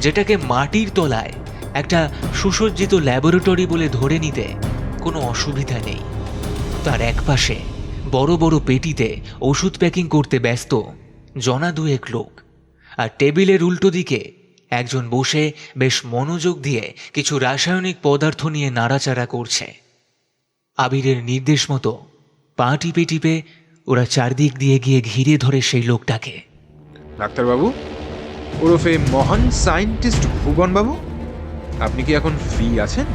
S3: যেটাকে মাটির তলায় একটা সুসজ্জিত ল্যাবরেটরি বলে ধরে নিতে কোনো অসুবিধা নেই। তার একপাশে বড় বড় পেটিতে ওষুধ প্যাকিং করতে ব্যস্ত জনা দুয়েক লোক, আর টেবিলের উল্টো দিকে একজন বসে বেশ মনোযোগ দিয়ে কিছু রাসায়নিক পদার্থ নিয়ে নাড়াচাড়া করছে। আবিরের নির্দেশ মতো পা টিপে টিপে ওরা চারদিক দিয়ে গিয়ে ঘিরে ধরে সেই লোকটাকে।
S5: ডাক্তারবাবু, ওরফে মহান সায়েন্টিস্ট ভুবনবাবু, আপনি কি এখন ফ্রি আছেন?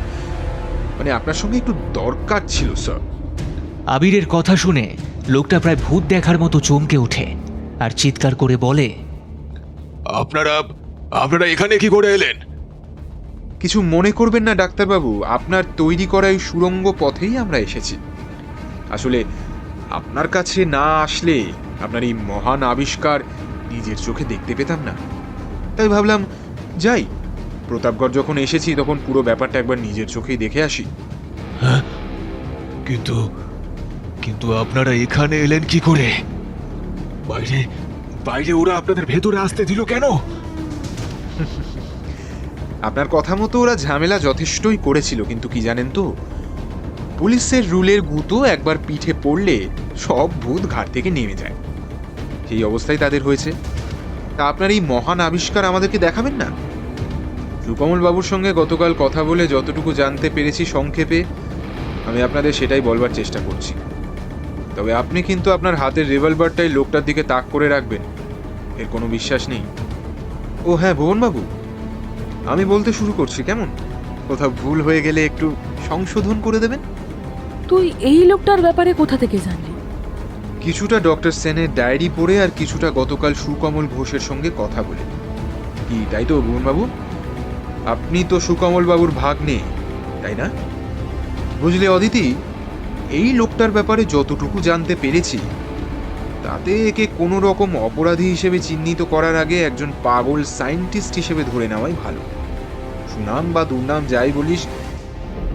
S5: মানে আপনার সঙ্গে একটু দরকার ছিল স্যার।
S3: আবিরের কথা শুনে লোকটা প্রায় ভূত দেখার মতো চমকে ওঠে আর চিৎকার করে বলে,
S2: আপনারা এখানে কি করে এলেন?
S5: কিছু মনে করবেন না ডাক্তারবাবু, আপনার তৈরি করা এই সুড়ঙ্গ পথেই আমরা এসেছি। আসলে আপনার কাছে না আসলে আপনার এই মহান আবিষ্কার নিজের চোখে দেখতে পেতাম না। তাই ভাবলাম যাই, প্রতাপগড় যখন এসেছি তখন পুরো ব্যাপারটা একবার নিজের চোখেই দেখে আসি।
S2: কিন্তু কিন্তু আপনারা এখানে এলেন কি করে? বাইরে বাইরে ওরা আপনাদের ভেতরে আসতে দিল কেন?
S5: আপনার কথা মতো ওরা ঝামেলা যথেষ্টই করেছিল, কিন্তু কি জানেন তো, পুলিশের রুলের গুঁতো একবার পিঠে পড়লে সব ভূত ঘাট থেকে নেমে যায়। সেই অবস্থায় তাদের হয়েছে। তা আপনার এই মহান আবিষ্কার আমাদেরকে দেখাবেন না? সুকমল বাবুর সঙ্গে গতকাল কথা বলে যতটুকু জানতে পেরেছি সংক্ষেপে, আমি আপনাদের সেটাই বলবার চেষ্টা করছি। তবে আপনি কিন্তু আপনার হাতের রিভলভারটাই লোকটার দিকে তাক করে রাখবেন, এর কোনো বিশ্বাস নেই। ও হ্যাঁ ভুবনবাবু, আমি বলতে শুরু করছি, কেমন? কোথাও ভুল হয়ে গেলে একটু সংশোধন করে দেবেন।
S6: তুই এই লোকটার ব্যাপারে কোথা থেকে জানলি?
S5: কিছুটা ডক্টর সেনের ডায়েরি পড়ে আর কিছুটা গতকাল সুকমল ঘোষের সঙ্গে কথা বলে। কি তাই তো ভুবনবাবু? আপনি তো সুকমল বাবুর ভাগ্নে, তাই না? বুঝলে অদিতি, এই লোকটার ব্যাপারে যতটুকু জানতে পেরেছি তাতে একে কোনো রকম অপরাধী হিসেবে চিহ্নিত করার আগে একজন পাগল সায়েন্টিস্ট হিসেবে ধরে নেওয়াই ভালো। সুনাম বা দুর্নাম যাই বলিস,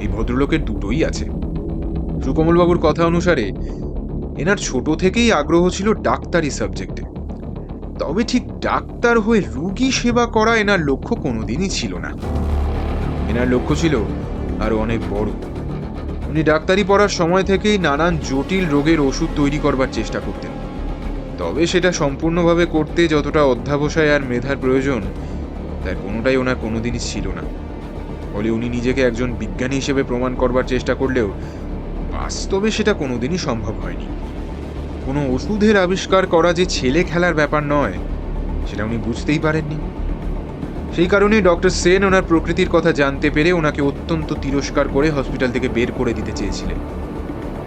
S5: এই ভদ্রলোকের দুটোই আছে। সুকমল বাবুর কথা অনুসারে এনার ছোট থেকেই আগ্রহ ছিল ডাক্তারি সাবজেক্টে, তবে ঠিক ডাক্তার হয়ে রোগী সেবা করা এনার লক্ষ্য কোনোদিনই ছিল না। এনার লক্ষ্য ছিল আরো অনেক বড়। উনি ডাক্তারি পড়ার সময় থেকেই নানান জটিল রোগের ওষুধ তৈরি করবার চেষ্টা করতেন, তবে সেটা সম্পূর্ণভাবে করতে যতটা অধ্যাবসায় আর মেধার প্রয়োজন তার কোনোটাই ওনার কোনোদিনই ছিল না। ফলে উনি নিজেকে একজন বিজ্ঞানী হিসেবে প্রমাণ করবার চেষ্টা করলেও বাস্তবে সেটা কোনোদিনই সম্ভব হয়নি। কোনো ওষুধের আবিষ্কার করা যে ছেলে খেলার ব্যাপার নয়, সেটা উনি বুঝতেই পারেননি। সেই কারণেই ডক্টর সেন ওনার প্রকৃতির কথা জানতে পেরে ওনাকে অত্যন্ত তিরস্কার করে হসপিটাল থেকে বের করে দিতে চেয়েছিলেন।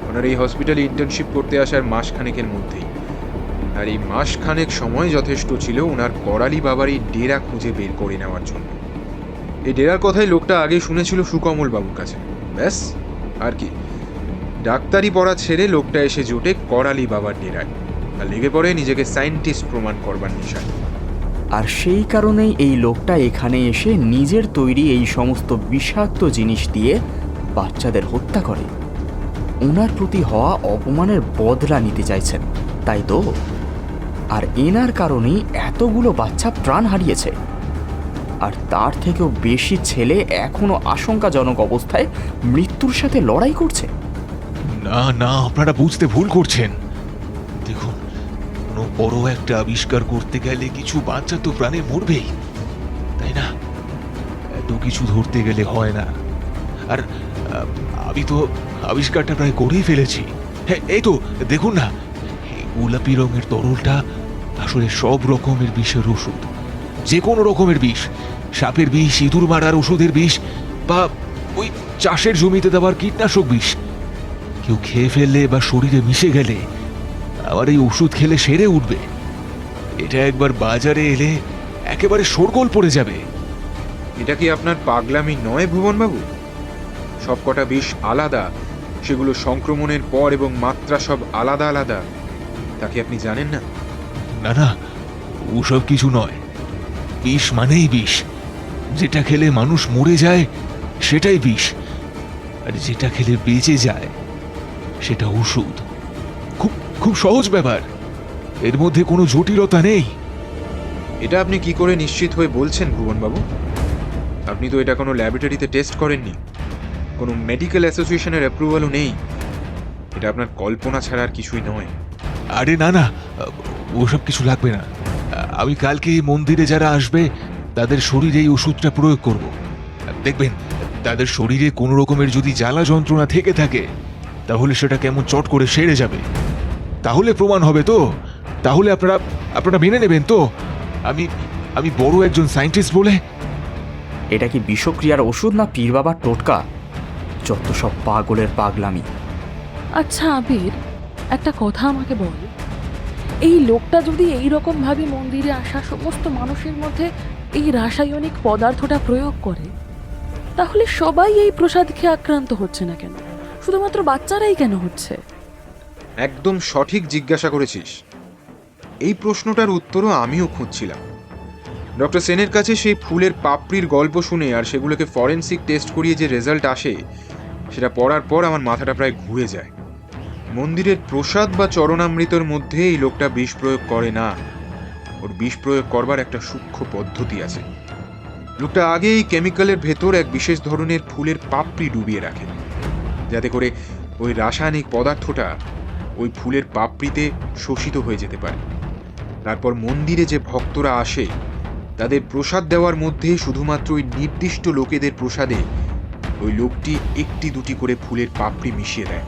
S5: ওনার এই হসপিটালে ইন্টার্নশিপ করতে আসার মাসখানেকের মধ্যেই, আর এই মাসখানেক সময় যথেষ্ট ছিল ওনার করালি বাবার এই ডেরা খুঁজে বের করে নেওয়ার জন্য। এই ডেরার কথাই লোকটা আগে শুনেছিল সুকমল বাবুর কাছে, ব্যাস আর কি। ডাক্তারি পড়া ছেড়ে লোকটা এসে জোটে করালি বাবার ডেরায়, আর লেগে পড়ে নিজেকে সায়েন্টিস্ট প্রমাণ করবার নেশায়।
S4: আর সেই কারণেই এই লোকটা এখানে এসে নিজের তৈরি এই সমস্ত বিষাক্ত জিনিস দিয়ে বাচ্চাদের হত্যা করে। ওনার প্রতি হওয়া অপমানের বদলা নিতে চাইছেন, তাই তো? আর এনার কারণেই এতগুলো বাচ্চা প্রাণ হারিয়েছে, আর তার থেকেও বেশি ছেলে এখনো আশঙ্কাজনক অবস্থায় মৃত্যুর সাথে লড়াই করছে।
S2: না না, আপনারা বুঝতে ভুল করছেন। দেখুন, কোনো বড় একটা আবিষ্কার করতে গেলে কিছু বাচ্চা তো প্রাণে মরবেই, তাই না? এত কিছু ধরতে গেলে হয় না। আর আমি তো আবিষ্কারটা প্রায় করেই ফেলেছি। হ্যাঁ, এই তো দেখুন না, এই গোলাপি রঙের তরলটা আসলে সব রকমের বিষের ওষুধ। যে কোনো রকমের বিষ, সাপের বিষ, ইঁদুর মারার ওষুধের বিষ, বা ওই চাষের জমিতে দেওয়ার কীটনাশক বিষ। কেউ খেয়ে ফেললে বা শরীরে মিশে গেলে আবার এই ওষুধ খেলে সেরে উঠবে। এটা একবার বাজারে এলে একেবারে শোরগোল পড়ে যাবে।
S5: এটা কি আপনার পাগলামি নয় ভুবনবাবু? সব কটা বিষ আলাদা, সেগুলো সংক্রমণের পর এবং মাত্রা সব আলাদা আলাদা, তা কি আপনি জানেন না?
S2: না না, ওসব কিছু নয়। বিষ মানেই বিষ। যেটা খেলে মানুষ মরে যায় সেটাই বিষ, আর যেটা খেলে বেঁচে যায় সেটা ওষুধ। খুব খুব সহজ ব্যাপার, এর মধ্যে কোনো জটিলতা নেই।
S5: এটা আপনি কি করে নিশ্চিত হয়ে বলছেন ভুবনবাবু? আপনি তো এটা কোনো ল্যাবরেটরিতে টেস্ট করেননি, কোনো মেডিকেল অ্যাসোসিয়েশনের অ্যাপ্রুভালও নেই। এটা আপনার কল্পনা ছাড়া আর কিছুই নয়।
S2: আরে না না, ওসব কিছু লাগবে না। আমি কালকে এই মন্দিরে যারা আসবে তাদের শরীরে এই ওষুধটা প্রয়োগ করব। দেখবেন, তাদের শরীরে কোনো রকমের যদি জ্বালা যন্ত্রণা থেকে থাকে তাহলে সেটা কেমন চট করে সেরে যাবে। তাহলে প্রমাণ হবে তো? তাহলে আপনারা মেনে নেবেন তো আমি আমি বড় একজন সায়েন্টিস্ট বলে?
S4: এটা কি বিষক্রিয়ার ওষুধ না পীর বাবার টোটকা? যত সব পাগলের পাগলামি।
S6: আচ্ছা আবির, একটা কথা আমাকে বল, এই লোকটা যদি এই রকম ভাবে মন্দিরে আসা সমস্ত মানুষের মধ্যে এই রাসায়নিক পদার্থটা প্রয়োগ করে, তাহলে সবাই এই প্রসাদ খেয়ে আক্রান্ত হচ্ছে না কেন? শুধুমাত্র বাচ্চারাই কেন হচ্ছে?
S5: একদম সঠিক জিজ্ঞাসা করেছিস। এই প্রশ্নটার উত্তরও আমিও খুঁজছিলাম। ডক্টর সেনের কাছে সেই ফুলের পাপড়ির গল্প শুনে আর সেগুলোকে ফরেনসিক টেস্ট করিয়ে যে রেজাল্ট আসে, সেটা পড়ার পর আমার মাথাটা প্রায় ঘুরে যায়। মন্দিরের প্রসাদ বা চরণামৃতর মধ্যে এই লোকটা বিষ প্রয়োগ করে না। ওর বিষ প্রয়োগ করবার একটা সূক্ষ্ম পদ্ধতি আছে। লোকটা আগে এই কেমিক্যালের ভেতর এক বিশেষ ধরনের ফুলের পাপড়ি ডুবিয়ে রাখে, যাতে করে ওই রাসায়নিক পদার্থটা ওই ফুলের পাপড়িতে শোষিত হয়ে যেতে পারে। তারপর মন্দিরে যে ভক্তরা আসে তাদের প্রসাদ দেওয়ার মধ্যে শুধুমাত্র ওই নির্দিষ্ট লোকেদের প্রসাদে ওই লোকটি একটি দুটি করে ফুলের পাপড়ি মিশিয়ে দেয়।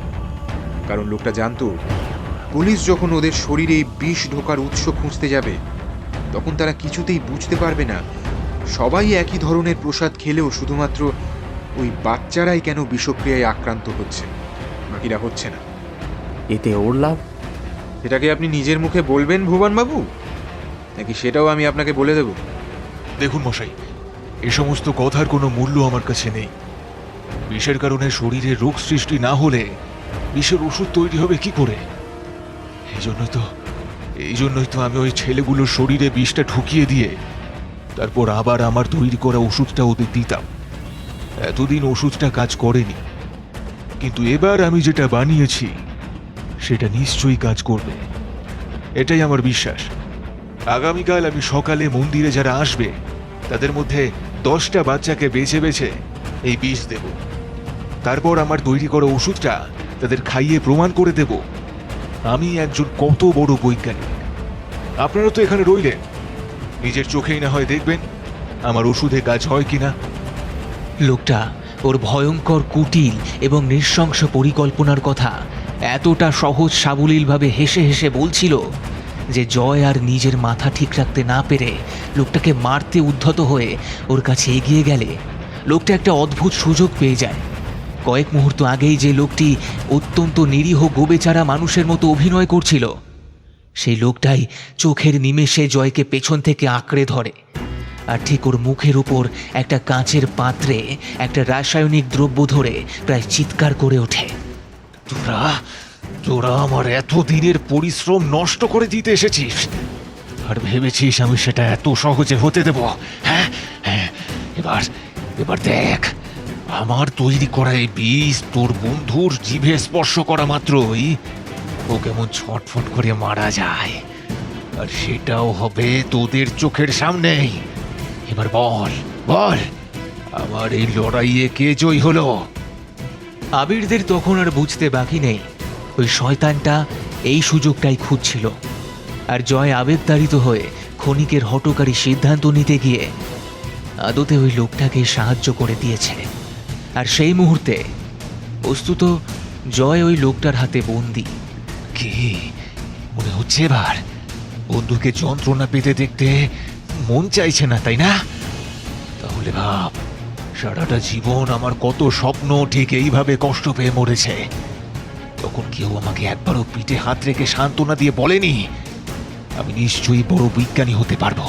S5: কারণ লোকটা জানতো, পুলিশ যখন ওদের শরীরে বিষ ঢোকার উৎস খুঁজতে যাবে তখন তারা কিছুতেই বুঝতে পারবে না সবাই একই ধরনের প্রসাদ খেলেও শুধুমাত্র ওই বাচ্চারাই কেন বিষক্রিয়ায় আক্রান্ত হচ্ছে, বাকিরা হচ্ছে না।
S4: এতে ওর লাভ?
S5: সেটাকে আপনি নিজের মুখে বলবেন ভুবনবাবু, নাকি সেটাও আমি আপনাকে বলে দেব?
S2: দেখুন মশাই, এ সমস্ত কথার কোনো মূল্য আমার কাছে নেই। বিষের কারণে শরীরে রোগ সৃষ্টি না হলে বিষের ওষুধ তৈরি হবে কি করে? এই জন্যই তো আমি ওই ছেলেগুলোর শরীরে বিষটা ঢুকিয়ে দিয়ে তারপর আবার আমার তৈরি করা ওষুধটা ওদের দিতাম। এতদিন ওষুধটা কাজ করেনি, কিন্তু এবার আমি যেটা বানিয়েছি সেটা নিশ্চয়ই কাজ করবে, এটাই আমার বিশ্বাস। আগামীকাল আমি সকালে মন্দিরে যারা আসবে তাদের মধ্যে 10টা বাচ্চাকে বেছে বেছে এই বিষ দেব। তারপর আমার তৈরি করা ওষুধটা তাদের খাইয়ে প্রমাণ করে দেব আমি একজন কত বড় বৈজ্ঞানিক। আপনারা তো এখানে রইলেন, নিজের চোখেই না হয় দেখবেন আমার ওষুধে কাজ হয় কিনা।
S3: লোকটা ওর ভয়ঙ্কর কুটিল এবং নৃশংস পরিকল্পনার কথা এতটা সহজ সাবলীলভাবে হেসে হেসে বলছিল যে জয় আর নিজের মাথা ঠিক রাখতে না পেরে লোকটাকে মারতে উদ্ধত হয়ে ওর কাছে এগিয়ে গেলে লোকটা একটা অদ্ভুত সুযোগ পেয়ে যায়। কয়েক মুহূর্ত আগেই যে লোকটি অত্যন্ত নিরীহ গোবেচারা মানুষের মতো অভিনয় করছিল, সেই লোকটাই চোখের নিমেষে জয়কে পেছন থেকে আঁকড়ে ধরে
S8: আর ঠিক ওর মুখের উপর একটা কাঁচের পাত্রে একটা রাসায়নিক দ্রব্য ধরে প্রায় চিৎকার করে ওঠে।
S2: তোরা তোরা আমার এত দিনের পরিশ্রম নষ্ট করে দিতে এসেছিস, আর ভেবেছিস আমি সেটা এত সহজে হতে দেব? হ্যাঁ হ্যাঁ, এবার এবার দেখ, আমার তৈরি করা এই বিষ তোর বন্ধুর জিভে স্পর্শ করা মাত্রই ও কেমন ছটফট করে মারা যায়, আর সেটাও হবে তোদের চোখের সামনেই। এবার বল বল, আমার এই লড়াইয়ে কে জয়ী হলো?
S3: আবিরদের তখন আর বুঝতে বাকি নেই ওই শয়তানটা এই সুযোগটাই খুঁজছিল, আর জয় আবেগতাড়িত হয়ে ক্ষণিকের হঠকারী সিদ্ধান্ত নিতে গিয়ে আদতে ওই লোকটাকে সাহায্য করে দিয়েছে। আর সেই মুহূর্তে বস্তুত জয় ওই লোকটার হাতে বন্দি।
S2: কি মনে হচ্ছে এবার বন্ধুকে যন্ত্রণা পেতে দেখতে মন চাইছে না, তাই না? তাহলে ভাব, সারাটা জীবন আমার কত স্বপ্ন ঠিক এইভাবে কষ্ট পেয়ে মরেছে। তখন কেউ আমাকে একবারও পিঠে হাত রেখে সান্ত্বনা দিয়ে বলেনি আমি নিশ্চয়ই বড় বিজ্ঞানী হতে পারবো।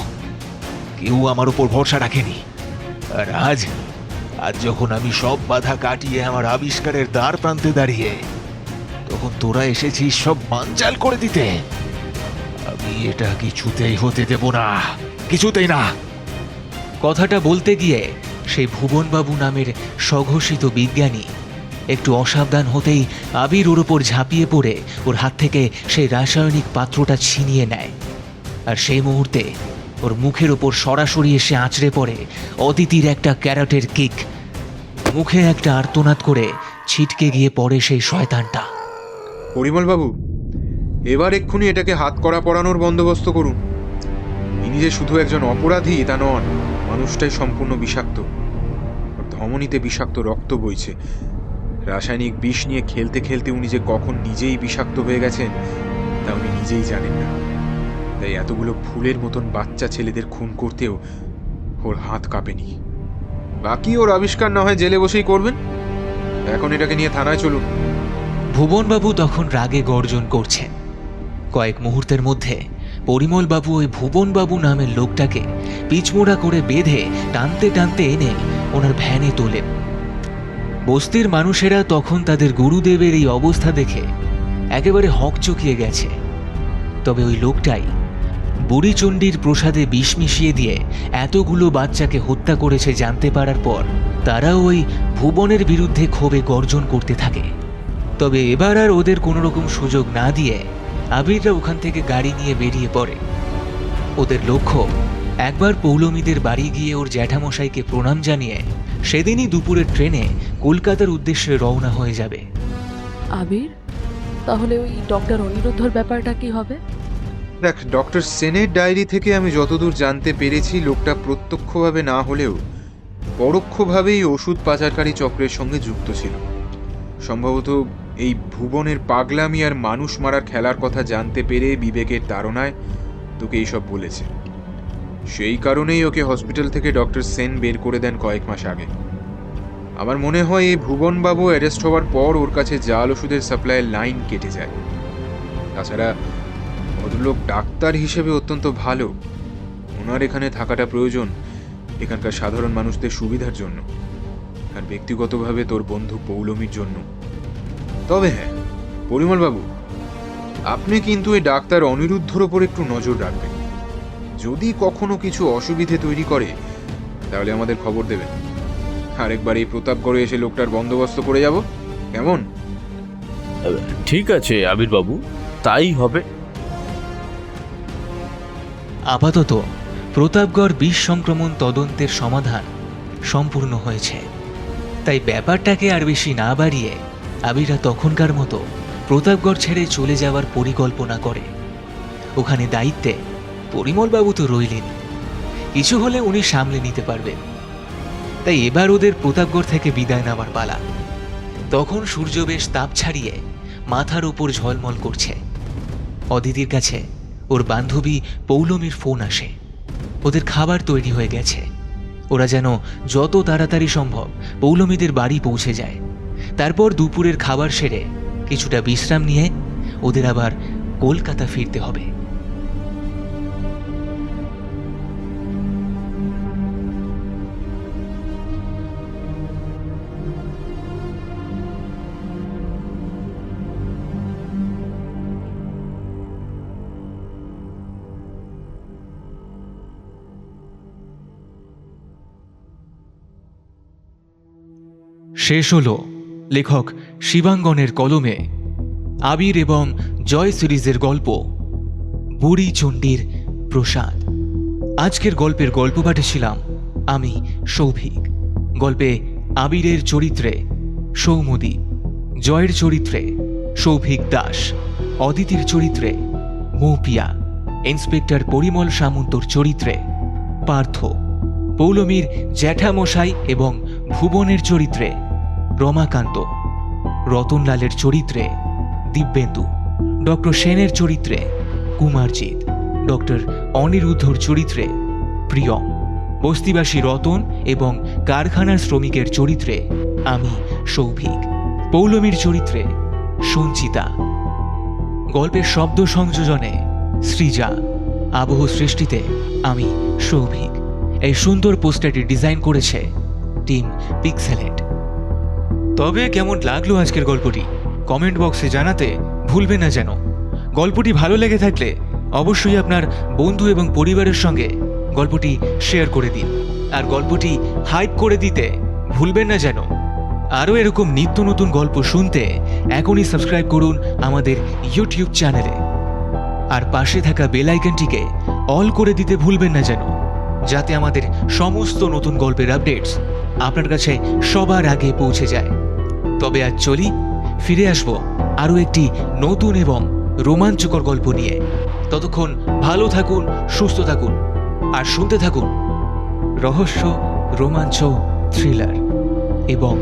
S2: কেউ আমার উপর ভরসা রাখেনি। আর আজ যখন আমি সব বাধা কাটিয়ে আমার আবিষ্কারের দ্বার প্রান্তে দাঁড়িয়ে, তখন তোরা এসেছিস সব বানচাল করে দিতে। আমি এটা কিছুতেই হতে দেব না, কিছুতেই না।
S3: কথাটা বলতে গিয়ে সেই ভুবনবাবু নামের স্বঘোষিত বিজ্ঞানী একটু অসাবধান হতেই আবির ওর ওপর ঝাঁপিয়ে পড়ে ওর হাত থেকে সেই রাসায়নিক পাত্রটা ছিনিয়ে নেয়। আর সেই মুহূর্তে ওর মুখের ওপর সরাসরি এসে আঁচড়ে পড়ে অদিতির একটা ক্যারাটের কিক। মুখে একটা আর্তনাদ করে ছিটকে গিয়ে পড়ে সেই শয়তানটা।
S5: পরিমল বাবু, এবার এক্ষুনি এটাকে হাত করা পরানোর বন্দোবস্ত করুন। ইনি যে শুধু একজন অপরাধী তা নন, মানুষটাই সম্পূর্ণ বিষাক্ত। ওর ধমনীতে বিষাক্ত রক্ত বইছে। রাসায়নিক বিষ নিয়ে খেলতে খেলতে উনি যে কখন নিজেই বিষাক্ত হয়ে গেছেন তা উনি নিজেই জানেন না। তাই এতগুলো ফুলের মতন বাচ্চা ছেলেদের খুন করতেও ওর হাত কাঁপেনি। বাকি ওর আবিষ্কার না হয় জেলে বসেই করবেন। এখন এটাকে নিয়ে থানায় চলুন।
S3: ভুবনবাবু তখন রাগে গর্জন করছেন। কয়েক মুহূর্তের মধ্যে পরিমলবাবু ওই ভুবনবাবু নামের লোকটাকে পিচমোড়া করে বেঁধে টানতে টানতে এনে ওনার ভ্যানে তোলেন। বস্তির মানুষেরা তখন তাদের গুরুদেবের এই অবস্থা দেখে একেবারে হকচকিয়ে গেছে। তবে ওই লোকটাই বুড়িচণ্ডীর প্রসাদে বিষ মিশিয়ে দিয়ে এতগুলো বাচ্চাকে হত্যা করেছে জানতে পারার পর তারাও ওই ভুবনের বিরুদ্ধে ক্ষোভে গর্জন করতে থাকে। তবে এবার আর ওদের কোনো রকম সুযোগ না দিয়ে আবিররা ওখান থেকে গাড়ি নিয়ে বেরিয়ে পড়ে। ওদের লক্ষ্য একবার পৌলমীদের বাড়ি গিয়ে ওর জ্যাঠামশাইকে প্রণাম জানিয়ে সেদিনই দুপুরের ট্রেনে কলকাতার উদ্দেশ্যে রওনা হয়ে যাবে।
S6: আবির, তাহলে ওই ডক্টর অনিরুদ্ধর ব্যাপারটা কি হবে?
S5: দেখ, ডক্টর সেনের ডায়েরি থেকে আমি যতদূর জানতে পেরেছি, লোকটা প্রত্যক্ষভাবে না হলেও পরোক্ষভাবেই ওষুধ পাচারকারী চক্রের সঙ্গে যুক্ত ছিল। সম্ভবত এই ভুবনের পাগলামি আর মানুষ মারার খেলার কথা জানতে পেরে বিবেকের তাড়নায় তোকে এইসব বলেছে। সেই কারণেই ওকে হসপিটাল থেকে ডক্টর সেন বের করে দেন কয়েক মাস আগে। আমার মনে হয় এই ভুবনবাবু অ্যারেস্ট হওয়ার পর ওর কাছে জাল ওষুধের সাপ্লাইয়ের লাইন কেটে যায়। তাছাড়া ভদ্রলোক ডাক্তার হিসেবে অত্যন্ত ভালো। ওনার এখানে থাকাটা প্রয়োজন এখানকার সাধারণ মানুষদের সুবিধার জন্য, আর ব্যক্তিগতভাবে তোর বন্ধু পৌলমীর জন্য। তবে হ্যাঁ পরিমলবাবু, আপনি কিন্তু এই ডাক্তার অনিরুদ্ধর ওপর একটু নজর রাখবেন। যদি কখনো কিছু অসুবিধে তৈরি করে তাহলে আমাদের খবর দেবেন। আরেকবার এই প্রতাপগড়ে এসে লোকটার বন্দোবস্ত করে যাব, কেমন?
S12: ঠিক আছে আবির বাবু, তাই হবে।
S3: আপাতত প্রতাপগড় বিষ সংক্রমণ তদন্তের সমাধান সম্পূর্ণ হয়েছে। তাই ব্যাপারটাকে আর বেশি না বাড়িয়ে আবিরা তখনকার মতো প্রতাপগড় ছেড়ে চলে যাওয়ার পরিকল্পনা করে। ওখানে দায়িত্বে পরিমলবাবু তো রইলেন, কিছু হলে উনি সামলে নিতে পারবেন। তাই এবার ওদের প্রতাপগড় থেকে বিদায় নেওয়ার পালা। তখন সূর্য বেশ তাপ ছাড়িয়ে মাথার উপর ঝলমল করছে। অদিতির কাছে ওর বান্ধবী পৌলমীর ফোন আসে। ওদের খাবার তৈরি হয়ে গেছে। ওরা যেন যত তাড়াতাড়ি সম্ভব পৌলমীদের বাড়ি পৌঁছে যায়। তারপর দুপুরের খাবার সেরে কিছুটা বিশ্রাম নিয়ে ওদের আবার কলকাতা ফিরতে হবে। শেষ হল লেখক শিবাঙ্গনের কলমে আবির এবং জয় সিরিজের গল্প বুড়ি চণ্ডীর প্রসাদ। আজকের গল্পের গল্প পাঠিয়েছিলাম আমি সৌভিক। গল্পে আবিরের চরিত্রে সৌমদীপ, জয়ের চরিত্রে সৌভিক দাস, অদিতির চরিত্রে মৌপিয়া, ইন্সপেক্টর পরিমল সামন্তর চরিত্রে পার্থ, পৌলমীর জ্যাঠামশাই এবং ভুবনের চরিত্রে রমাকান্ত, রতনলালের চরিত্রে দিব্যেন্দু, ডক্টর সেনের চরিত্রে কুমারজিৎ, ডক্টর অনিরুদ্ধর চরিত্রে প্রিয়ম, বস্তিবাসী রতন এবং কারখানার শ্রমিকের চরিত্রে আমি সৌভিক, পৌলমীর চরিত্রে সঞ্চিতা। গল্পের শব্দ সংযোজনে সৃজা, আবহ সৃষ্টিতে আমি সৌভিক। এই সুন্দর পোস্টারটি ডিজাইন করেছে টিম পিক্সেলেট। তবে কেমন লাগলো আজকের গল্পটি কমেন্ট বক্সে জানাতে ভুলবেন না যেন। গল্পটি ভালো লেগে থাকলে অবশ্যই আপনার বন্ধু এবং পরিবারের সঙ্গে গল্পটি শেয়ার করে দিন, আর গল্পটি হাইপ করে দিতে ভুলবেন না যেন। আরও এরকম নিত্য নতুন গল্প শুনতে এখনই সাবস্ক্রাইব করুন আমাদের ইউটিউব চ্যানেলে, আর পাশে থাকা বেল আইকনটিকে অল করে দিতে ভুলবেন না যেন, যাতে আমাদের সমস্ত নতুন গল্পের আপডেটস আপনার কাছে সবার আগে পৌঁছে যায়। তবে আজ চলি, ফিরে আসব আরও একটি নতুন এবং রোমাঞ্চকর গল্প নিয়ে। ততক্ষণ ভালো থাকুন, সুস্থ থাকুন, আর শুনতে থাকুন রহস্য, রোমাঞ্চ, থ্রিলার এবং